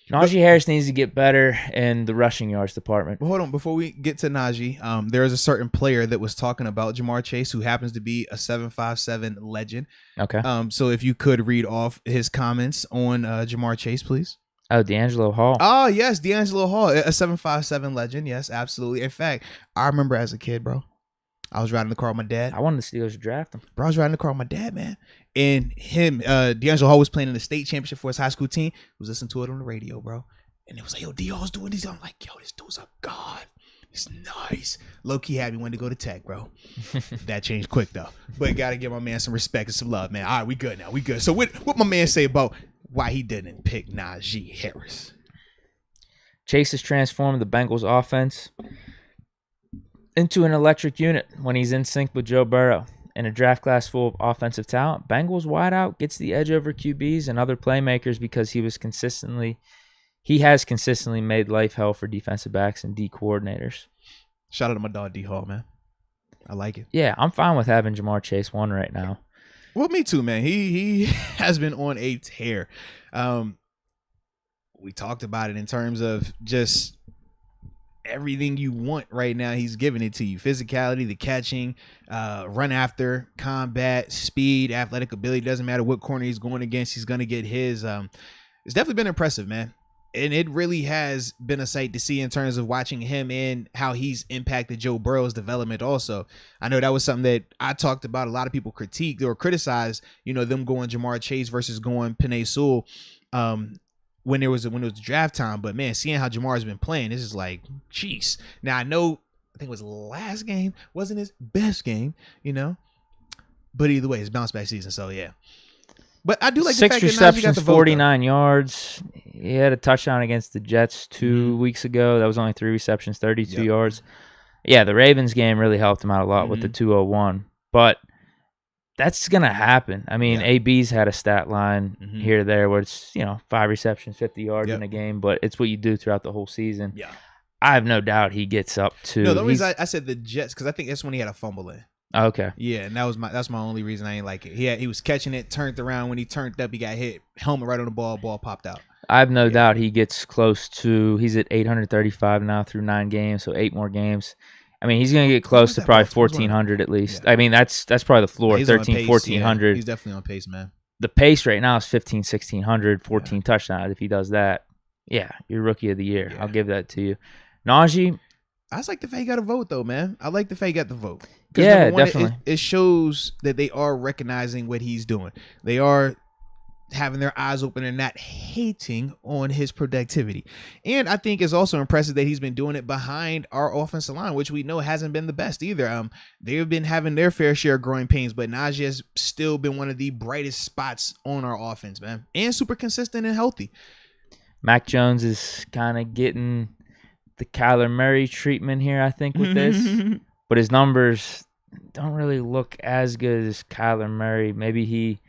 Najee Harris needs to get better in the rushing yards department. Well, hold on. Before we get to Najee, there is a certain player that was talking about Jamar Chase who happens to be a 7.57 legend. Okay. So if you could read off his comments on Jamar Chase, please. Oh, D'Angelo Hall. Oh, yes, D'Angelo Hall, a 7.57 legend. Yes, absolutely. In fact, I remember as a kid, bro, I was riding the car with my dad. I wanted the Steelers to draft him. Bro, I was riding the car with my dad, man. And him, D'Angelo Hall was playing in the state championship for his high school team. He was listening to it on the radio, bro. And it was like, yo, D-Hall's doing these. I'm like, yo, this dude's a god. It's nice. Low-key had me wanting to go to Tech, bro. That changed quick, though. But got to give my man some respect and some love, man. All right, we good now. We good. So what my man say about why he didn't pick Najee Harris? Chase has transformed the Bengals offense into an electric unit when he's in sync with Joe Burrow. In a draft class full of offensive talent, Bengals wideout gets the edge over QBs and other playmakers because he has consistently made life hell for defensive backs and D coordinators. Shout out to my dog D-Hall, man. I like it. Yeah, I'm fine with having Jamar Chase 1 right now. Well, me too, man. He has been on a tear. We talked about it in terms of just everything you want right now. He's giving it to you. Physicality, the catching, run after, combat, speed, athletic ability. Doesn't matter what corner he's going against. He's going to get his. It's definitely been impressive, man. And it really has been a sight to see in terms of watching him and how he's impacted Joe Burrow's development also. I know that was something that I talked about. A lot of people critiqued or criticized, them going Jamar Chase versus going Penei Sewell when it was draft time. But, man, seeing how Jamar's been playing, this is like, jeez. Now, I think it was last game. Wasn't his best game, But either way, it's bounce back season, so, yeah. But I do like the fact that Najee got the vote. 6 receptions, 49 yards. He had a touchdown against the Jets 2 weeks ago. That was only 3 receptions, 32 yards. Yeah, the Ravens game really helped him out a lot with the 201. But that's going to happen. I mean, AB's had a stat line here or there where it's, 5 receptions, 50 yards in a game. But it's what you do throughout the whole season. Yeah, I have no doubt he gets up to. No, the reason I said the Jets, because I think that's when he had a fumble in. Okay. Yeah, and that's my only reason I ain't like it. He was catching it, turned around. When he turned up, he got hit. Helmet right on the ball popped out. I have no doubt he gets close to. He's at 835 now through 9 games, so 8 more games. I mean, he's going to get close to probably 1,400 at least. Yeah. I mean, that's probably the floor, 13, 1,400. He's definitely on pace, man. The pace right now is 15, 1,600, 14 touchdowns. If he does that, yeah, you're rookie of the year. Yeah. I'll give that to you. Najee. I just like the fact he got a vote, though, man. I like the fact he got the vote. Yeah, definitely. It shows that they are recognizing what he's doing. They are having their eyes open and not hating on his productivity. And I think it's also impressive that he's been doing it behind our offensive line, which we know hasn't been the best either. They've been having their fair share of growing pains, but Najee has still been one of the brightest spots on our offense, man, and super consistent and healthy. Mac Jones is kind of getting the Kyler Murray treatment here, I think, with this. But his numbers don't really look as good as Kyler Murray. Maybe he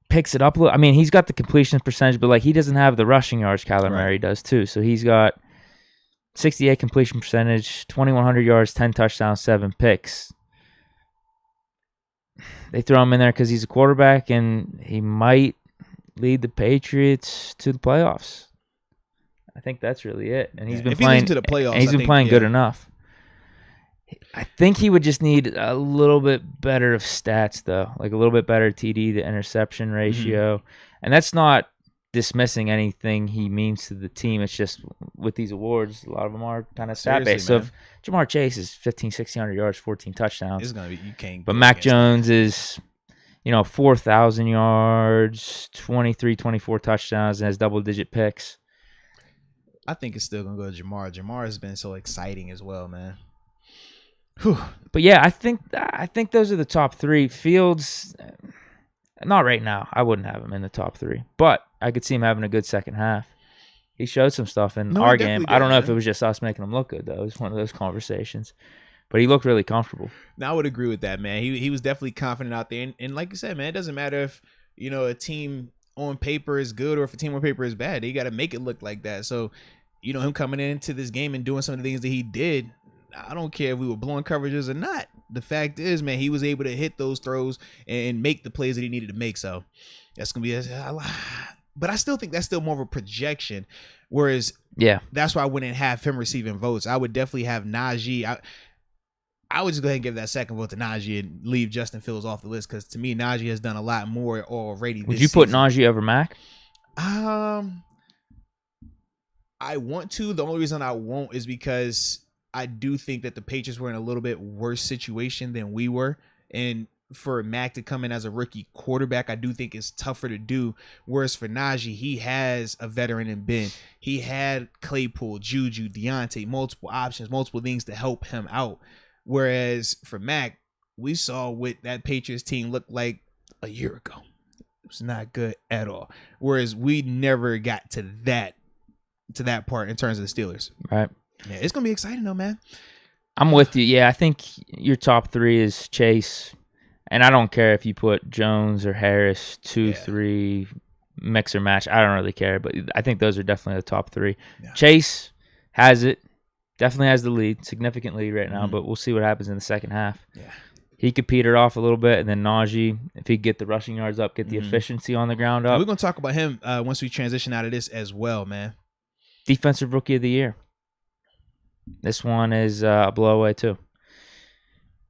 picks it up a little. I mean, he's got the completion percentage, but like he doesn't have the rushing yards Kyler Murray does too. So he's got 68 completion percentage, 2,100 yards, 10 touchdowns, 7 picks. They throw him in there because he's a quarterback, and he might lead the Patriots to the playoffs. I think that's really it. And he's been playing to the playoffs. And he's been playing good enough. I think he would just need a little bit better of stats, though, like a little bit better TD to interception ratio. And that's not dismissing anything he means to the team. It's just with these awards, a lot of them are kind of stat-based. So if Jamar Chase is 1,600 yards, 14 touchdowns. It's going to be, you can't. But Mac Jones is, 4,000 yards, 23, 24 touchdowns, and has double-digit picks. I think it's still going to go to Jamar. Jamar has been so exciting as well, man. Whew. But yeah, I think those are the top 3. Fields, not right now. I wouldn't have him in the top 3, but I could see him having a good second half. He showed some stuff in our game. I don't know if it was just us making him look good, though. It was one of those conversations. But he looked really comfortable. Now, I would agree with that, man. He was definitely confident out there. And like you said, man, it doesn't matter if, a team on paper is good or if a team on paper is bad. They got to make it look like that. So, him coming into this game and doing some of the things that he did, I don't care if we were blowing coverages or not. The fact is, man, he was able to hit those throws and make the plays that he needed to make. So that's going to be a lot. But I still think that's still more of a projection. Whereas, that's why I wouldn't have him receiving votes. I would definitely have Najee. I would just go ahead and give that second vote to Najee and leave Justin Fields off the list because to me, Najee has done a lot more already. Would you put Najee over Mac? I want to. The only reason I won't is because I do think that the Patriots were in a little bit worse situation than we were. And for Mac to come in as a rookie quarterback, I do think it's tougher to do. Whereas for Najee, he has a veteran in Ben. He had Claypool, Juju, Deontay, multiple options, multiple things to help him out. Whereas for Mac, we saw what that Patriots team looked like a year ago. It was not good at all. Whereas we never got to that part in terms of the Steelers. Right. Yeah, it's going to be exciting, though, man. I'm with you. Yeah, I think your top 3 is Chase. And I don't care if you put Jones or Harris, 2, 3, mix or match. I don't really care. But I think those are definitely the top 3. Yeah. Chase has it. Definitely has the lead. Significant lead right now. But we'll see what happens in the second half. Yeah. He could peter off a little bit. And then Najee, if he could get the rushing yards up, get the efficiency on the ground up. And we're going to talk about him once we transition out of this as well, man. Defensive Rookie of the Year. This one is a blowaway, too.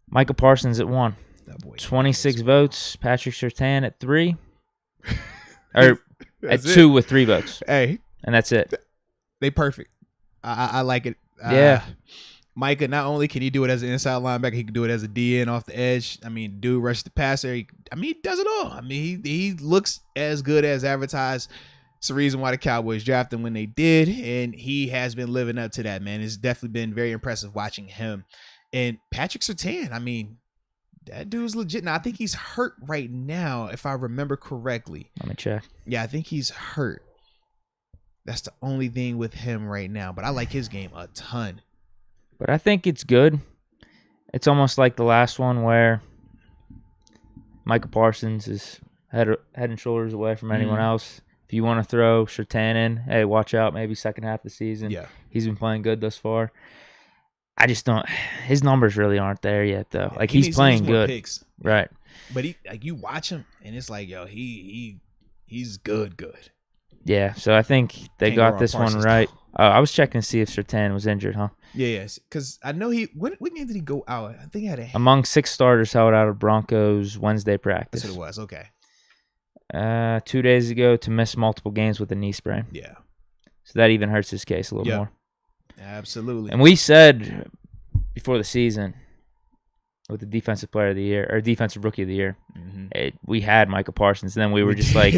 Micah Parsons at 1. 26 votes. Patrick Surtain at 3. Or at 2 with 3 votes. Hey. And that's it. They perfect. I like it. Yeah. Micah, not only can he do it as an inside linebacker, he can do it as a DN off the edge. I mean, dude rushes the passer. He does it all. I mean, he looks as good as advertised. It's the reason why the Cowboys drafted him when they did, and he has been living up to that, man. It's definitely been very impressive watching him. And Patrick Surtain, I mean, that dude's legit. Now, I think he's hurt right now, if I remember correctly. Let me check. Yeah, I think he's hurt. That's the only thing with him right now, but I like his game a ton. But I think it's good. It's almost like the last one where Micah Parsons is head and shoulders away from anyone else. If you want to throw Surtain in, hey, watch out, maybe second half of the season. Yeah. He's been playing good thus far. I just don't – his numbers really aren't there yet, though. Like, he's playing good. Picks. Right. But you watch him, and it's like, yo, he's good. Yeah, so I think they got this one right. I was checking to see if Surtain was injured, huh? Yeah, because I know when game did he go out? I think he had among 6 starters held out of Broncos Wednesday practice. That's what it was, okay. 2 days ago to miss multiple games with a knee sprain. Yeah. So that even hurts his case a little more. Absolutely. And we said before the season, with the defensive player of the year or defensive rookie of the year. We had Micah Parsons, and then we were just like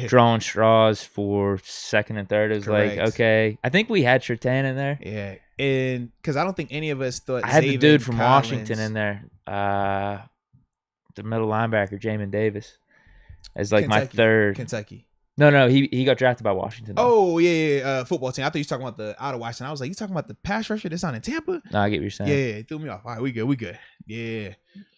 drawing straws for second and third. It was like, okay, I think we had Surtain in there. Yeah, and because I don't think any of us thought I had Zaven the dude from Collins. Washington in there, the middle linebacker Jamin Davis, as like my third. Kentucky. No, he got drafted by Washington. Though. Oh yeah, football team. I thought you were talking about the out of Washington. I was like, you talking about the pass rusher that's on in Tampa? No, I get what you're saying. Yeah, it threw me off. All right, we good. Yeah,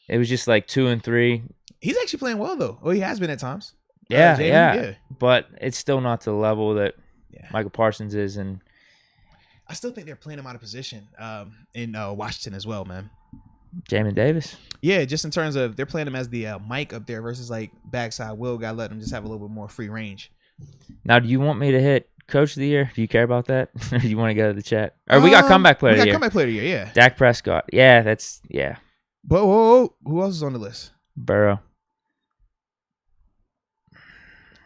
it was just like 2 and 3. He's actually playing well though. Oh, he has been at times. Yeah. But it's still not to the level that Michael Parsons is, and I still think they're playing him out of position in Washington as well, man. Jamin Davis. Yeah, just in terms of they're playing him as the Mike up there versus like backside Will. Got to let him just have a little bit more free range. Now, do you want me to hit Coach of the Year? Do you care about that? Or do you want to go to the chat? Or we got comeback player of the year. Comeback player of the year, yeah. Dak Prescott. Yeah, But whoa, who else is on the list? Burrow.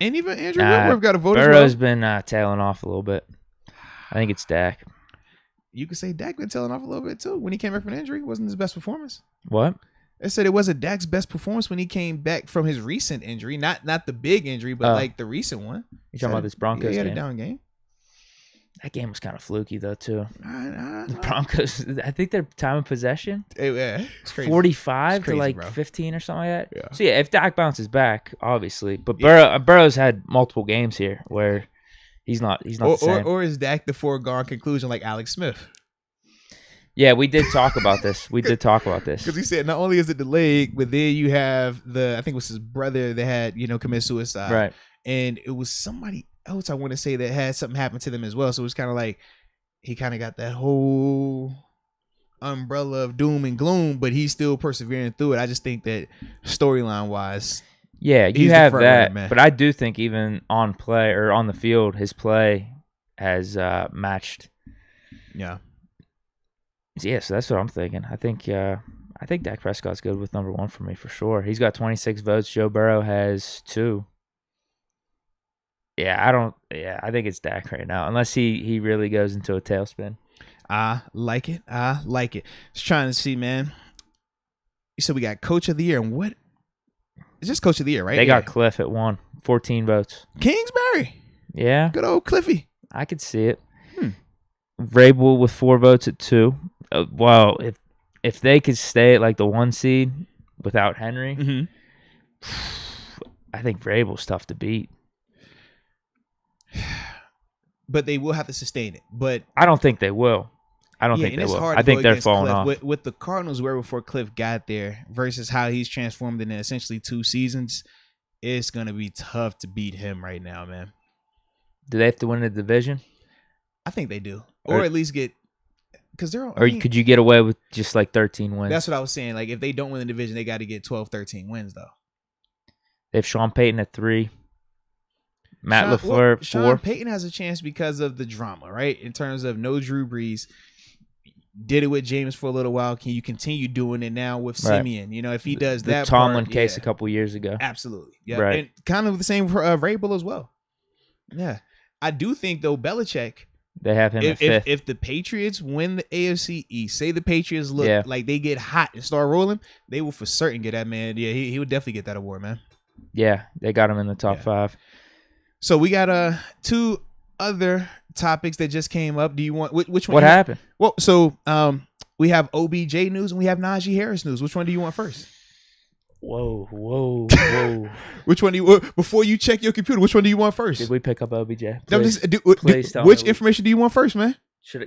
And even Andrew Whitworth got a vote as well. Burrow's been tailing off a little bit. I think it's Dak. You could say Dak been tailing off a little bit too. When he came back from an injury, it wasn't his best performance. What? I said it wasn't Dak's best performance when he came back from his recent injury. Not the big injury, but like the recent one. You talking about this Broncos game? He had a down game. That game was kind of fluky though too. The Broncos, I think their time of possession, it's crazy. 45 crazy, to like bro. 15 or something like that. Yeah. So yeah, if Dak bounces back, obviously, but Burrow's had multiple games here where he's not the same. Or is Dak the foregone conclusion like Alex Smith? Yeah, we did talk about this. Because he said not only is it the leg, but then you have I think it was his brother that had, commit suicide. Right. And it was somebody else I want to say that had something happen to them as well. So it was kind of like he kind of got that whole umbrella of doom and gloom, but he's still persevering through it. I just think that storyline wise, yeah, you have that. But I do think even on play or on the field, his play has matched. Yeah. Yeah, so that's what I'm thinking. I think Dak Prescott's good with number 1 for me for sure. He's got 26 votes. Joe Burrow has 2. Yeah, I think it's Dak right now, unless he really goes into a tailspin. I like it. Just trying to see, man. You said we got Coach of the Year, and what? It's just Coach of the Year, right? They got Cliff at 1, 14 votes. Kingsbury. Yeah. Good old Cliffy. I could see it. Vrabel with 4 votes at 2. Well, if they could stay at like the 1 seed without Henry, I think Vrabel's tough to beat. But they will have to sustain it. But I don't think they will. I think they will. I think they're falling off. With the Cardinals where before Cliff got there versus how he's transformed in essentially 2 seasons, it's going to be tough to beat him right now, man. Do they have to win the division? I think they do. Or at least get... Because they're could you get away with just like 13 wins? That's what I was saying. Like if they don't win the division, they got to get 12, 13 wins though. They have Sean Payton at 3. Matt LaFleur 4. Sean Payton has a chance because of the drama, right? In terms of no Drew Brees. Did it with James for a little while. Can you continue doing it now with Simeon? If he does that. The Tomlin case a couple years ago. Absolutely. Yeah. Right. And kind of the same for Vrabel as well. Yeah. I do think though Belichick. They have him at 5th. If the Patriots win the AFC East, say the Patriots look like they get hot and start rolling, they will for certain get that man. Yeah, he would definitely get that award, man. Yeah, they got him in the top 5. So we got 2 other topics that just came up. Do you want which one? What happened? Well, so we have OBJ news and we have Najee Harris news. Which one do you want first? Whoa. Which one do you before you check your computer? Which one do you want first? Did we pick up OBJ? Please tell which information do you want first, man?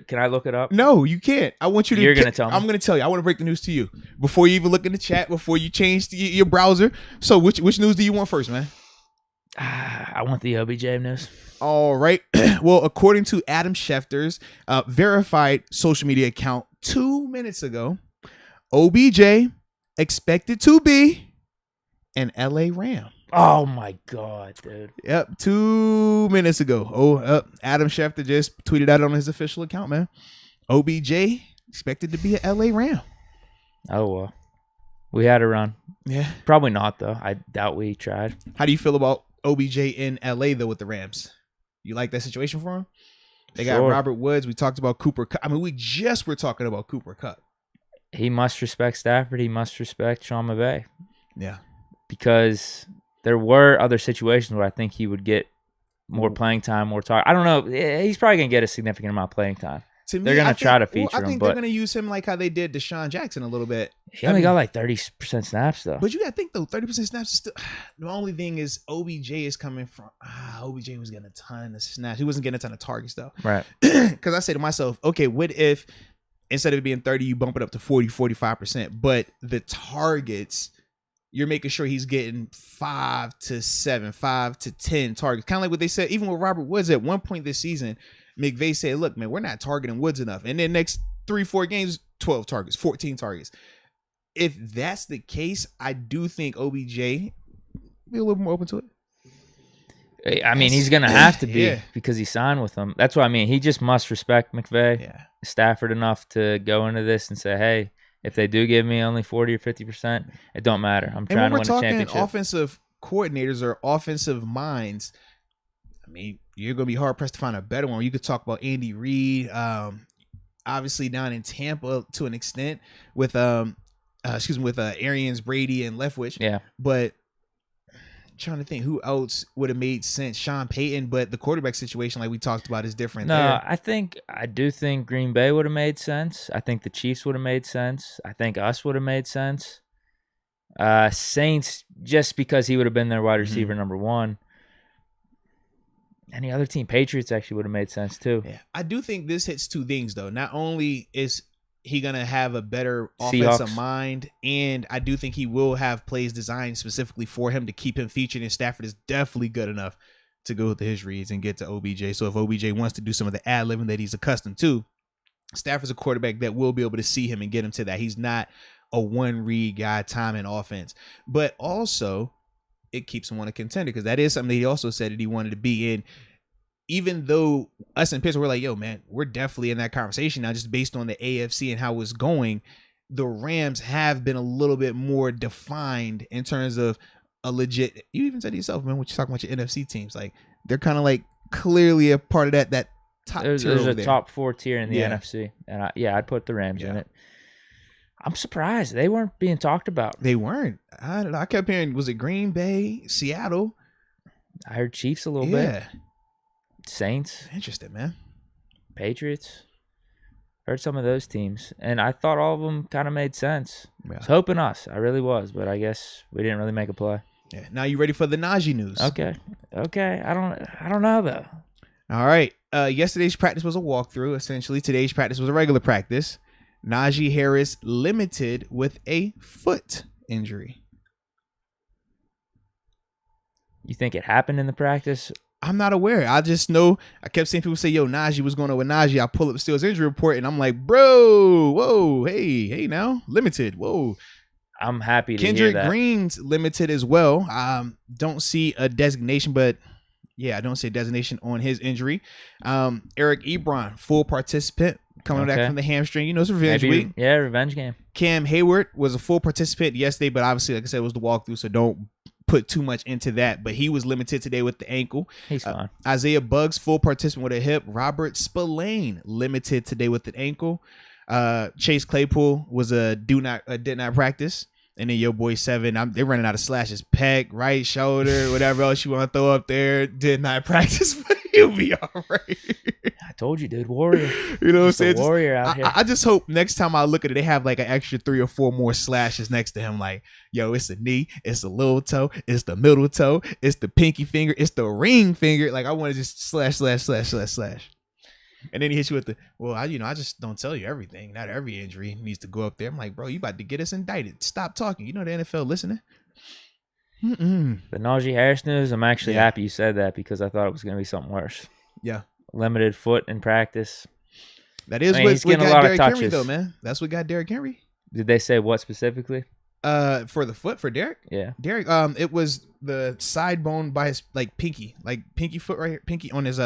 Can I look it up? No, you can't. I want you to. You're gonna tell me. I'm gonna tell you. I want to break the news to you before you even look in the chat. Before you change your browser. So which news do you want first, man? I want the OBJ news. All right. Well, according to Adam Schefter's verified social media account 2 minutes ago, OBJ expected to be an LA Ram. Oh my God, dude. Yep, 2 minutes ago. Adam Schefter just tweeted out on his official account, man. OBJ expected to be an LA Ram. Oh well. We had a run. Yeah. Probably not though. I doubt we tried. How do you feel about OBJ in LA though with the Rams? You like that situation for him? They got Robert Woods. We talked about Cooper Kupp. I mean, we just were talking about Cooper Kupp. he must respect Stafford. He must respect Sean McVay. Yeah. Because there were other situations where I think he would get more playing time, more talk. I don't know. He's probably going to get a significant amount of playing time. To me, they're going to try to feature him. I think they're going to use him like how they did Deshaun Jackson a little bit. He only got like 30% snaps, though. But you got to think, though, 30% snaps is still... The only thing is OBJ is coming from... OBJ was getting a ton of snaps. He wasn't getting a ton of targets, though. Right. Because I say to myself, okay, what if instead of it being 30, you bump it up to 40, 45%, but the targets... You're making sure he's getting 5 to 7, 5 to 10 targets. Kind of like what they said, even with Robert Woods at one point this season, McVay said, look, man, we're not targeting Woods enough. And then next 3-4 games, 12 targets, 14 targets. If that's the case, I do think OBJ be a little more open to it. I mean, he's going to have to be because he signed with them. That's what I mean. He just must respect McVay, Stafford enough to go into this and say, hey, if they do give me only 40 or 50%, it don't matter. I'm trying to win a championship. And when we're talking offensive coordinators or offensive minds, I mean, you're going to be hard-pressed to find a better one. You could talk about Andy Reid, obviously down in Tampa to an extent with Arians, Brady, and Leftwich. Yeah. But trying to think who else would have made sense. Sean Payton, but the quarterback situation, like we talked about, is different. No, I do think Green Bay would have made sense. I think the Chiefs would have made sense. I think us would have made sense. Saints, just because he would have been their wide receiver number one. Any other team, Patriots actually would have made sense too. Yeah, I do think this hits two things though. Not only is he gonna have a better offensive mind, and I do think he will have plays designed specifically for him to keep him featured. And Stafford is definitely good enough to go with his reads and get to OBJ. So if OBJ wants to do some of the ad-libbing that he's accustomed to, Stafford's a quarterback that will be able to see him and get him to that. He's not a one-read guy, time and offense, but also it keeps him on a contender because that is something that he also said that he wanted to be in. Even though us in Pittsburgh, we're like, yo, man, we're definitely in that conversation now just based on the AFC and how it's going. The Rams have been a little bit more defined in terms of a legit, you even said to yourself, man, what you talking about your NFC teams. Like, they're kind of like clearly a part of that top tier. There's a top 4 tier in the NFC. And I'd put the Rams in it. I'm surprised. They weren't being talked about. They weren't. I don't know. I kept hearing, was it Green Bay, Seattle? I heard Chiefs a little bit. Saints. Interesting, man. Patriots. Heard some of those teams. And I thought all of them kind of made sense. Yeah. I was hoping us. I really was. But I guess we didn't really make a play. Yeah. Now you ready for the Najee news? Okay. I don't know, though. All right. Yesterday's practice was a walkthrough. Essentially, today's practice was a regular practice. Najee Harris limited with a foot injury. You think it happened in the practice? I'm not aware. I just know I kept seeing people say, yo, Najee, what's going on with Najee? I pull up the Steelers injury report and I'm like, bro, whoa, hey now, limited, whoa. I'm happy to Kendrick hear that. Green's limited as well. Don't see a designation, but I don't see a designation on his injury. Eric Ebron, full participant, coming back from the hamstring. You know, it's revenge week. Yeah, revenge game. Cam Hayward was a full participant yesterday, but obviously, like I said, it was the walkthrough, so don't put too much into that. But he was limited today with the ankle. He's fine. Isaiah Buggs, full participant with a hip. Robert Spillane, limited today with the ankle. Chase Claypool was did not practice. And then your boy Seven, they're running out of slashes. Pec, right shoulder, whatever else you want to throw up there. Did not practice, but he'll be all right. I told you, dude. Warrior. You know what I'm saying? Warrior out here. I just hope next time I look at it, they have like an extra 3 or 4 more slashes next to him. Like, yo, it's the knee, it's the little toe, it's the middle toe, it's the pinky finger, it's the ring finger. Like, I want to just slash. And then he hits you with the, well, I just don't tell you everything. Not every injury needs to go up there. I'm like, bro, you about to get us indicted. Stop talking. You know the NFL listening. The Najee Harris news, I'm actually happy you said that because I thought it was going to be something worse. Yeah. Limited foot in practice. That is what got Derrick Henry, though, man. That's what got Derrick Henry. Did they say what specifically? For the foot for Derrick? Yeah. Derrick, it was the side bone by his pinky foot right here, pinky on his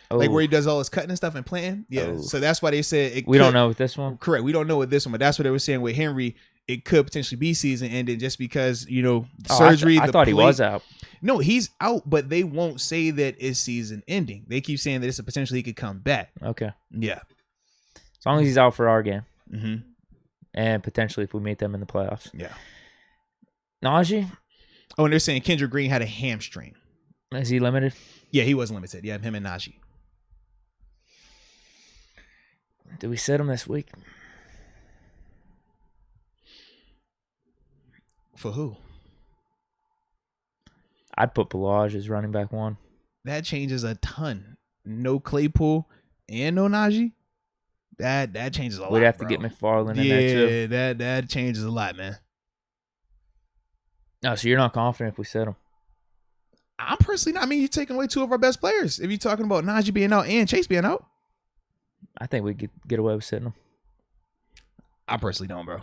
like where he does all his cutting and stuff and planting. Yeah. Oh. So that's why they said we don't know with this one. Correct. We don't know with this one, but that's what they were saying with Henry. It could potentially be season ending just because, surgery. I thought he was out. No, he's out, but they won't say that it's season ending. They keep saying that it's a potentially he could come back. Okay. Yeah. As long as he's out for our game. Mm-hmm. and potentially if we meet them in the playoffs. Yeah. Najee? Oh, and they're saying Kendrick Green had a hamstring. Is he limited? Yeah, he was limited. Yeah, him and Najee. Do we sit him this week? For who? I'd put Balaj as running back 1. That changes a ton. No Claypool and no Najee. That changes a lot. We'd have to get McFarland in there too. Yeah, that changes a lot, man. No, so you're not confident if we sit him? I'm personally not. I mean, you're taking away 2 of our best players. If you're talking about Najee being out and Chase being out. I think we could get away with sitting him. I personally don't, bro.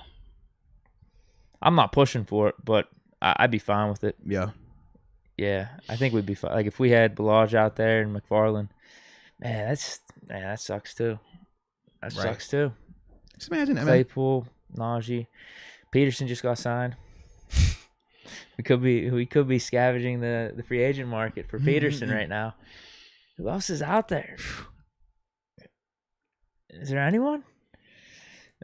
I'm not pushing for it, but I'd be fine with it. Yeah. Yeah, I think we'd be fine. Like if we had Balaj out there and McFarland, that sucks too. That sucks too. Just imagine that, Claypool, Najee, Peterson just got signed. we could be scavenging the free agent market for Peterson right now. Who else is out there? Is there anyone?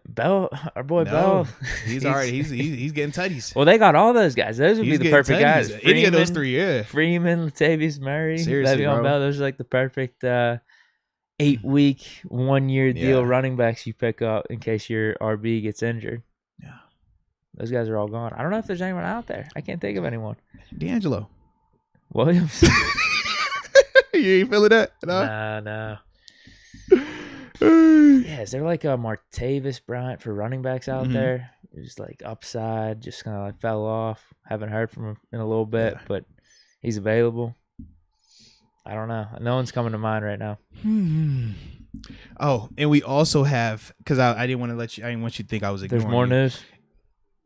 Bell, our boy Bell. He's already he's getting tutties. Well, they got all those guys. Those would be the perfect guys. Freeman, any of those 3, yeah. Freeman, Latavius Murray, seriously, Le'Veon Bell. Those are like the perfect 8-week, 1-year deal running backs you pick up in case your RB gets injured. Yeah, those guys are all gone. I don't know if there's anyone out there. I can't think of anyone. D'Angelo Williams. You ain't feeling that? No. Yeah, is there like a Martavis Bryant for running backs out there? Just like upside, just kind of like fell off. Haven't heard from him in a little bit, but he's available. I don't know. No one's coming to mind right now. Oh, and we also have, because I didn't want to let you. I didn't want you to think I was ignoring. There's more news.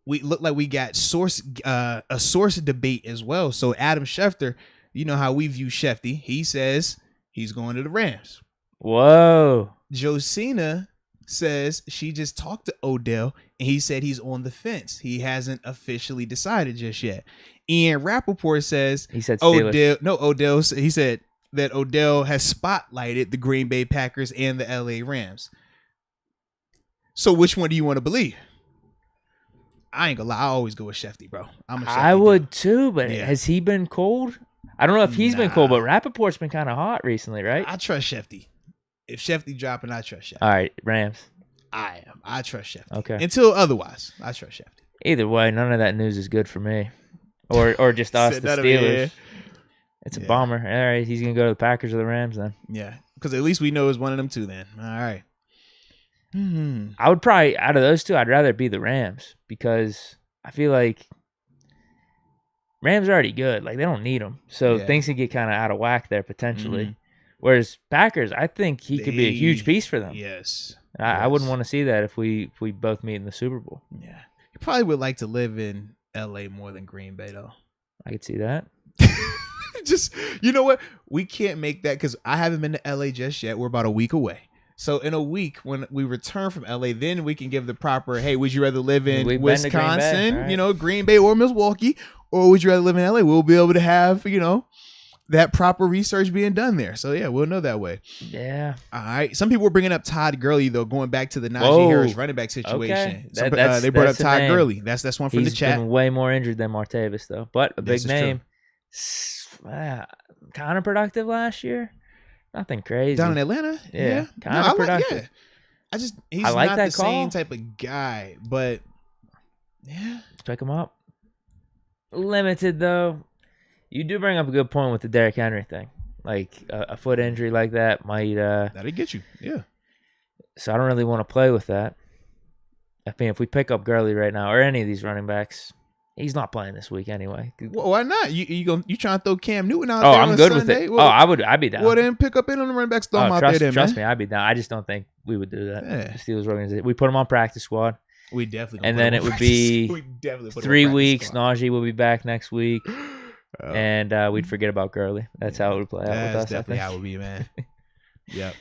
We look like we got a source debate as well. So Adam Schefter, you know how we view Shefty. He says he's going to the Rams. Whoa. Josina says she just talked to Odell and he said he's on the fence. He hasn't officially decided just yet. Ian Rappaport says he said Steelers. He said that Odell has spotlighted the Green Bay Packers and the LA Rams. So which one do you want to believe? I ain't gonna lie, I always go with Shefty, bro. I would too, but has he been cold? I don't know if he's been cold, but Rappaport's been kind of hot recently, right? I trust Shefty. If Shefty dropping, I trust Shefty. All right, Rams. I trust Shefty. Okay. Until otherwise, I trust Shefty. Either way, none of that news is good for me. Or just us, the Steelers. It's a bummer. All right, he's going to go to the Packers or the Rams then. Yeah, because at least we know it's one of them two then. All right. I would probably, out of those two, I'd rather be the Rams because I feel like Rams are already good. Like, they don't need them. So things can get kind of out of whack there potentially. Whereas Packers, I think he could be a huge piece for them. Yes. I wouldn't want to see that if we both meet in the Super Bowl. Yeah. You probably would like to live in L.A. more than Green Bay, though. I could see that. Just, you know what? We can't make that because I haven't been to L.A. just yet. We're about a week away. So in a week, when we return from L.A., then we can give the proper, hey, would you rather live in Wisconsin, right, Green Bay or Milwaukee, or would you rather live in L.A.? We'll be able to have, that proper research being done there. So, yeah, we'll know that way. Yeah. All right. Some people were bringing up Todd Gurley, though, going back to the Najee Harris running back situation. Okay. They brought up Todd Gurley. That's one from the chat. He's been way more injured than Martavis, though. But a big name. Kind of productive last year. Nothing crazy. Down in Atlanta? Yeah. Kind of productive. He's not the same type of guy, but yeah. Let's pick him up. Limited, though. You do bring up a good point with the Derrick Henry thing. Like, a foot injury like that might... That'll get you, yeah. So I don't really want to play with that. I mean, if we pick up Gurley right now, or any of these running backs, he's not playing this week anyway. Well, why not? You trying to throw Cam Newton out there on I'm good Sunday? with it. I'd be down. Well, then pick up any of the running backs, throw them out there then, Trust me, I'd be down. I just don't think we would do that. Yeah. The Steelers organization. We put him on practice squad. We definitely. And then it would be 3 weeks. Najee will be back next week. And we'd forget about Gurley. That's how it would play out with us. That's definitely how it would be, man. Yep.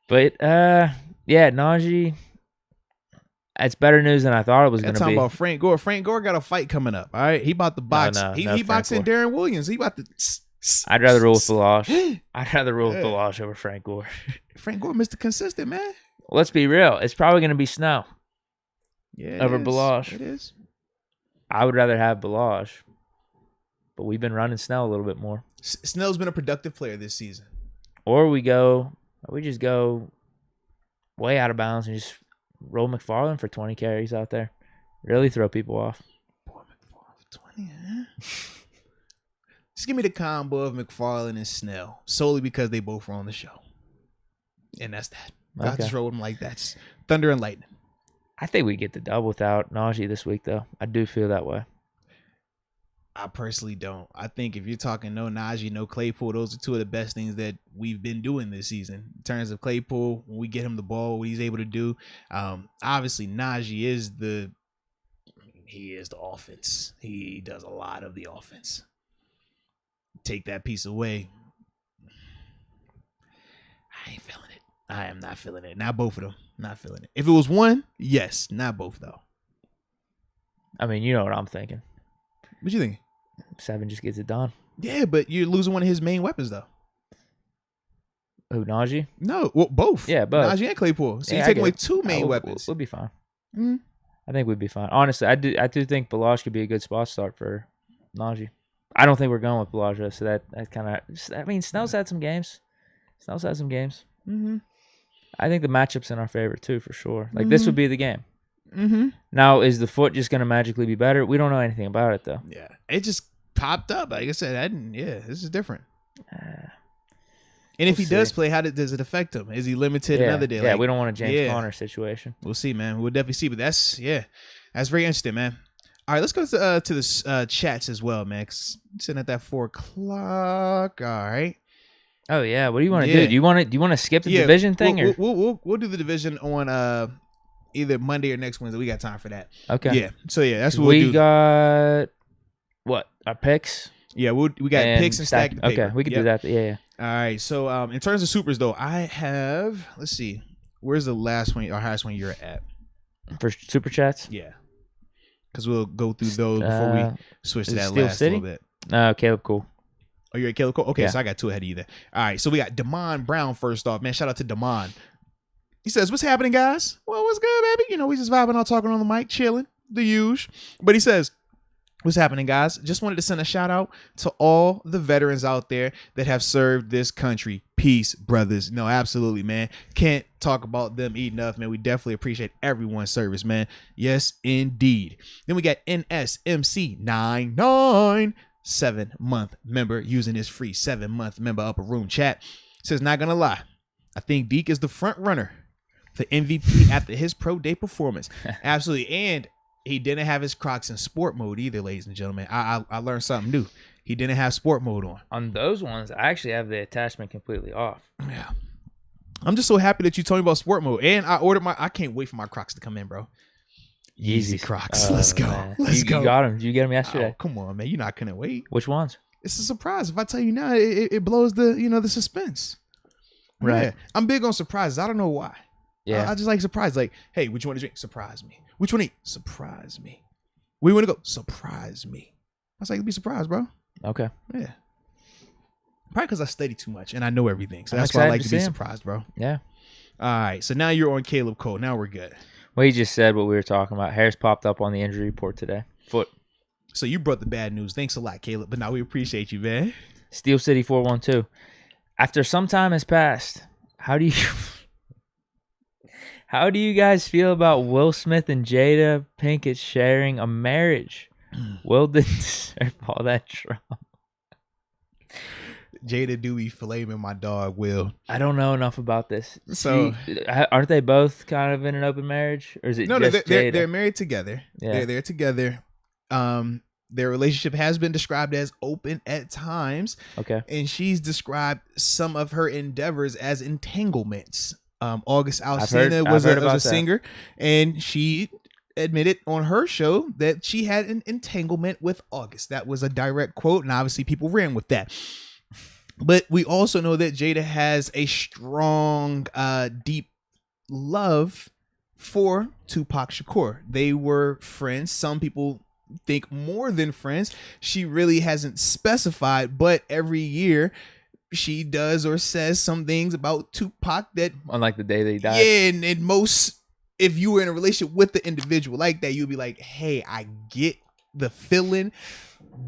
But, Najee, it's better news than I thought it was going to be. Talking about Frank Gore. Frank Gore got a fight coming up, all right? He about to box. He boxing Darren Williams. He about to... I'd rather roll with Balaj. I'd rather roll with Balaj over Frank Gore. Frank Gore, Mr. Consistent, man. Let's be real. It's probably going to be snow. over Balash. It is. I would rather have Balash, but we've been running Snell a little bit more. Snell's been a productive player this season. Or we just go way out of bounds and just roll McFarland for 20 carries out there. Really throw people off. Boy, McFarland 20, huh? Just give me the combo of McFarland and Snell, solely because they both were on the show. And that's that. Okay. I'll just roll them like that. It's thunder and lightning. I think we get the dub without Najee this week, though. I do feel that way. I personally don't. I think if you're talking no Najee, no Claypool, those are two of the best things that we've been doing this season. In terms of Claypool, when we get him the ball, what he's able to do. Obviously, Najee is the offense. He does a lot of the offense. Take that piece away. I ain't feeling it. I am not feeling it. Not both of them. Not feeling it. If it was one, yes. Not both, though. I mean, you know what I'm thinking. What you thinking? 7 just gets it done. Yeah, but you're losing one of his main weapons, though. Who, Najee? No, well, both. Yeah, both. Najee and Claypool. So you're taking away two main weapons. We'll be fine. Mm-hmm. I think we'd be fine. Honestly, I do think Balash could be a good spot start for Najee. I don't think we're going with Balash, so that kind of. I mean, Snell's had some games. Mm-hmm. I think the matchup's in our favor too, for sure. Like this would be the game. Mm-hmm. Now, is the foot just going to magically be better? We don't know anything about it though. Yeah, it just popped up. Like I said, this is different. And if he does play, how does it affect him? Is he limited another day? Yeah, we don't want a James Conner situation. We'll see, man. We'll definitely see. But that's very interesting, man. All right, let's go to the chats as well, man. Sitting at that 4:00. All right. Oh yeah, what do you want to do? Do you want to skip the division thing, or we'll do the division on either Monday or next Wednesday. We got time for that. Okay. Yeah. So that's what we'll do. We got what? Our picks. Yeah, we got picks and stack the paper. Okay, we can do that. Yeah. All right. So in terms of supers, though, I have. Let's see. Where's the last one or highest one you're at? For super chats. Yeah. Because we'll go through those before we switch to that last City? little bit. No, Caleb Cool. Oh, you're at Caleb Cole? Okay, yeah. So I got two ahead of you there. All right, so we got Damon Brown first off. Man, shout out to Damon. He says, what's happening, guys? Well, what's good, baby? You know, we just vibing out, talking on the mic, chilling, the usual. But he says, what's happening, guys? Just wanted to send a shout out to all the veterans out there that have served this country. Peace, brothers. No, absolutely, man. Can't talk about them enough, man. We definitely appreciate everyone's service, man. Yes, indeed. Then we got NSMC99. 7-month member using his free 7-month member upper room chat. Says, not gonna lie, I think Deke is the front runner for MVP after his pro day performance. Absolutely. And he didn't have his Crocs in sport mode either, ladies and gentlemen. I learned something new. He didn't have sport mode on. On those ones, I actually have the attachment completely off. Yeah. I'm just so happy that you told me about sport mode. And I can't wait for my Crocs to come in, bro. Yeezy Crocs. Let's go. Man. Let's go. You got them. Did you get them yesterday? Oh, come on, man. You're not going to wait. Which ones? It's a surprise. If I tell you now, it blows the suspense. Right. Yeah. I'm big on surprises. I don't know why. Yeah. I just like surprise. Like, hey, which one to drink? Surprise me. Which one to eat? Surprise me. Where you want to go? Surprise me. I was like, be surprised, bro. Okay. Yeah. Probably because I study too much and I know everything. So that's why I like to be surprised, bro. Yeah. All right. So now you're on Caleb Cole. Now we're good. Well, he just said what we were talking about. Harris popped up on the injury report today. Foot. So you brought the bad news. Thanks a lot, Caleb. But now we appreciate you, man. Steel City 412. After some time has passed, how do you guys feel about Will Smith and Jada Pinkett sharing a marriage? Will didn't deserve all that trouble. Jada do be flaming my dog, Will. I don't know enough about this. So aren't they both kind of in an open marriage, or is it just they're Jada? married together. Yeah. They're together. Their relationship has been described as open at times. Okay. And she's described some of her endeavors as entanglements. August Alsina was a singer, and she admitted on her show that she had an entanglement with August. That was a direct quote, and obviously people ran with that. But we also know that Jada has a strong, deep love for Tupac Shakur. They were friends. Some people think more than friends. She really hasn't specified, but every year she does or says some things about Tupac that, unlike the day they died. Yeah, and most if you were in a relationship with the individual like that, you'd be like, hey, I get the feeling,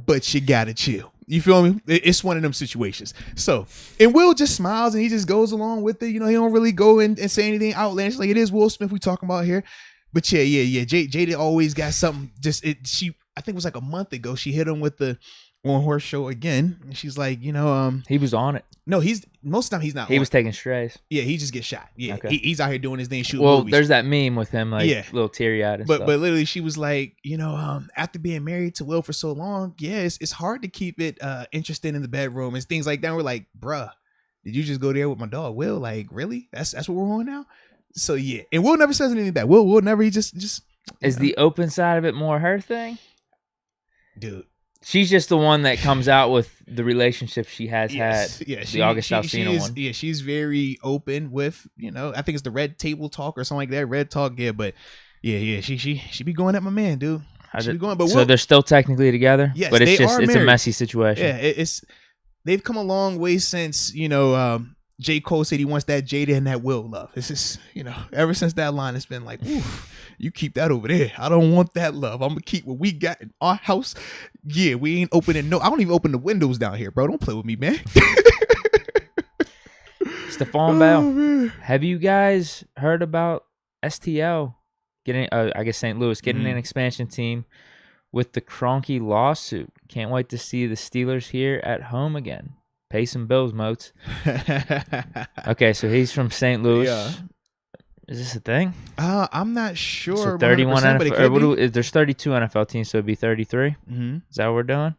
but you gotta chill. You feel me? It's one of them situations. So, and Will just smiles and he just goes along with it. You know, he don't really go and say anything outlandish. Like, it is Will Smith we talking about here. But yeah. Jada always got something. I think it was like a month ago, she hit him with the on her show again. And she's like, you know, he was on it. No, most of the time he's not. He was taking strays. Yeah, he just gets shot. Yeah, okay. He's out here doing his thing, shooting movies. There's that meme with him, like, little teary eyed and stuff. But literally, she was like, you know, after being married to Will for so long, it's hard to keep it interesting in the bedroom and things like that. And we're like, bruh, did you just go there with my dog Will? Like, really? That's what we're on now. So yeah, and Will never says anything back. Will never. He just is the open side of it more her thing, dude. She's just the one that comes out with the relationship she has had. Yeah, the August Alsina one. Yeah, she's very open with, you know, I think it's the Red Table Talk or something like that. Red Talk, yeah, but yeah, she be going at my man, dude. She be going, but so they're still technically together. Yes, but it's a messy situation. Yeah, they've come a long way since, you know, J. Cole said he wants that Jada and that Will love. It's just, you know, ever since that line, it's been like, ooh, you keep that over there. I don't want that love. I'm going to keep what we got in our house. Yeah, we ain't opening I don't even open the windows down here, bro. Don't play with me, man. Stephon Bell. Man. Have you guys heard about STL getting, I guess St. Louis, getting an expansion team with the Kroenke lawsuit? Can't wait to see the Steelers here at home again. Pay some bills, Moats. Okay, so he's from St. Louis. Yeah. Is this a thing? I'm not sure. So 31 NFL. There's 32 NFL teams, so it'd be 33. Mm-hmm. Is that what we're doing?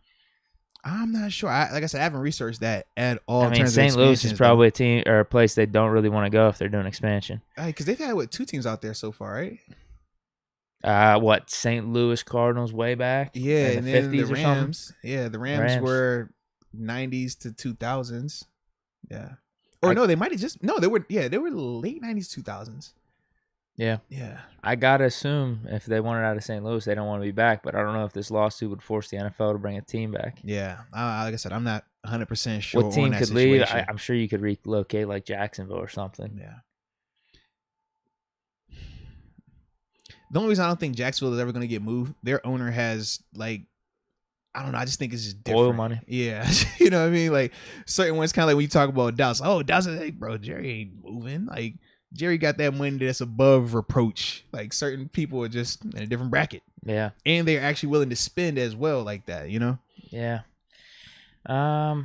I'm not sure. Like I said, I haven't reached that at all. I mean, St. Louis is probably a team or a place they don't really want to go if they're doing expansion. Because they've had 2 teams out there so far, right? What, St. Louis Cardinals way back? Yeah, in the 50s the Rams. Yeah, the Rams were 90s to 2000s. Yeah. Or no, they might have they were late 90s, 2000s. Yeah. Yeah. I got to assume if they wanted out of St. Louis, they don't want to be back, but I don't know if this lawsuit would force the NFL to bring a team back. Yeah. Like I said, I'm not 100% sure what team could leave. I'm sure you could relocate like Jacksonville or something. Yeah. The only reason I don't think Jacksonville is ever going to get moved, their owner has, like, I don't know. I just think it's just different. Oil money. Yeah. You know what I mean? Like, certain ones kind of like when you talk about Dallas. Oh, Dallas is like, bro, Jerry ain't moving. Like, Jerry got that money that's above reproach. Like, certain people are just in a different bracket. Yeah. And they're actually willing to spend as well like that, you know? Yeah. I'll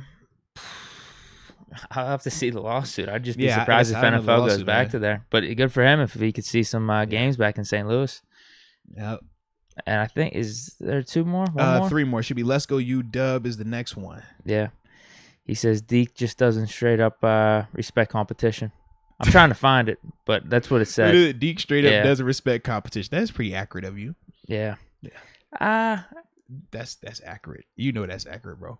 have to see the lawsuit. I'd just be surprised if NFL goes back to there. But good for him if he could see some games back in St. Louis. Yep. And I think, is there 2 more? 1 more? 3 more. Should be Let's Go UW is the next one. Yeah. He says Deke just doesn't straight up respect competition. I'm trying to find it, but that's what it said. Deke straight up doesn't respect competition. That's pretty accurate of you. Yeah. That's accurate. You know that's accurate, bro.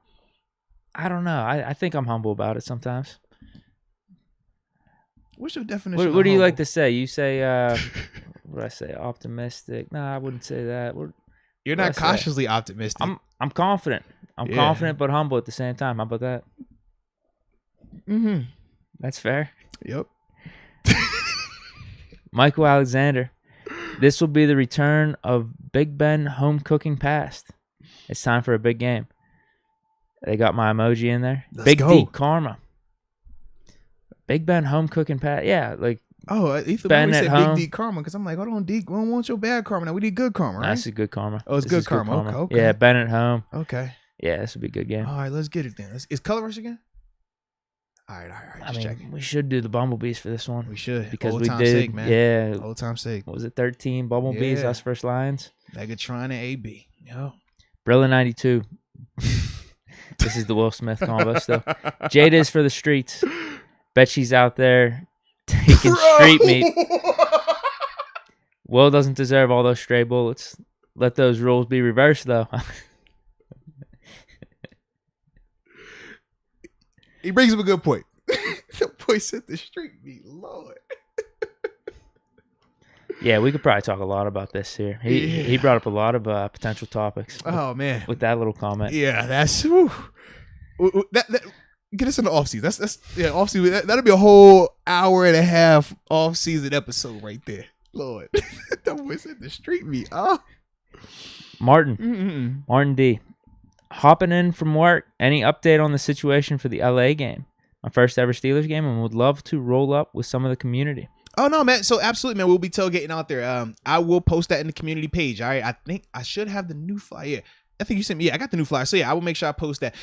I don't know. I think I'm humble about it sometimes. What's your definition? What do you like to say? You say, what do I say? Optimistic? No, I wouldn't say that. You're not cautiously optimistic. I'm confident. I'm confident but humble at the same time. How about that? Mm-hmm. That's fair. Yep. Michael Alexander. This will be the return of Big Ben home cooking past. It's time for a big game. They got my emoji in there. Big Deke Karma. Big Ben home cooking past. Yeah, like. Oh, Ethan Ben said Big Deke Karma because I'm like, hold on, Deke. We don't want your bad karma now. We need good karma, right? That's a good karma. Oh, it's good karma. Okay. Yeah, Ben at home. Okay. Yeah, this would be a good game. All right, let's get it then. Is Color Rush again? All right. Just checking. We should do the Bumblebees for this one. We should. Because old we time's did. Sake, man. Yeah. Old time's sake. What was it, 13 Bumblebees, us versus Lions? Megatron and AB. Yo. Brilla 92. This is the Will Smith combo still. Jada is for the streets. Bet she's out there taking street meat. Will doesn't deserve all those stray bullets. Let those rules be reversed, though. He brings up a good point. The boy said the street meat, Lord. Yeah, we could probably talk a lot about this here. He brought up a lot of potential topics. Oh, man. With that little comment. Yeah, that's... That get us in the off-season. That's off-season. That'll be a whole hour and a half off-season episode right there. Lord. That boy said the street meat. Oh. Martin D. Hopping in from work. Any update on the situation for the LA game? My first ever Steelers game, and would love to roll up with some of the community. Oh, no, man. So, absolutely, man. We'll be tailgating out there. I will post that in the community page. All right. I think I should have the new flyer. Yeah. I think you sent me. Yeah, I got the new flyer. So, yeah, I will make sure I post that.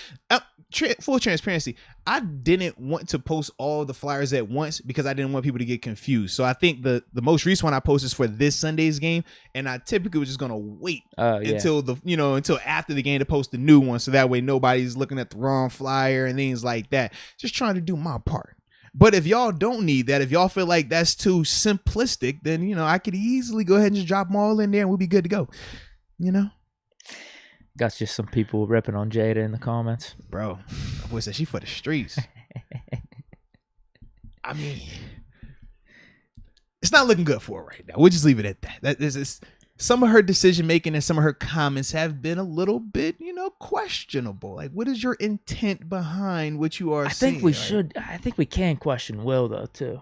Full transparency. I didn't want to post all the flyers at once because I didn't want people to get confused. So, I think the most recent one I posted is for this Sunday's game. And I typically was just going to wait until until after the game to post the new one. So that way nobody's looking at the wrong flyer and things like that. Just trying to do my part. But if y'all don't need that, if y'all feel like that's too simplistic, then, I could easily go ahead and just drop them all in there and we'll be good to go. Got just some people ripping on Jada in the comments. Bro, my boy said she for the streets. I mean, it's not looking good for her right now. We'll just leave it at that. That is some of her decision making and some of her comments have been a little bit, questionable. Like, what is your intent behind what you are saying? I think we can question Will, though, too.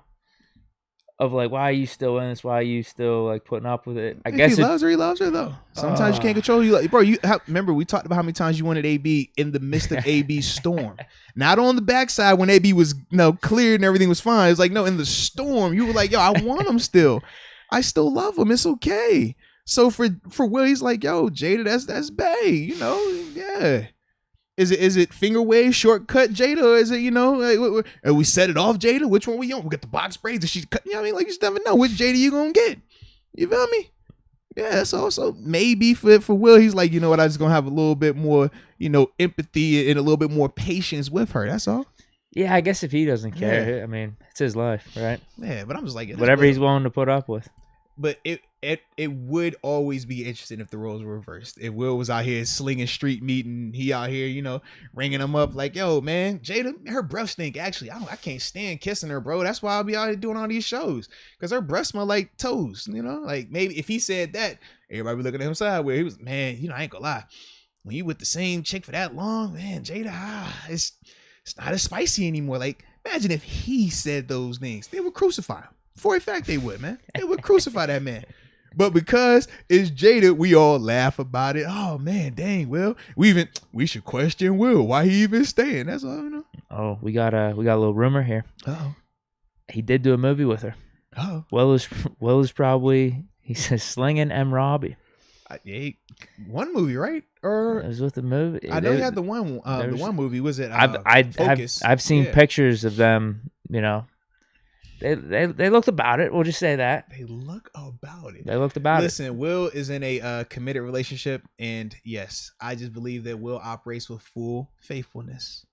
Of like, why are you still in this? Why are you still like putting up with it? I guess he loves her though. Sometimes you can't control you. Bro, remember we talked about how many times you wanted AB in the midst of AB's storm. Not on the backside when AB was cleared and everything was fine. It's like, no, in the storm, you were like, yo, I want him still. I still love him. It's okay. So for Will, he's like, yo, Jada, that's bae, yeah. Is it finger wave shortcut Jada, or is it we set it off Jada? Which one we on? We got the box braids. Is she cut? Like, you just never know which Jada you gonna get. You feel me? Yeah. So maybe for Will, he's like, what? I just gonna have a little bit more, empathy and a little bit more patience with her. That's all. Yeah, I guess if he doesn't care, I mean, it's his life, right? Yeah, but I'm just like whatever he's willing to put up with. But it would always be interesting if the roles were reversed. If Will was out here slinging street meat and he out here, ringing them up like, yo, man, Jada, her breath stink. Actually, I can't stand kissing her, bro. That's why I'll be out here doing all these shows, because her breath smell like toes. Like maybe if he said that, everybody be looking at him sideways. He was, man, I ain't gonna lie. When you with the same chick for that long, man, Jada, it's not as spicy anymore. Like, imagine if he said those things. They would crucify him. For a fact they would, man. They would crucify that man. But because it's Jada, we all laugh about it. Oh man, dang, Will. We should question Will. Why he even staying? That's all. Oh, we got a little rumor here. Oh. He did do a movie with her. Oh. Will is probably, he says, slinging M. Robbie. One movie, right? Or it was with the movie. I know he had the one movie. Was it Focus? I've seen pictures of them, They looked about it. We'll just say that. They look about it. They looked about it. Listen, Will is in a committed relationship. And yes, I just believe that Will operates with full faithfulness.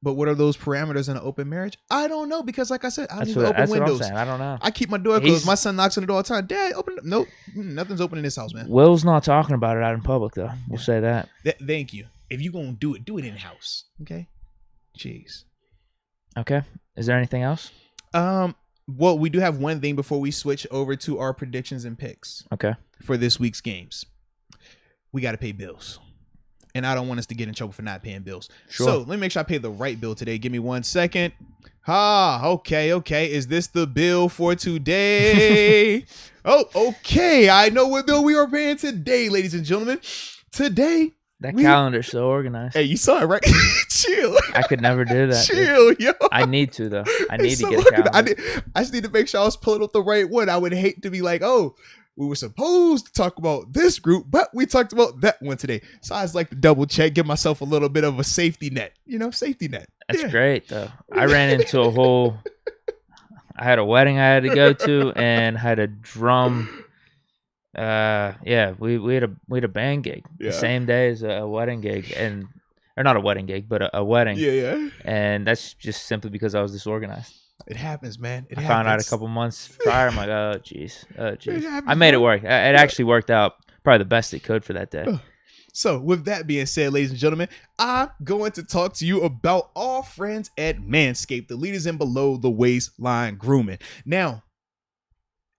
But what are those parameters in an open marriage? I don't know, because like I said, I don't even open windows. What I'm saying. I don't know. I keep my door closed. My son knocks on the door all the time. Dad, open it. Nope. Nothing's open in this house, man. Will's not talking about it out in public, though. We'll say that. Thank you. If you're going to do it in-house. Okay? Jeez. Okay. Is there anything else? Well, we do have one thing before we switch over to our predictions and picks. Okay. For this week's games. We got to pay bills. And I don't want us to get in trouble for not paying bills. Sure. So let me make sure I pay the right bill today. Give me 1 second. Okay. Is this the bill for today? Oh, okay. I know what bill we are paying today, ladies and gentlemen. Today. That calendar's so organized. Hey, you saw it, right? Chill. I could never do that. Chill, yo. I need to, though. I need to get a calendar. I just need to make sure I was pulling up the right one. I would hate to be like, oh, we were supposed to talk about this group, but we talked about that one today. So I just like to double check, give myself a little bit of a safety net. Safety net. That's great, though. I ran into I had a wedding I had to go to and had a drum. We had a band gig the same day as a wedding gig, or not a wedding gig, but a wedding. Yeah. And that's just simply because I was disorganized. It happens, man. I found out a couple months prior. I'm like, oh, jeez. I made it work. It actually worked out probably the best it could for that day. So with that being said, ladies and gentlemen, I'm going to talk to you about our friends at Manscaped, the leaders in below the waistline grooming. Now,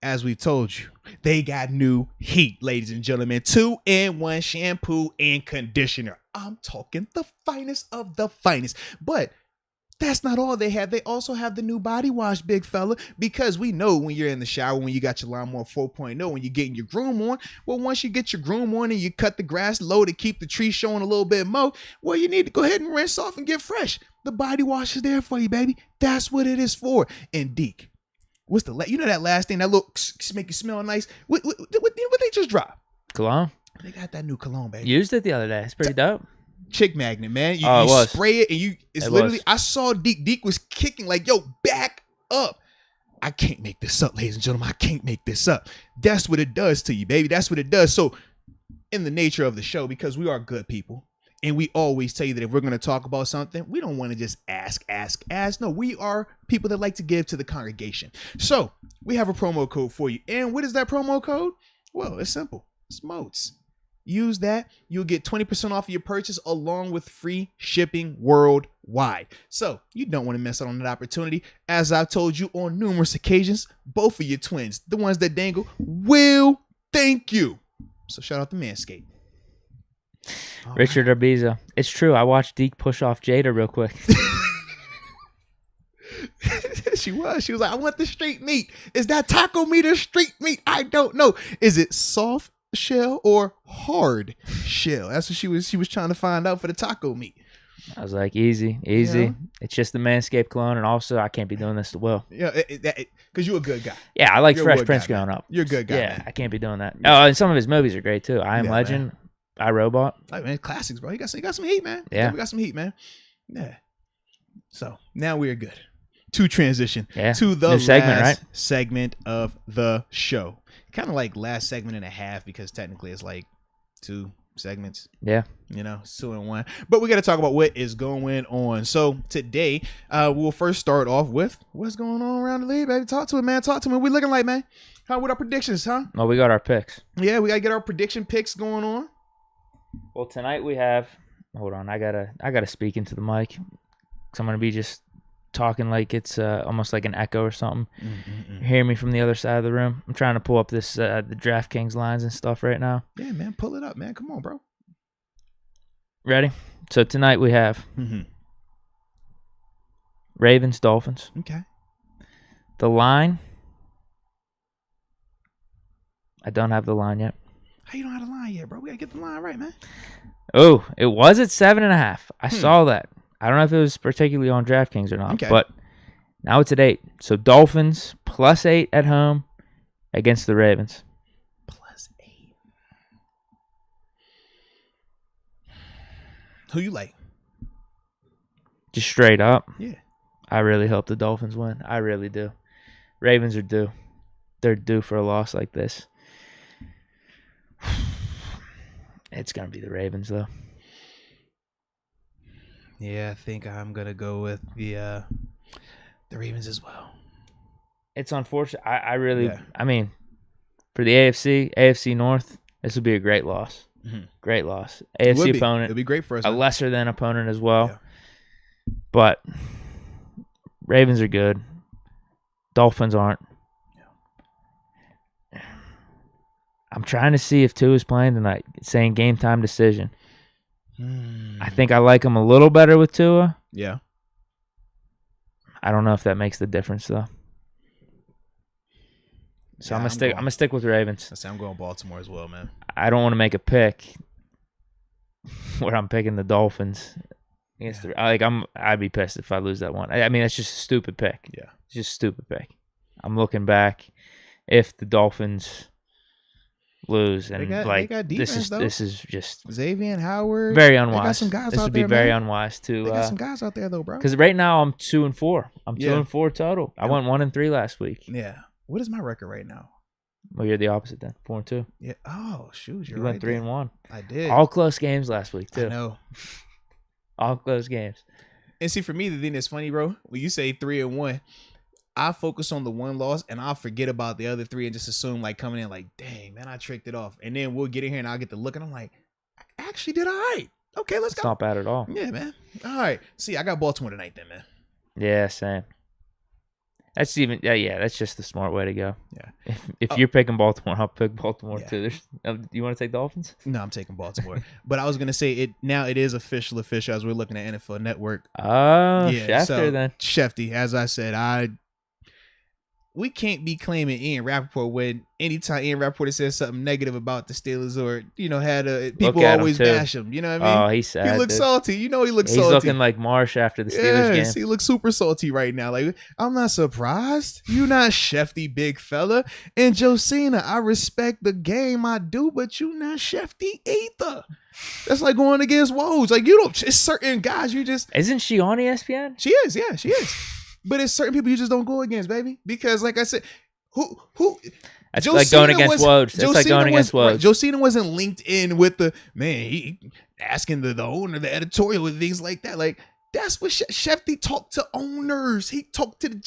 as we told you, they got new heat, ladies and gentlemen. 2-in-1 shampoo and conditioner. I'm talking the finest of the finest. But That's not all they have. They also have the new body wash, big fella, because we know when you're in the shower, when you got your lawnmower 4.0, when you're getting your groom on, well, once you get your groom on and you cut the grass low to keep the tree showing a little bit more, well, you need to go ahead and rinse off and get fresh. The body wash is there for you, baby. That's what it is for. And Deke, what's that last thing that looks make you smell nice? What they just dropped? Cologne. They got that new cologne, baby. Used it the other day. It's pretty dope. Chick magnet, man. You spray it and it's literally, I saw Deke was kicking like, yo, back up. I can't make this up, ladies and gentlemen. I can't make this up. That's what it does to you, baby. That's what it does. So in the nature of the show, because we are good people and we always tell you that if we're going to talk about something, we don't want to just ask. No, we are people that like to give to the congregation. So we have a promo code for you. And what is that promo code? Well, it's simple. It's Moats. Use that. You'll get 20% off of your purchase along with free shipping worldwide. So you don't want to miss out on that opportunity. As I've told you on numerous occasions, both of your twins, the ones that dangle, will thank you. So shout out to Manscaped. Richard Arbiza. It's true. I watched Deke push off Jada real quick. She was like, I want the street meat. Is that taco meat or street meat? I don't know. Is it soft shell or hard shell? That's what she was trying to find out for the taco meat. I was like, easy. Yeah. It's just the Manscaped cologne, and also I can't be doing this to Will. Yeah, because you're a good guy. Yeah, I like Fresh Prince growing up. You're a good guy. Yeah, man. I can't be doing that. Oh, and some of his movies are great too. I Am Legend, man. I, Robot. Like, man, classics, bro. You got some heat, man. Yeah, we got some heat, man. Yeah. So now we're good to transition to the last segment of the show. Kind of like last segment and a half, because technically it's like 2 segments. Yeah. It's 2 in 1. But we got to talk about what is going on. So today, we'll first start off with what's going on around the league, baby. Talk to it, man. Talk to me. What we looking like, man? What our predictions, huh? Well, we got our picks. Yeah, we got to get our prediction picks going on. Well, tonight we have, hold on, I gotta speak into the mic, because I'm going to be just talking like it's almost like an echo or something. Hear me from the other side of the room. I'm trying to pull up this the DraftKings lines and stuff right now. Yeah, man, pull it up, man. Come on, bro. Ready? So tonight we have Ravens, Dolphins. Okay. The line. I don't have the line yet. How you don't have the line yet, bro? We gotta get the line right, man. Oh, it was at 7.5. I saw that. I don't know if it was particularly on DraftKings or not, but now it's at 8. So Dolphins +8 at home against the Ravens. +8. Who you like? Just straight up. Yeah. I really hope the Dolphins win. I really do. Ravens are due. They're due for a loss like this. It's going to be the Ravens, though. Yeah, I think I'm going to go with the Ravens as well. It's unfortunate. I mean, for the AFC North, this would be a great loss. Great loss. AFC opponent. It'd be great for us. A lesser than opponent as well. Yeah. But Ravens are good. Dolphins aren't. Yeah. I'm trying to see if Tua is playing tonight. It's saying game time decision. I think I like him a little better with Tua. Yeah. I don't know if that makes the difference though. So I'm gonna stick with the Ravens. I'm going Baltimore as well, man. I don't want to make a pick where I'm picking the Dolphins. I'd be pissed if I lose that one. I mean, it's just a stupid pick. Yeah. It's just a stupid pick. I'm looking back. If the Dolphins lose, and they got defense, this is just Xavier and Howard. Very unwise. They got some guys this out would there, be very man. unwise to. They got some guys out there though, bro. Because right now I'm 2-4. I'm 2-4 total. I went 1-3 last week. Yeah. What is my record right now? Well, you're the opposite then. 4-2. Yeah. Oh shoot, you went 3-1. I did. All close games last week too. I know. All close games. And see, for me, the thing that's funny, bro, when you say 3-1, I focus on the one loss and I'll forget about the other 3 and just assume like coming in like, dang, man, I tricked it off. And then we'll get in here and I'll get to look and I'm like, I actually did all right. Okay, let's go. It's not bad at all. Yeah, man. All right. See, I got Baltimore tonight then, man. Yeah, same. That's even that's just the smart way to go. Yeah. If you're picking Baltimore, I'll pick Baltimore too. You want to take Dolphins? No, I'm taking Baltimore. But I was gonna say it is official as we're looking at NFL Network. Oh, yeah, Schefter then. Shefty, as I said, we can't be claiming Ian Rappaport when anytime Ian Rappaport says something negative about the Steelers or, people always bash him. You know what I mean? Oh, he's sad. He looks salty. He looks salty. He's looking like Marsh after the Steelers game. He looks super salty right now. Like, I'm not surprised. You not Shefty, big fella. And Josina, I respect the game. I do, but you not Shefty either. That's like going against Woes. Like, it's certain guys you just... Isn't she on ESPN? She is, yeah, she is. But it's certain people you just don't go against, baby. Because, like I said, who that's like going against Woj. That's like going against Woj. Right, Josina wasn't linked in with the he asking the owner, the editorial, and things like that. Like, that's what Shefty talked to owners. He talked to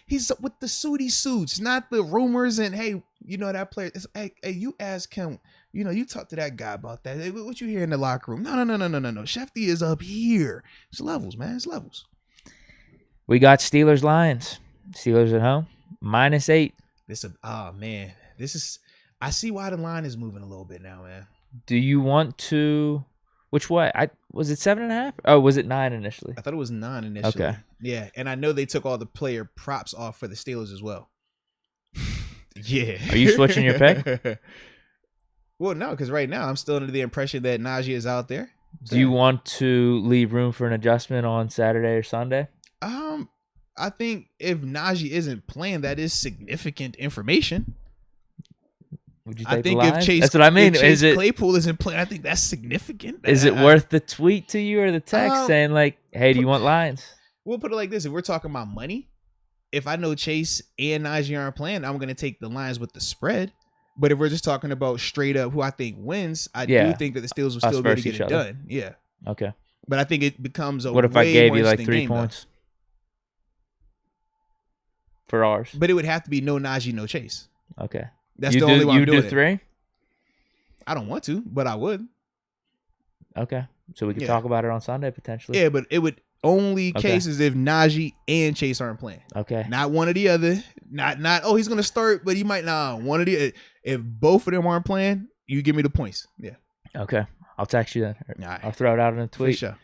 he's with the suits, not the rumors. And hey, that player. Hey, you ask him. You talk to that guy about that. Hey, what you hear in the locker room? No. Shefty is up here. It's levels, man. It's levels. We got Steelers-Lions. Steelers at home, -8. This is. I see why the line is moving a little bit now, man. Do you want to? Which way? Was it 7.5? Oh, was it 9 initially? I thought it was 9 initially. Okay. Yeah, and I know they took all the player props off for the Steelers as well. Yeah. Are you switching your pick? Well, no, because right now I'm still under the impression that Najee is out there. Do you want to leave room for an adjustment on Saturday or Sunday? I think if Najee isn't playing, that is significant information. Would you take I think the Lions? if Chase, that's what I mean. If Chase Claypool isn't playing, I think that's significant. Is it worth the tweet to you or the text saying like, "Hey, do you want Lions?" We'll put it like this: if we're talking about money, if I know Chase and Najee aren't playing, I'm going to take the Lions with the spread. But if we're just talking about straight up who I think wins, I do think that the Steelers will still be able to get it done. Yeah. Okay. But I think it becomes a what if I gave you like 3 points for ours? But it would have to be no Najee, no Chase. Okay. That's the only way I'm doing it. You do 3? I don't want to, but I would. Okay. So we can talk about it on Sunday potentially. Yeah, but it would only cases if Najee and Chase aren't playing. Okay. Not one or the other. Not he's going to start, but he might not. One of the if both of them aren't playing, you give me the points. Yeah. Okay. I'll text you then. Right. I'll throw it out in a tweet. For sure.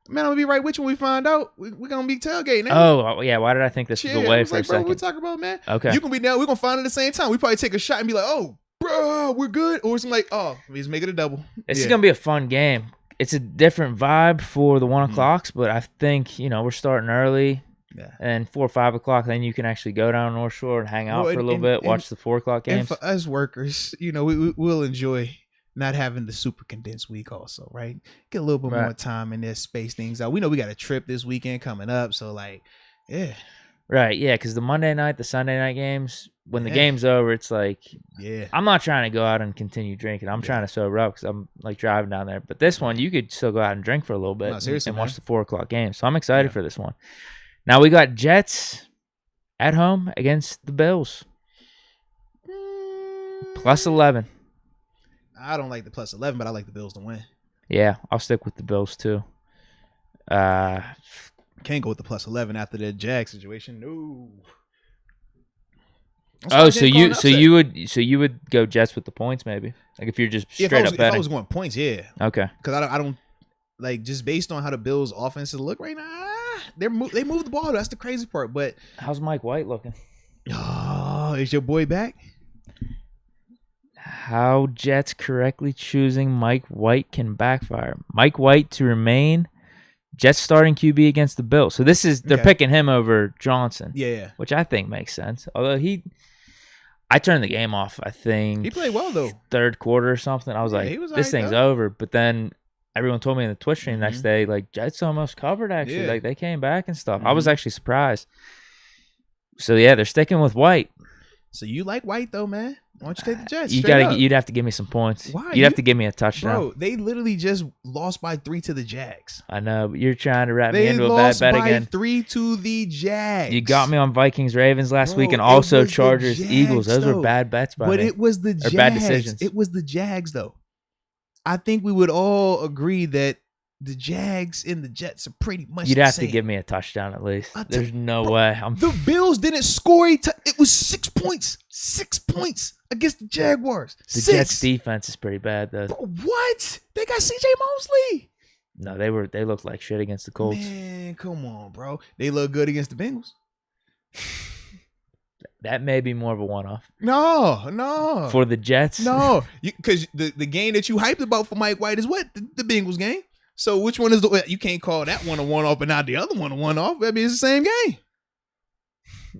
Man, I'm going to be right with you when we find out. We're going to be tailgating. Oh, yeah. Why did I think this was away for a second? What we talking about, man? Okay. You can be down. We're going to find it at the same time. We probably take a shot and be like, oh, bro, we're good. Or something like, oh, he's making a double. This is going to be a fun game. It's a different vibe for the 1 o'clocks, but I think, we're starting early. Yeah. And 4 or 5 o'clock, then you can actually go down North Shore and hang out for a little bit, watch the 4 o'clock games. And for us workers, we'll enjoy not having the super condensed week also, right? Get a little bit more time in there, space things out. We know we got a trip this weekend coming up, so yeah. Right, yeah, because the Monday night, the Sunday night games, when the game's over, it's like, I'm not trying to go out and continue drinking. I'm trying to sober up because I'm like driving down there. But this one, you could still go out and drink for a little bit and watch the 4 o'clock game. So I'm excited for this one. Now we got Jets at home against the Bills. +11. I don't like the +11, but I like the Bills to win. Yeah, I'll stick with the Bills too. Can't go with the +11 after the Jag situation. No. So you would go Jets with the points maybe, like if you're just straight up betting. If I was going points, yeah. Okay. Because I don't like just based on how the Bills' offenses look right now. They move the ball. That's the crazy part. But how's Mike White looking? Oh, is your boy back? How Jets correctly choosing Mike White can backfire. Mike White to remain Jets starting QB against the Bills. So they're picking him over Johnson. Yeah. Which I think makes sense. Although I turned the game off, I think. He played well though. Third quarter or something. I was this thing's over. But then everyone told me in the Twitch stream next day, like, Jets almost covered actually. Like they came back and stuff. I was actually surprised. So yeah, they're sticking with White. So you like White though, man? Why don't you take the Jets? You'd have to give me some points. Why? You'd have to give me a touchdown. Bro, they literally just lost by 3 to the Jags. I know, but you're trying to wrap me into a bad bet again. They lost by 3 to the Jags. You got me on Vikings Ravens last week and also Chargers Eagles. Those were bad bets by me. But it was the Jags. Bad decisions. It was the Jags though. I think we would all agree that the Jags and the Jets are pretty much. You'd have to give me a touchdown at least. There's no way. The Bills didn't score it was 6 points. 6 points against the Jaguars. The Jets defense is pretty bad though. Bro, what? They got C.J. Mosley. No, they looked like shit against the Colts. Man, come on, bro. They look good against the Bengals. That may be more of a one-off. No. For the Jets? No. Because the game that you hyped about for Mike White is what? The Bengals game. So which one is you can't call that one a one-off but not the other one a one-off. I mean, it's the same game.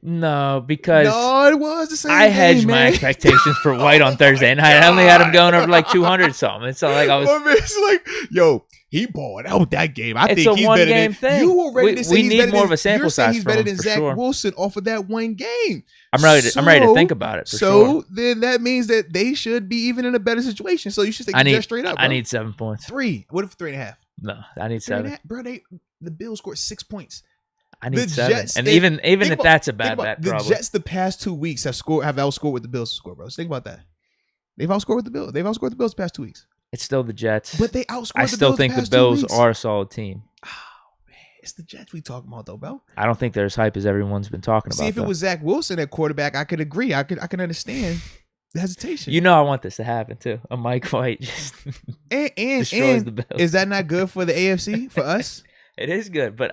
No, because it was the same I game, hedged my expectations for White on Thursday night. I only had him going over like 200 something. It's not like I was. It's like, yo, he balled out that game. I think he's better than thing. You were ready to say we he's need better more than, of a sample size. He's better than for Zach sure. Wilson off of that one game. I'm ready to think about it. For sure. Then that means that they should be even in a better situation. So you should take that straight up. Bro. I need 7 points. 3. What if 3.5? No, I need 7. Bro, the Bills scored 6 points. I need 7. Jets, and even if that's a bad bet, the probably. Jets the past 2 weeks have outscored what the Bills score, bro. So think about that. They've outscored with the Bills. They've outscored the Bills the past 2 weeks. It's still the Jets. But they outscored I still think the Bills are a solid team. Oh, man. It's the Jets we talking about, though, bro. I don't think they're as hype as everyone's been talking about. See, if it was Zach Wilson at quarterback, I could agree. I can understand the hesitation. You know I want this to happen, too. A Mike White just destroys the Bills. Is that not good for the AFC, for us? It is good, but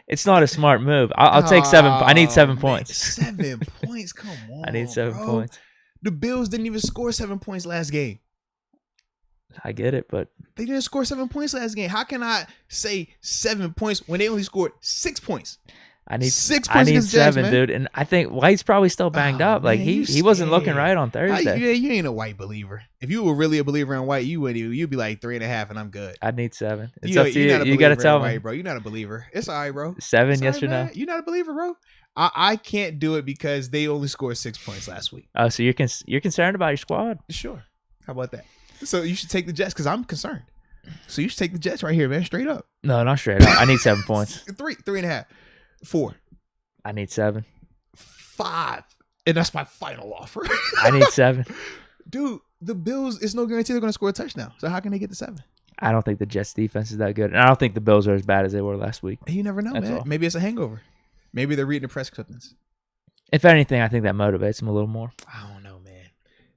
it's not a smart move. I'll take 7. I need 7 points. 7 points? Come on. I need 7 points. The Bills didn't even score 7 points last game. I get it, but they didn't score 7 points last game. How can I say 7 points when they only scored 6 points? I need 6 points. I need 7, Jags, dude. And I think White's probably still banged up. Like he wasn't looking right on Thursday. You ain't a White believer. If you were really a believer in White, you'd be like 3.5, and I'm good. I need 7. It's up to you. You got to tell me, White, bro. You're not a believer. It's all right, bro. 7, yes or no? You're not a believer, bro. I can't do it because they only scored 6 points last week. Oh, so you're concerned about your squad? Sure. How about that? So you should take the Jets because I'm concerned. So you should take the Jets right here, man. Straight up. No, not straight up. I need 7 points. 3.5, 4. I need 7. 5. And that's my final offer. I need 7. Dude, the Bills, it's no guarantee they're going to score a touchdown. So how can they get to 7? I don't think the Jets defense is that good. And I don't think the Bills are as bad as they were last week. You never know, man. Maybe it's a hangover. Maybe they're reading the press clippings. If anything, I think that motivates them a little more. I don't know, man.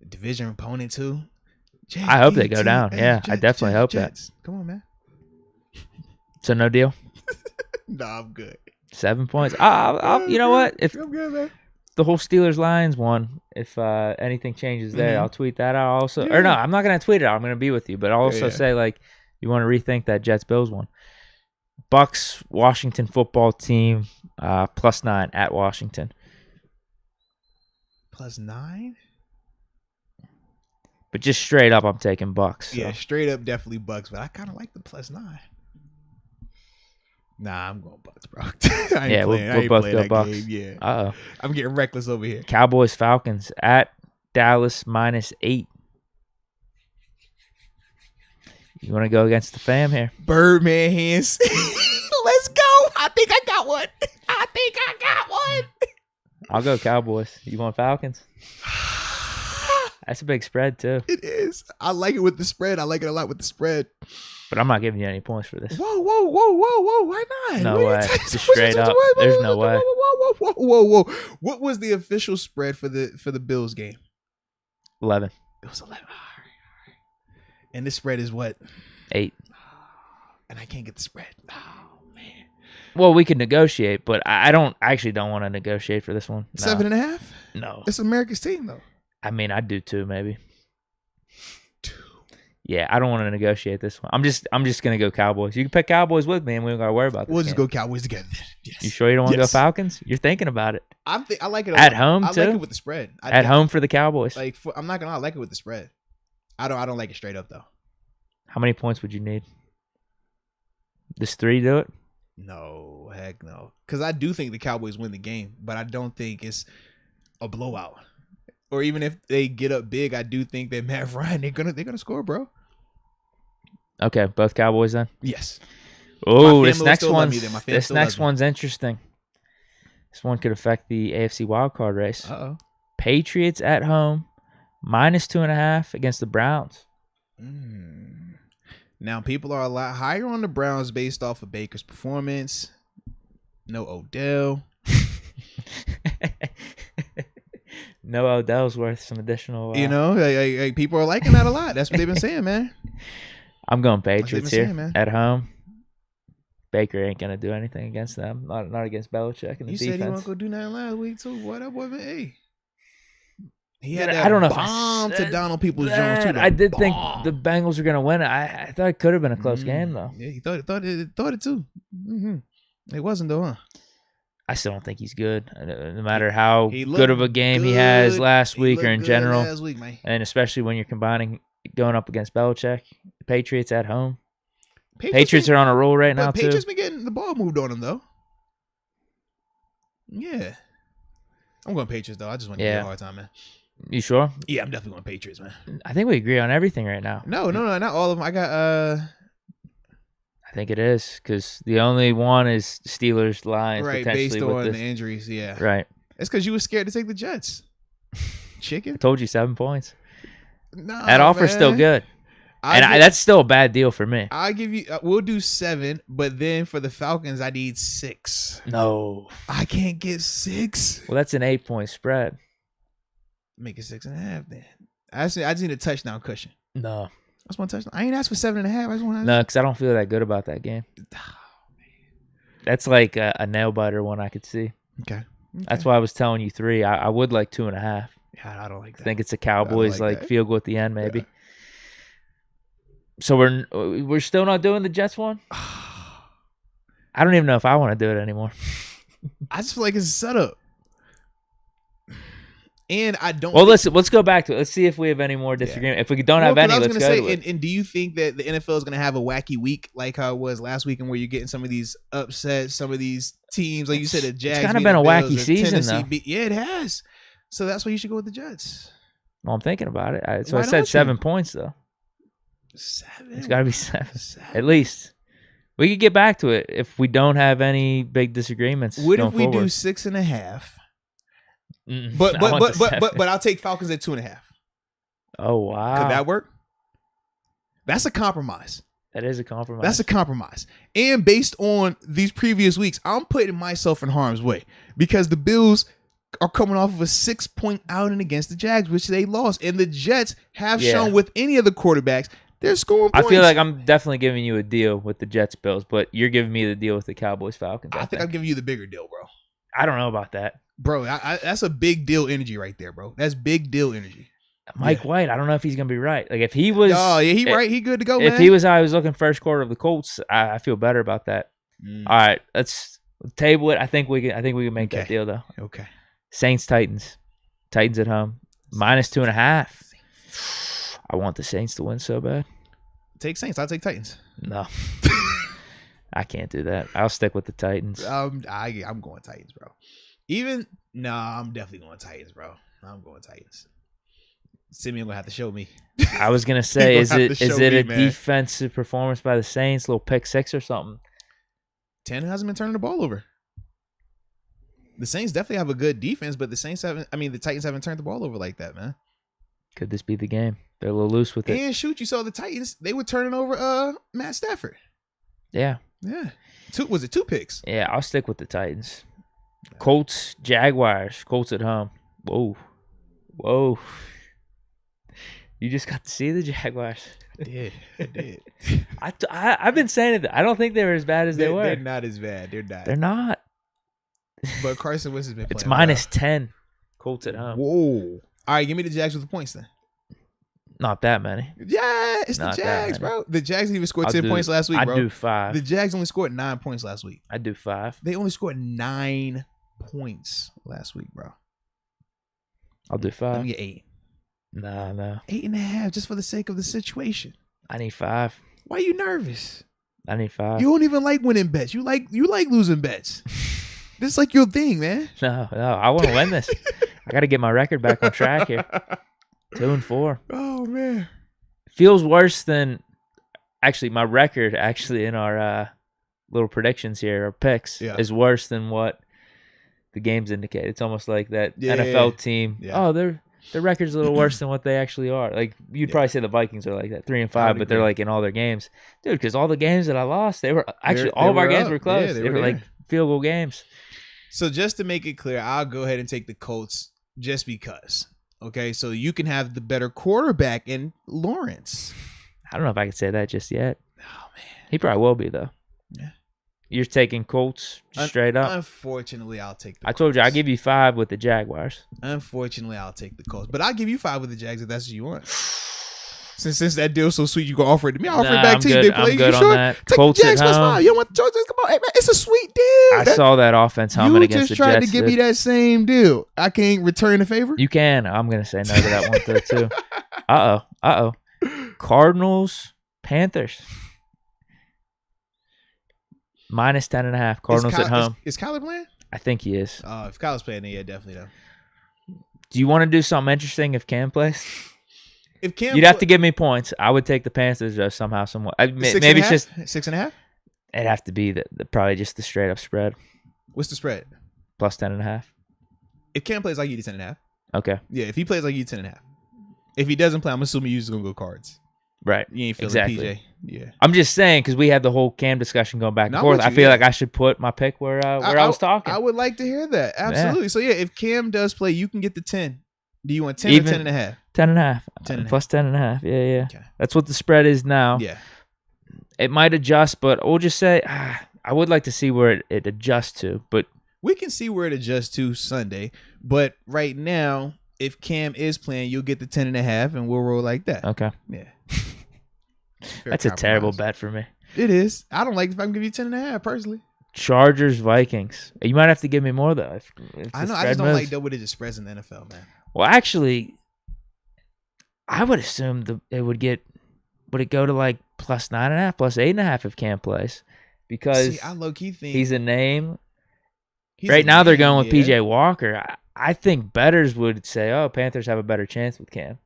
Division opponent, too. I hope they go down. Yeah, I definitely hope that. Come on, man. So no deal? Nah, I'm good. 7 points. I'll you know what? If I'm good, man. The whole Steelers Lions won, if anything changes there, I'll tweet that out also. Or no, I'm not going to tweet it out. I'm going to be with you. But I'll also say, like, you want to rethink that Jets-Bills one. Bucks, Washington football team, +9 at Washington. +9? But just straight up, I'm taking Bucks. So. Yeah, straight up, definitely Bucks. But I kind of like the +9. Nah, I'm going Bucks, bro. We'll both go Bucks. Game. Yeah. Uh-oh. I'm getting reckless over here. Cowboys, Falcons at Dallas -8. You want to go against the fam here? Birdman hands. Let's go. I think I got one. I'll go Cowboys. You want Falcons? That's a big spread, too. It is. I like it with the spread. I like it a lot with the spread. But I'm not giving you any points for this. Whoa. Why not? No way. Just straight up. There's no way. Whoa. What was the official spread for the Bills game? 11. It was 11. All right. And this spread is what? 8. And I can't get the spread. Oh, man. Well, we could negotiate, but I actually don't want to negotiate for this one. No. 7.5? No. It's America's team, though. I mean, I'd do 2, maybe. 2. Yeah, I don't want to negotiate this one. I'm just gonna go Cowboys. You can pick Cowboys with me, and we don't gotta worry about this. We'll just go Cowboys together. Yes. You sure you don't want to go Falcons? You're thinking about it. I like it at home too. I like it with the spread. At home for the Cowboys. I'm not gonna lie, I like it with the spread. I don't like it straight up though. How many points would you need? Does 3 do it? No, heck no. Because I do think the Cowboys win the game, but I don't think it's a blowout. Or even if they get up big, I do think that Matt Ryan they're gonna score, bro. Okay, both Cowboys then. Yes. Oh, this next one's interesting. This one could affect the AFC wildcard race. Uh-oh. Patriots at home, -2.5 against the Browns. Now, people are a lot higher on the Browns based off of Baker's performance. No Odell. No Odell's worth some additional. Like people are liking that a lot. That's what they've been saying, man. I'm going Patriots here at home. Baker ain't gonna do anything against them. Not against Belichick and the defense. You said he wasn't gonna do nothing last week too. What that boy been? Hey, he had that I don't know bomb to Donald Peoples-Jones too. I did think the Bengals were gonna win it. I thought it could have been a close game though. Yeah, he thought it too. Mm-hmm. It wasn't though, huh? I still don't think he's good. No matter how good of a game he has last week or in general, last week, man. And especially when you're going up against Belichick, the Patriots at home. Patriots are on a roll right now, too. Patriots been getting the ball moved on them, though. Yeah. I'm going Patriots, though. I just want to give you a hard time, man. You sure? Yeah, I'm definitely going Patriots, man. I think we agree on everything right now. No, not all of them. I got I think it is, because the only one is Steelers Lions. Right, based on the injuries, yeah. Right. It's because you were scared to take the Jets. Chicken? I told you 7 points. No, that offer's still good. That's still a bad deal for me. I'll give you, we'll do 7, but then for the Falcons, I need 6. No. I can't get 6. Well, that's an 8-point spread. Make it 6.5 then. I just need a touchdown cushion. No. That's one touchdown. I ain't asked for 7.5. I just want No, because I don't feel that good about that game. Oh, man. That's like a nail biter one I could see. Okay. That's why I was telling you 3. I would like 2.5. Yeah, I don't like that. I think it's a Cowboys field goal at the end, maybe. Yeah. So we're still not doing the Jets one? I don't even know if I want to do it anymore. I just feel like it's a setup. And I don't. Well, let's go back to it. Let's see if we have any more disagreement. Yeah. If we don't have any, let's go to it. And do you think that the NFL is going to have a wacky week like how it was last week, and where you're getting some of these upsets, some of these teams, like you said, the Jags? It's kind of been a wacky season, though. Yeah, it has. So that's why you should go with the Jets. Well, I'm thinking about it. I said 7 points, though. 7? It's got to be 7. At least. We could get back to it if we don't have any big disagreements. What if we do 6.5? But I'll take Falcons at 2.5. Oh, wow. Could that work? That's a compromise. That is a compromise. That's a compromise. And based on these previous weeks, I'm putting myself in harm's way because the Bills are coming off of a 6-point outing against the Jags, which they lost. And the Jets have shown with any of the quarterbacks, they're scoring points. I feel like I'm definitely giving you a deal with the Jets Bills, but you're giving me the deal with the Cowboys Falcons. I think I'm giving you the bigger deal, bro. I don't know about that. Bro, that's a big deal energy right there, bro. That's big deal energy. Mike White, I don't know if he's going to be right. Like, if he was... Oh, yeah, right. He good to go, man. If he was how I was looking first quarter of the Colts, I feel better about that. All right, let's table it. I think we can make that deal, though. Okay. Saints, Titans. Titans at home. -2.5. I want the Saints to win so bad. Take Saints. I'll take Titans. No. I can't do that. I'll stick with the Titans. I'm going Titans, bro. I'm definitely going Titans, bro. I'm going Titans. Simeon gonna have to show me. I was gonna say, is it a defensive performance by the Saints, little pick 6 or something? 10 hasn't been turning the ball over. The Saints definitely have a good defense, but the Titans haven't turned the ball over like that, man. Could this be the game? They're a little loose with it. And shoot, you saw the Titans, they were turning over Matt Stafford. Yeah. Yeah. 2 picks? Yeah, I'll stick with the Titans. Colts, Jaguars. Colts at home. Whoa. You just got to see the Jaguars. I did. I've been saying it. I don't think they were as bad as they were. They're not as bad. They're not. But Carson Wentz has been playing. It's -10. Colts at home. Whoa. All right, give me the Jags with the points then. Not that many. Yeah, it's not the Jags, bro. The Jags didn't even score 10 points last week, bro. I do 5. The Jags only scored 9 points last week. I do 5. They only scored 9 points last week, bro. I'll do 5. Let me get 8. No. 8.5, just for the sake of the situation. I need 5. Why are you nervous? I need 5. You don't even like winning bets. You like losing bets. This is like your thing, man. No. I want to win this. I got to get my record back on track here. 2-4. Oh man. Feels worse than my record in our little predictions here, our picks, is worse than what the games indicate. It's almost like that NFL team. Yeah. Oh, Their record's a little worse than what they actually are. Like you'd probably say the Vikings are like that, 3-5, but they're like in all their games, dude. Because all the games that I lost, they were actually all of our games were close. Yeah, they were like field goal games. So just to make it clear, I'll go ahead and take the Colts just because. Okay, so you can have the better quarterback in Lawrence. I don't know if I can say that just yet. Oh man, he probably will be though. Yeah. You're taking Colts straight up? Unfortunately, I'll take the Colts. I told you, I'll give you 5 with the Jaguars. Unfortunately, I'll take the Colts. But I'll give you 5 with the Jags if that's what you want. Since that deal's so sweet, you can offer it to me. I'll offer it back to you, big play. I'm good on that. Take Colts the Jags plus 5. You don't want the Chargers? Come on. Hey, man, it's a sweet deal. I saw that offense helmet against the Jets. You just tried to give me that same deal. I can't return the favor? You can. I'm going to say no to that one, though, too. Uh-oh. Cardinals, Panthers. Minus 10.5. Cardinals at home. Is Kyler playing? I think he is. If Kyler's playing, then yeah, definitely though. Do you want to do something interesting if Cam plays? If Cam, you'd have to give me points. I would take the Panthers though somehow, somewhat. Maybe it's just 6.5. It'd have to be probably just the straight up spread. What's the spread? Plus 10.5. If Cam plays, I give you 10.5. Okay. Yeah, if he plays, I give you 10.5. If he doesn't play, I'm assuming you're just gonna go Cards. Right. You ain't feeling exactly. PJ. Yeah. I'm just saying because we had the whole Cam discussion going back and forth. I feel like I should put my pick where I was talking. I would like to hear that. Absolutely. Yeah. So yeah, if Cam does play, you can get the 10. Do you want 10 or 10.5? 10.5. 10 plus 10.5. Yeah. Okay. That's what the spread is now. Yeah. It might adjust, but we'll just say I would like to see where it adjusts to. But we can see where it adjusts to Sunday. But right now, if Cam is playing, you'll get the 10.5, and we'll roll like that. Okay. Yeah. That's a terrible bet for me. It is. I don't like if I can give you 10.5 personally. Chargers, Vikings. You might have to give me more though. If I know. I just don't like double-digit spreads in the NFL, man. Well, actually, I would assume it would get. Would it go to like plus 9.5, plus 8.5 if Cam plays? Because I low-key think he's a name. Right now, they're going with PJ Walker. I think bettors would say, "Oh, Panthers have a better chance with Cam."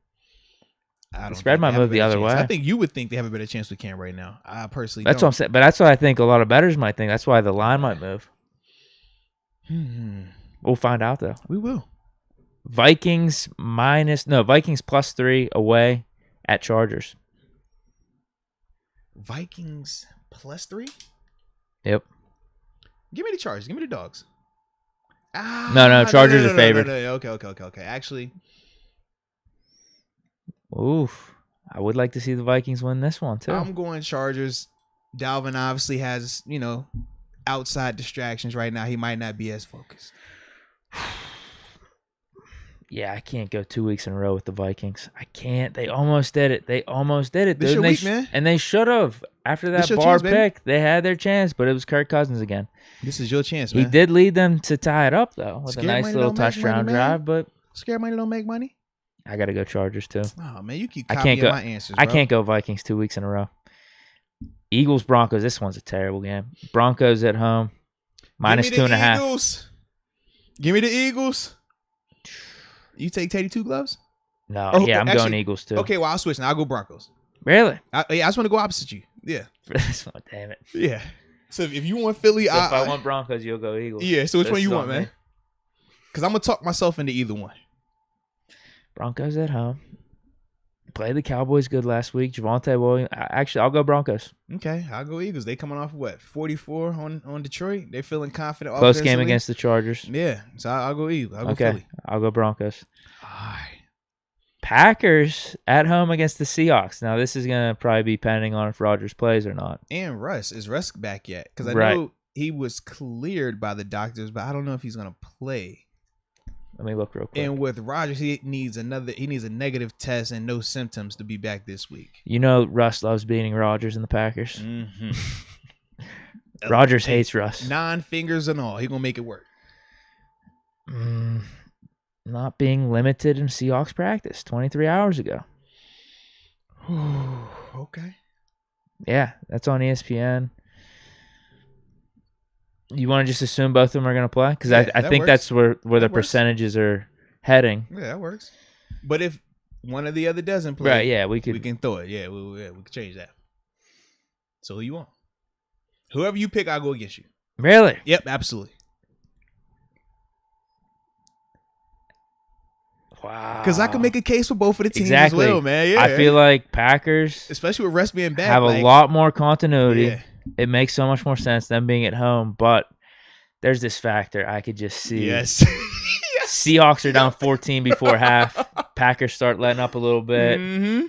I don't spread might move the other way. I think you would think they have a better chance with Cam right now. I personally That's what I'm saying. But that's what I think a lot of bettors might think. That's why the line might move. We'll find out, though. We will. Vikings plus 3 away at Chargers. Vikings plus 3? Yep. Give me the Chargers. Give me the dogs. No. Chargers are favored. No. Okay. Actually. Oof. I would like to see the Vikings win this one, too. I'm going Chargers. Dalvin obviously has, outside distractions right now. He might not be as focused. Yeah, I can't go 2 weeks in a row with the Vikings. I can't. They almost did it. This your week, man. And they should have. After that Barr pick, they had their chance, but it was Kirk Cousins again. This is your chance, man. He did lead them to tie it up, though, with a nice little touchdown drive. But scared money don't make money. I got to go Chargers, too. Oh, man, you keep copying my answers, bro. I can't go Vikings 2 weeks in a row. Eagles, Broncos, this one's a terrible game. Broncos at home, minus 2.5. Give me the Eagles. You take Teddy 2 gloves? No, I'm going Eagles, too. Okay, well, I'll switch now. I'll go Broncos. Really? I just want to go opposite you. Yeah. For this one, damn it. Yeah. So if you want Philly, if I want Broncos, you'll go Eagles. Yeah, so which one you want, man? Because I'm going to talk myself into either one. Broncos at home. Played the Cowboys good last week. Javonte Williams. Actually, I'll go Broncos. Okay, I'll go Eagles. They coming off what? 44 on Detroit. They're feeling confident. Close game against the Chargers. Yeah, so I'll go Eagles. I'll go Philly. I'll go Broncos. All right. Packers at home against the Seahawks. Now, this is going to probably be depending on if Rodgers plays or not. And Russ. Is Russ back yet? Because I know he was cleared by the doctors, but I don't know if he's going to play. Let me look real quick. And with Rodgers, he needs a negative test and no symptoms to be back this week. Russ loves beating Rodgers and the Packers. Mm-hmm. Rodgers hates Russ. 9 fingers and all. He going to make it work. Not being limited in Seahawks practice 23 hours ago. Okay. Yeah, that's on ESPN. You want to just assume both of them are going to play? Because I think that's where the percentages are heading. Yeah, that works. But if one or the other doesn't play, right? Yeah, we can throw it. Yeah, we can change that. So who you want? Whoever you pick, I'll go against you. Really? Yep, absolutely. Wow. Because I can make a case for both of the teams as well, man. Yeah. I feel like Packers, especially with Russ being back, have a lot more continuity. Yeah. It makes so much more sense than being at home, but there's this factor I could just see. Yes. Seahawks are down 14 before half. Packers start letting up a little bit. Mm-hmm.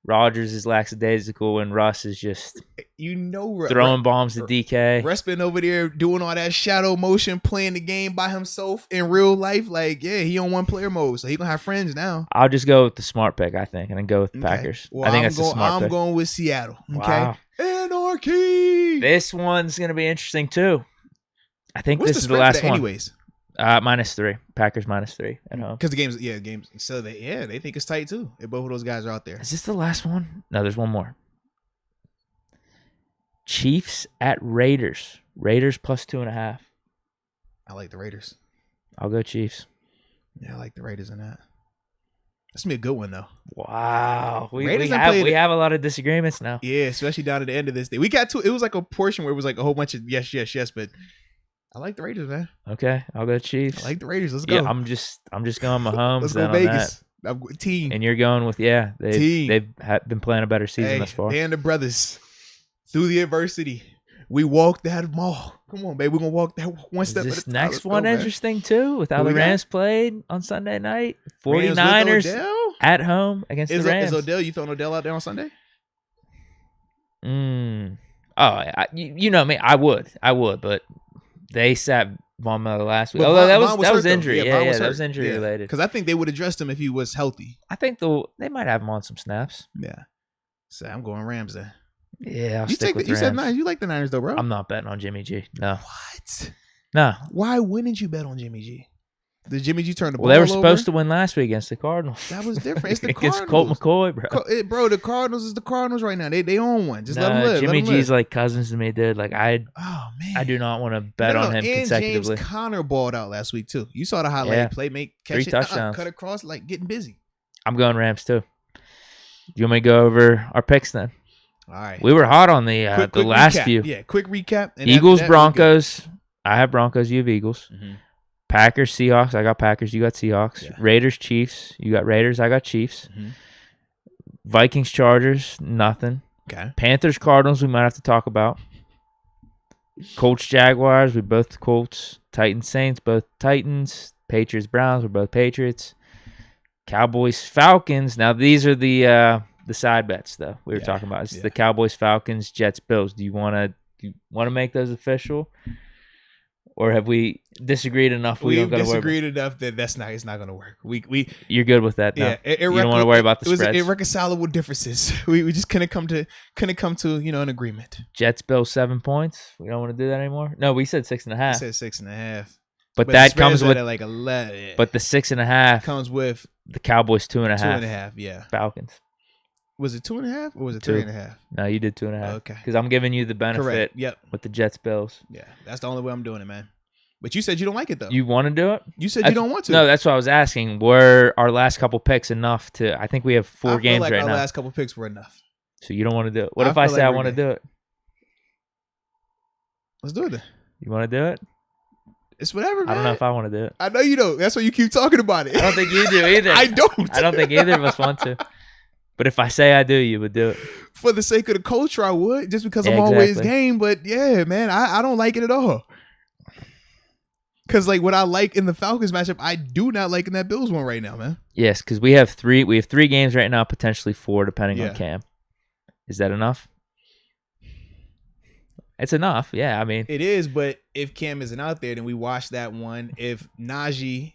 Rodgers is lackadaisical, and Russ is just throwing bombs to DK. Russ been over there doing all that shadow motion, playing the game by himself in real life. Like, yeah, he on one player mode, so he gonna have friends now. I'll just go with the smart pick, I think, and then go with the Packers. Well, I think that's a smart pick. I'm going with Seattle. Okay. Wow. Anarchy. This one's gonna be interesting too. I think What's this is the last one. Anyways. -3. Packers -3 at home. Because the games. So they think it's tight too. If both of those guys are out there. Is this the last one? No, there's one more. Chiefs at Raiders. Raiders +2.5. I like the Raiders. I'll go Chiefs. Yeah, I like the Raiders in that. That's gonna be a good one though. Wow, we have a lot of disagreements now. Yeah, especially down at the end of this day. We got to. It was like a portion where it was like a whole bunch of yes, but. I like the Raiders, man. Okay, I'll go Chiefs. I like the Raiders. Let's go. Yeah, I'm just going Mahomes. Let's go Vegas. Team. And you're going with they've been playing a better season thus far. They and the brothers through the adversity. We walked that mall. Come on, baby. We're gonna walk that one step. Is this next one interesting too? With how the Rams played on Sunday night, 49ers at home against the Rams. Is Odell? You throwing Odell out there on Sunday? You know me. I would, but. They sat Von Miller last week. Although that was injury. Yeah, that was injury related. Because I think they would have dressed him if he was healthy. I think they might have him on some snaps. Yeah. So I'm going Rams then. Yeah, I'll stick with the Rams. You said Niners. You like the Niners though, bro? I'm not betting on Jimmy G. No. What? No. Why wouldn't you bet on Jimmy G? Did Jimmy G turn the ball over? Well, they were supposed to win last week against the Cardinals. That was different. It's the against Cardinals. Colt McCoy, bro. The Cardinals is the Cardinals right now. They own one. Just let them live. Jimmy G's like cousins to me, dude. Like I do not want to bet on him and consecutively. James Conner balled out last week too. You saw the highlight play, catch 3 touchdowns, cut across, like getting busy. I'm going Rams too. You want me to go over our picks then? All right. We were hot on the quick last recap. few. Yeah, quick recap. Eagles, Broncos. I have Broncos. You have Eagles. Mm-hmm. Packers, Seahawks. I got Packers. You got Seahawks. Yeah. Raiders, Chiefs. You got Raiders. I got Chiefs. Mm-hmm. Vikings, Chargers. Nothing. Okay. Panthers, Cardinals. We might have to talk about. Colts, Jaguars. We both Colts. Titans, Saints. Both Titans. Patriots, Browns. We're both Patriots. Cowboys, Falcons. Now these are the side bets though. We were talking about. It's the Cowboys, Falcons, Jets, Bills. Do you want to make those official? Or have we disagreed enough? We've disagreed enough that it's not going to work. You're good with that, though. Yeah, you don't want to worry about the spreads. Irreconcilable differences. We just couldn't come to an agreement. Jets, Bills, 7 points. We don't want to do that anymore. No, we said 6.5. We said 6.5. But that comes with like 11. But the 6.5 comes with the Cowboys 2.5. 2.5. Yeah. Falcons. Was it 2.5 or was it 3.5? No, you did 2.5. Okay. Because I'm giving you the benefit. Correct. Yep. With the Jets, Bills. Yeah, that's the only way I'm doing it, man. But you said you don't like it though. You want to do it? You said you don't want to. No, that's what I was asking. Were our last couple picks enough to? I think we have 4 games right now. Our last couple picks were enough. So you don't want to do it. What if I say I want to do it? Let's do it then. You want to do it? It's whatever, man. I don't know if I want to do it. I know you don't. That's why you keep talking about it. I don't think you do either. I don't. I don't think either of us want to. But if I say I do, you would do it. For the sake of the culture, I would. Just because I'm always game. But yeah, man, I don't like it at all. Because like what I like in the Falcons matchup, I do not like in that Bills one right now, man. Yes, because we have 3 games right now, potentially 4, depending on Cam. Is that enough? It's enough, yeah. I mean, it is. But if Cam isn't out there, then we watch that one. If Najee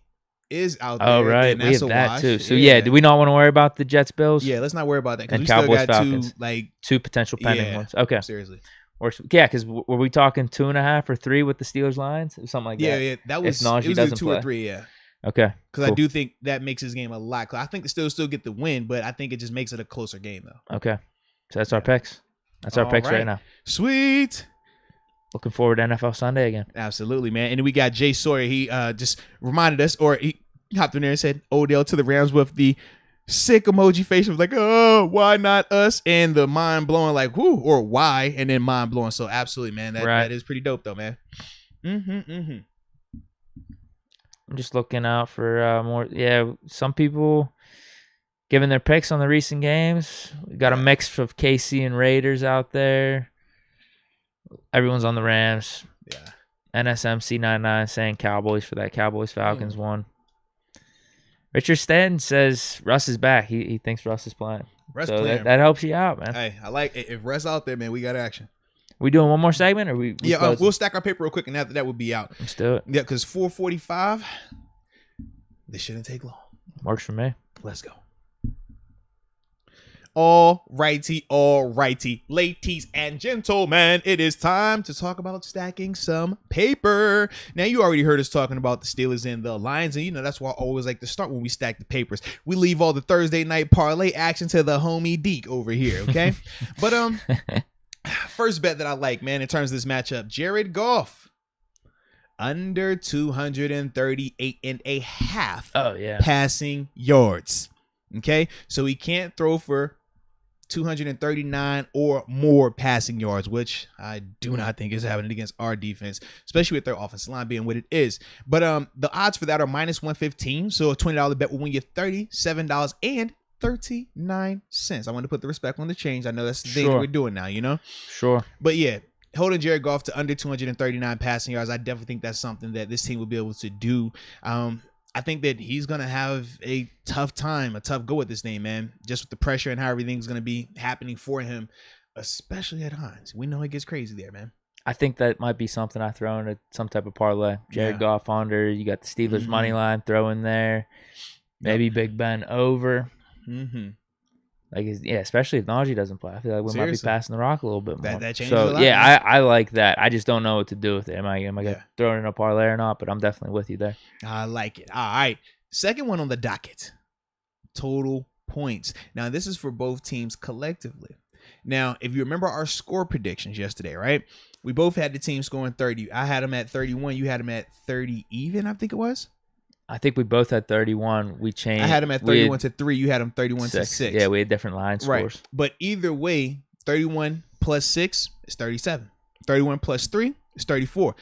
is out there, right, then that's we have a that wash. too. So do we not want to worry about the Jets, Bills? Yeah, let's not worry about that. And we Cowboys, still got Falcons, 2 potential pending ones. Okay, seriously. Or because were we talking 2.5 or 3 with the Steelers Lions, something like that? Yeah, that was. If Najee doesn't 2 play. or 3, yeah. Okay, because I do think that makes his game a lot. I think the Steelers still get the win, but I think it just makes it a closer game though. Okay, so that's our picks. That's our picks right now. Sweet. Looking forward to NFL Sunday again. Absolutely, man. And then we got Jay Sawyer. He just reminded us, or he hopped in there and said Odell to the Rams with the sick emoji face. He was like, oh, why not us? And the mind blowing, like, whoo, or why? And then mind blowing. So absolutely, man. That is pretty dope, though, man. I'm just looking out for more. Yeah, some people giving their picks on the recent games. We got a mix of KC and Raiders out there. Everyone's on the Rams. Yeah. NSMC99 saying Cowboys for that Cowboys-Falcons one. Richard Stanton says Russ is back. He thinks Russ is playing. That helps you out, man. Hey, I like it. If Russ out there, man, we got action. We doing one more segment, or we we'll stack our paper real quick, and after that, we'll be out. Let's do it. Yeah, because 4:45, this shouldn't take long. Works for me. Let's go. All righty, ladies and gentlemen, it is time to talk about stacking some paper. Now, you already heard us talking about the Steelers and the Lions, and that's why I always like to start when we stack the papers. We leave all the Thursday night parlay action to the homie Deke over here, okay? But first bet that I like, man, in terms of this matchup, Jared Goff. Under 238.5 passing yards. Okay, so he can't throw for 239 or more passing yards, which I do not think is happening against our defense, especially with their offensive line being what it is. But the odds for that are minus 115. So a $20 bet will win you $37.39. I want to put the respect on the change. I know that's the thing that we're doing now, Sure. But yeah, holding Jared Goff to under 239 passing yards, I definitely think that's something that this team will be able to do. I think that he's going to have a tough go at this thing, man, just with the pressure and how everything's going to be happening for him, especially at Hines. We know it gets crazy there, man. I think that might be something I throw into some type of parlay. Jared Goff under, you got the Steelers money line throw in there, maybe Big Ben over. Especially if Najee doesn't play. I feel like we might be passing the rock a little bit more. That changes a lot. I like that. I just don't know what to do with it. Am I gonna throw it in a parlay or not? But I'm definitely with you there. I like it. All right. Second one on the docket. Total points. Now, this is for both teams collectively. Now, if you remember our score predictions yesterday, right? We both had the team scoring 30. I had them at 31. You had them at 30 even, I think it was. I think we both had 31. We changed. I had them at 31 to 3. You had them 31 to 6. Yeah, we had different line scores. Right. But either way, 31 plus 6 is 37. 31 plus 3 is 34.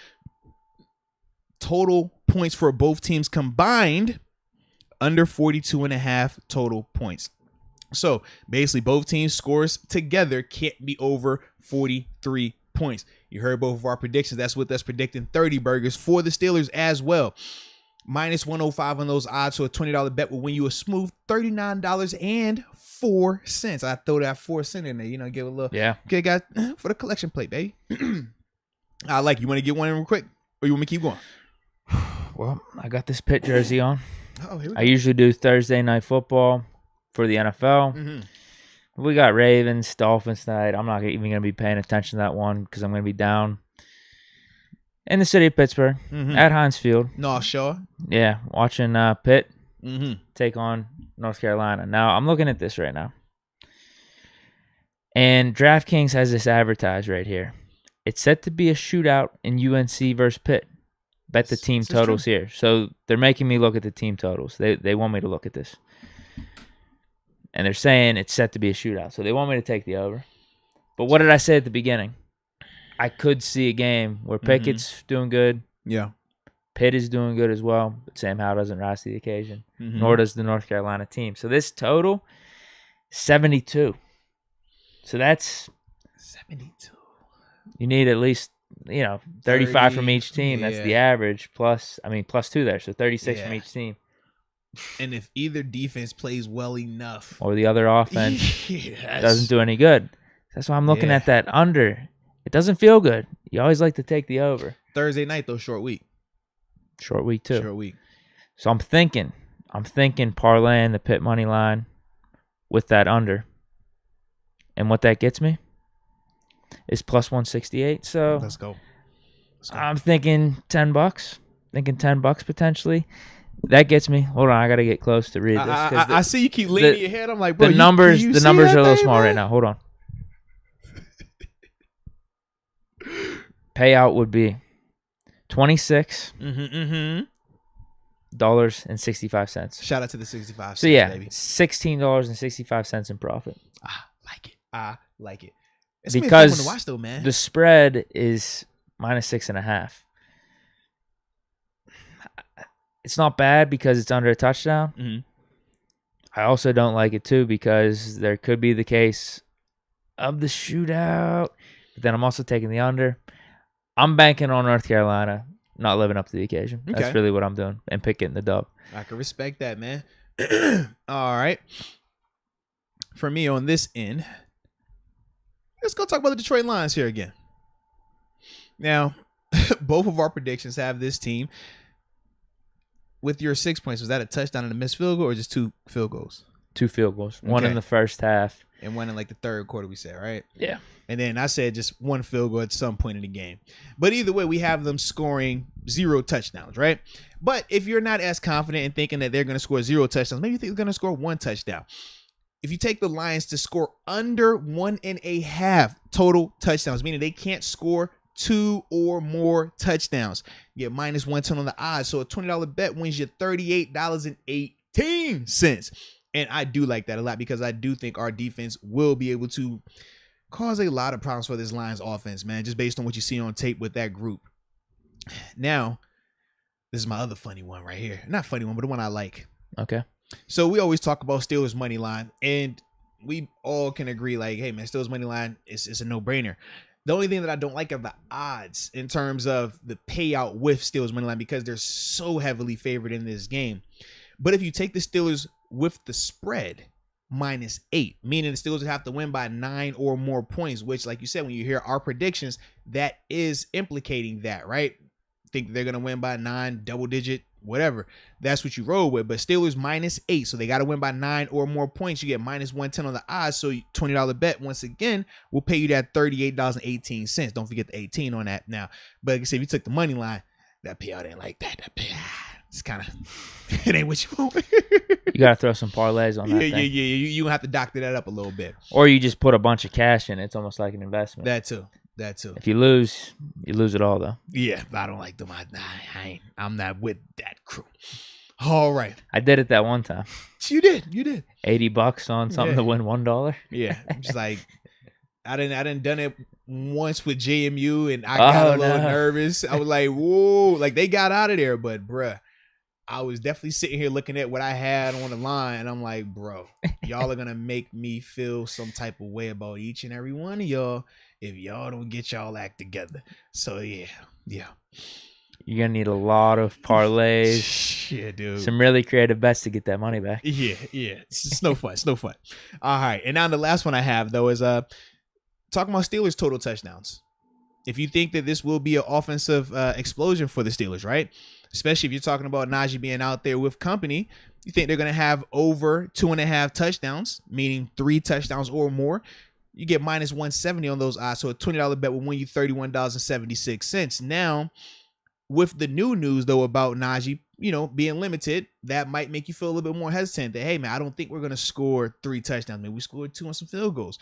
Total points for both teams combined, under 42.5 total points. So basically, both teams' scores together can't be over 43 points. You heard both of our predictions. That's with us predicting 30 burgers for the Steelers as well. Minus 105 on those odds, so a $20 bet will win you a smooth $39.04. I throw that 4 cent in there, give a little. Yeah. Okay, guys, for the collection plate, baby. I like. You want to get one in real quick, or you want me to keep going? Well, I got this Pitt jersey on. Oh, here we go. I usually do Thursday night football for the NFL. We got Ravens, Dolphins tonight. I'm not even going to be paying attention to that one because I'm going to be down in the city of Pittsburgh at Heinz Field. North Shore. Yeah, watching Pitt take on North Carolina. Now, I'm looking at this right now. And DraftKings has this advertised right here. It's set to be a shootout in UNC versus Pitt. Bet the team totals here. So they're making me look at the team totals. They want me to look at this. And they're saying it's set to be a shootout. So they want me to take the over. But what did I say at the beginning? I could see a game where Pickett's doing good. Yeah. Pitt is doing good as well. But Sam Howell doesn't rise to the occasion. Nor does the North Carolina team. So this total, 72. So that's 72. You need at least, 35 from each team. That's the average. Plus 2 there. So 36 from each team. And if either defense plays well enough. Or the other offense doesn't do any good. That's why I'm looking at that under. It doesn't feel good. You always like to take the over. Thursday night, though, short week. Short week, too. Short week. So I'm thinking parlaying the Pitt money line with that under. And what that gets me is plus 168. So let's go. I'm thinking $10. Thinking $10 potentially. That gets me. Hold on, I gotta get close to read this. I see you keep leaning your head. I'm like, bro, the numbers are a little small right now. Hold on. Payout would be $26.65. Shout out to the 65 cents, so yeah, baby. $16.65 in profit. I like it. It's because fun to watch, though, man. The spread is -6.5. it's not bad because it's under a touchdown. Mm-hmm. I also don't like it too because there could be the case of the shootout. But then I'm also taking the under. I'm banking on North Carolina not living up to the occasion. Okay. That's really what I'm doing, and picking the dub. I can respect that, man. All right. For me on this end, let's go talk about the Detroit Lions here again. Now, both of our predictions have this team. With your 6 points, was that a touchdown and a missed field goal or just 2 field goals? 2 field goals. One in the first half. And one in like the third quarter, we said, right? Yeah. And then I said just 1 field goal at some point in the game. But either way, we have them scoring 0 touchdowns, right? But if you're not as confident in thinking that they're going to score 0 touchdowns, maybe you think they're going to score 1 touchdown. If you take the Lions to score under 1.5 total touchdowns, meaning they can't score 2 or more touchdowns, you get minus 110 on the odds. So a $20 bet wins you $38.18. And I do like that a lot because I do think our defense will be able to cause a lot of problems for this Lions offense, man, just based on what you see on tape with that group. Now, this is my other funny one right here. Not funny one, but the one I like. Okay. So we always talk about Steelers money line, and we all can agree, like, hey, man, Steelers money line is a no-brainer. The only thing that I don't like are the odds in terms of the payout with Steelers money line because they're so heavily favored in this game. But if you take the Steelers with the spread, -8, meaning the Steelers would have to win by 9 or more points, which, like you said, when you hear our predictions, that is implicating that, right? Think they're going to win by 9, double-digit, whatever. That's what you roll with. But Steelers -8, so they got to win by 9 or more points. You get minus 110 on the odds, so $20 bet, once again, will pay you that $38.18. Don't forget the 18 on that now. But like I said, if you took the money line, that payout ain't like that. That payout, it's kind of, it ain't what you want. You got to throw some parlays on that thing. Yeah. You have to doctor that up a little bit. Or you just put a bunch of cash in. It's almost like an investment. That too. If you lose it all, though. Yeah, I don't like them. I'm not with that crew. All right. I did it that one time. You did. $80 on something to win $1. Yeah, I'm just like, I didn't done it once with JMU, and I got a little nervous. I was like, whoa, like they got out of there, but bruh, I was definitely sitting here looking at what I had on the line, and I'm like, bro, y'all are gonna make me feel some type of way about each and every one of y'all if y'all don't get y'all act together. So yeah. You're gonna need a lot of parlays. Yeah, dude. Some really creative bets to get that money back. Yeah. It's no fun. All right, and now the last one I have though is talking about Steelers total touchdowns. If you think that this will be an offensive explosion for the Steelers, right? Especially if you're talking about Najee being out there with company, you think they're going to have over 2.5 touchdowns, meaning 3 touchdowns or more. You get minus 170 on those odds. So a $20 bet will win you $31.76. Now, with the new news, though, about Najee, being limited, that might make you feel a little bit more hesitant that, hey, man, I don't think we're going to score 3 touchdowns. Maybe we scored 2 on some field goals.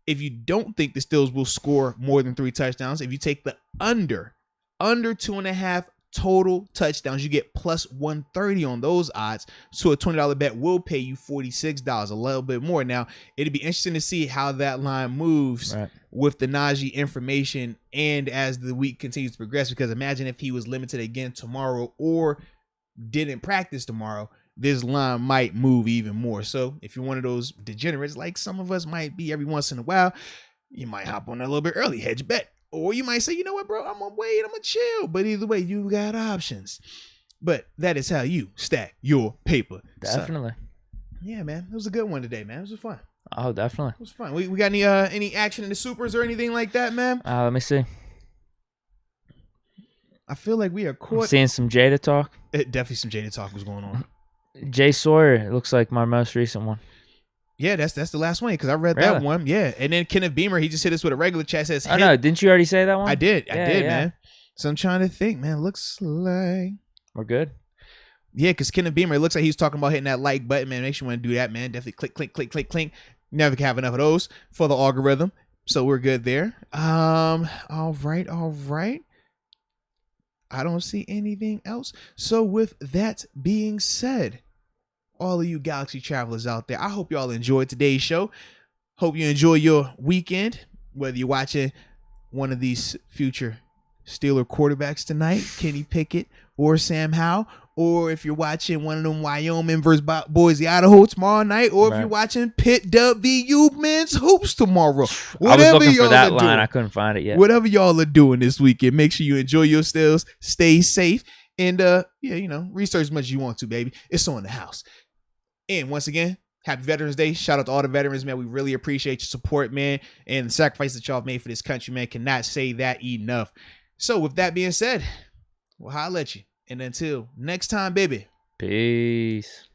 If you don't think the Steelers will score more than 3 touchdowns, if you take the under 2.5 total touchdowns, you get plus 130 on those odds. So a $20 bet will pay you $46, a little bit more. Now, it'd be interesting to see how that line moves with the Najee information and as the week continues to progress, because imagine if he was limited again tomorrow or didn't practice tomorrow, this line might move even more. So if you're one of those degenerates, like some of us might be every once in a while, you might hop on a little bit early, hedge bet. Or you might say, you know what, bro, I'm going to wait, I'm going to chill. But either way, you got options. But that is how you stack your paper. Definitely. So, yeah, man. It was a good one today, man. It was fun. Oh, definitely. It was fun. We got any action in the supers or anything like that, man? Let me see. I feel like we are caught. I'm seeing some Jada talk. Definitely some Jada talk was going on. Jay Sawyer, it looks like my most recent one. Yeah, that's the last one because I read that one. Yeah, and then Kenneth Beamer, he just hit us with a regular chat. Says, "I know, didn't you already say that one?" I did, man. So I'm trying to think, man. Looks like we're good. Yeah, because Kenneth Beamer, it looks like he's talking about hitting that like button, man. Make sure you want to do that, man. Definitely click. Never can have enough of those for the algorithm. So we're good there. All right. I don't see anything else. So with that being said, all of you Galaxy travelers out there, I hope y'all enjoyed today's show. Hope you enjoy your weekend, whether you're watching one of these future Steeler quarterbacks tonight, Kenny Pickett or Sam Howell, or if you're watching one of them Wyoming versus Boise, Idaho tomorrow night, or if you're watching Pitt WU men's hoops tomorrow. Whatever I was looking for that line. I couldn't find it yet. Whatever y'all are doing this weekend, make sure you enjoy yourselves, stay safe, and research as much as you want to, baby. It's on the house. And once again, happy Veterans Day. Shout out to all the veterans, man. We really appreciate your support, man, and the sacrifice that y'all have made for this country, man. Cannot say that enough. So with that being said, we'll holler at you. And until next time, baby. Peace.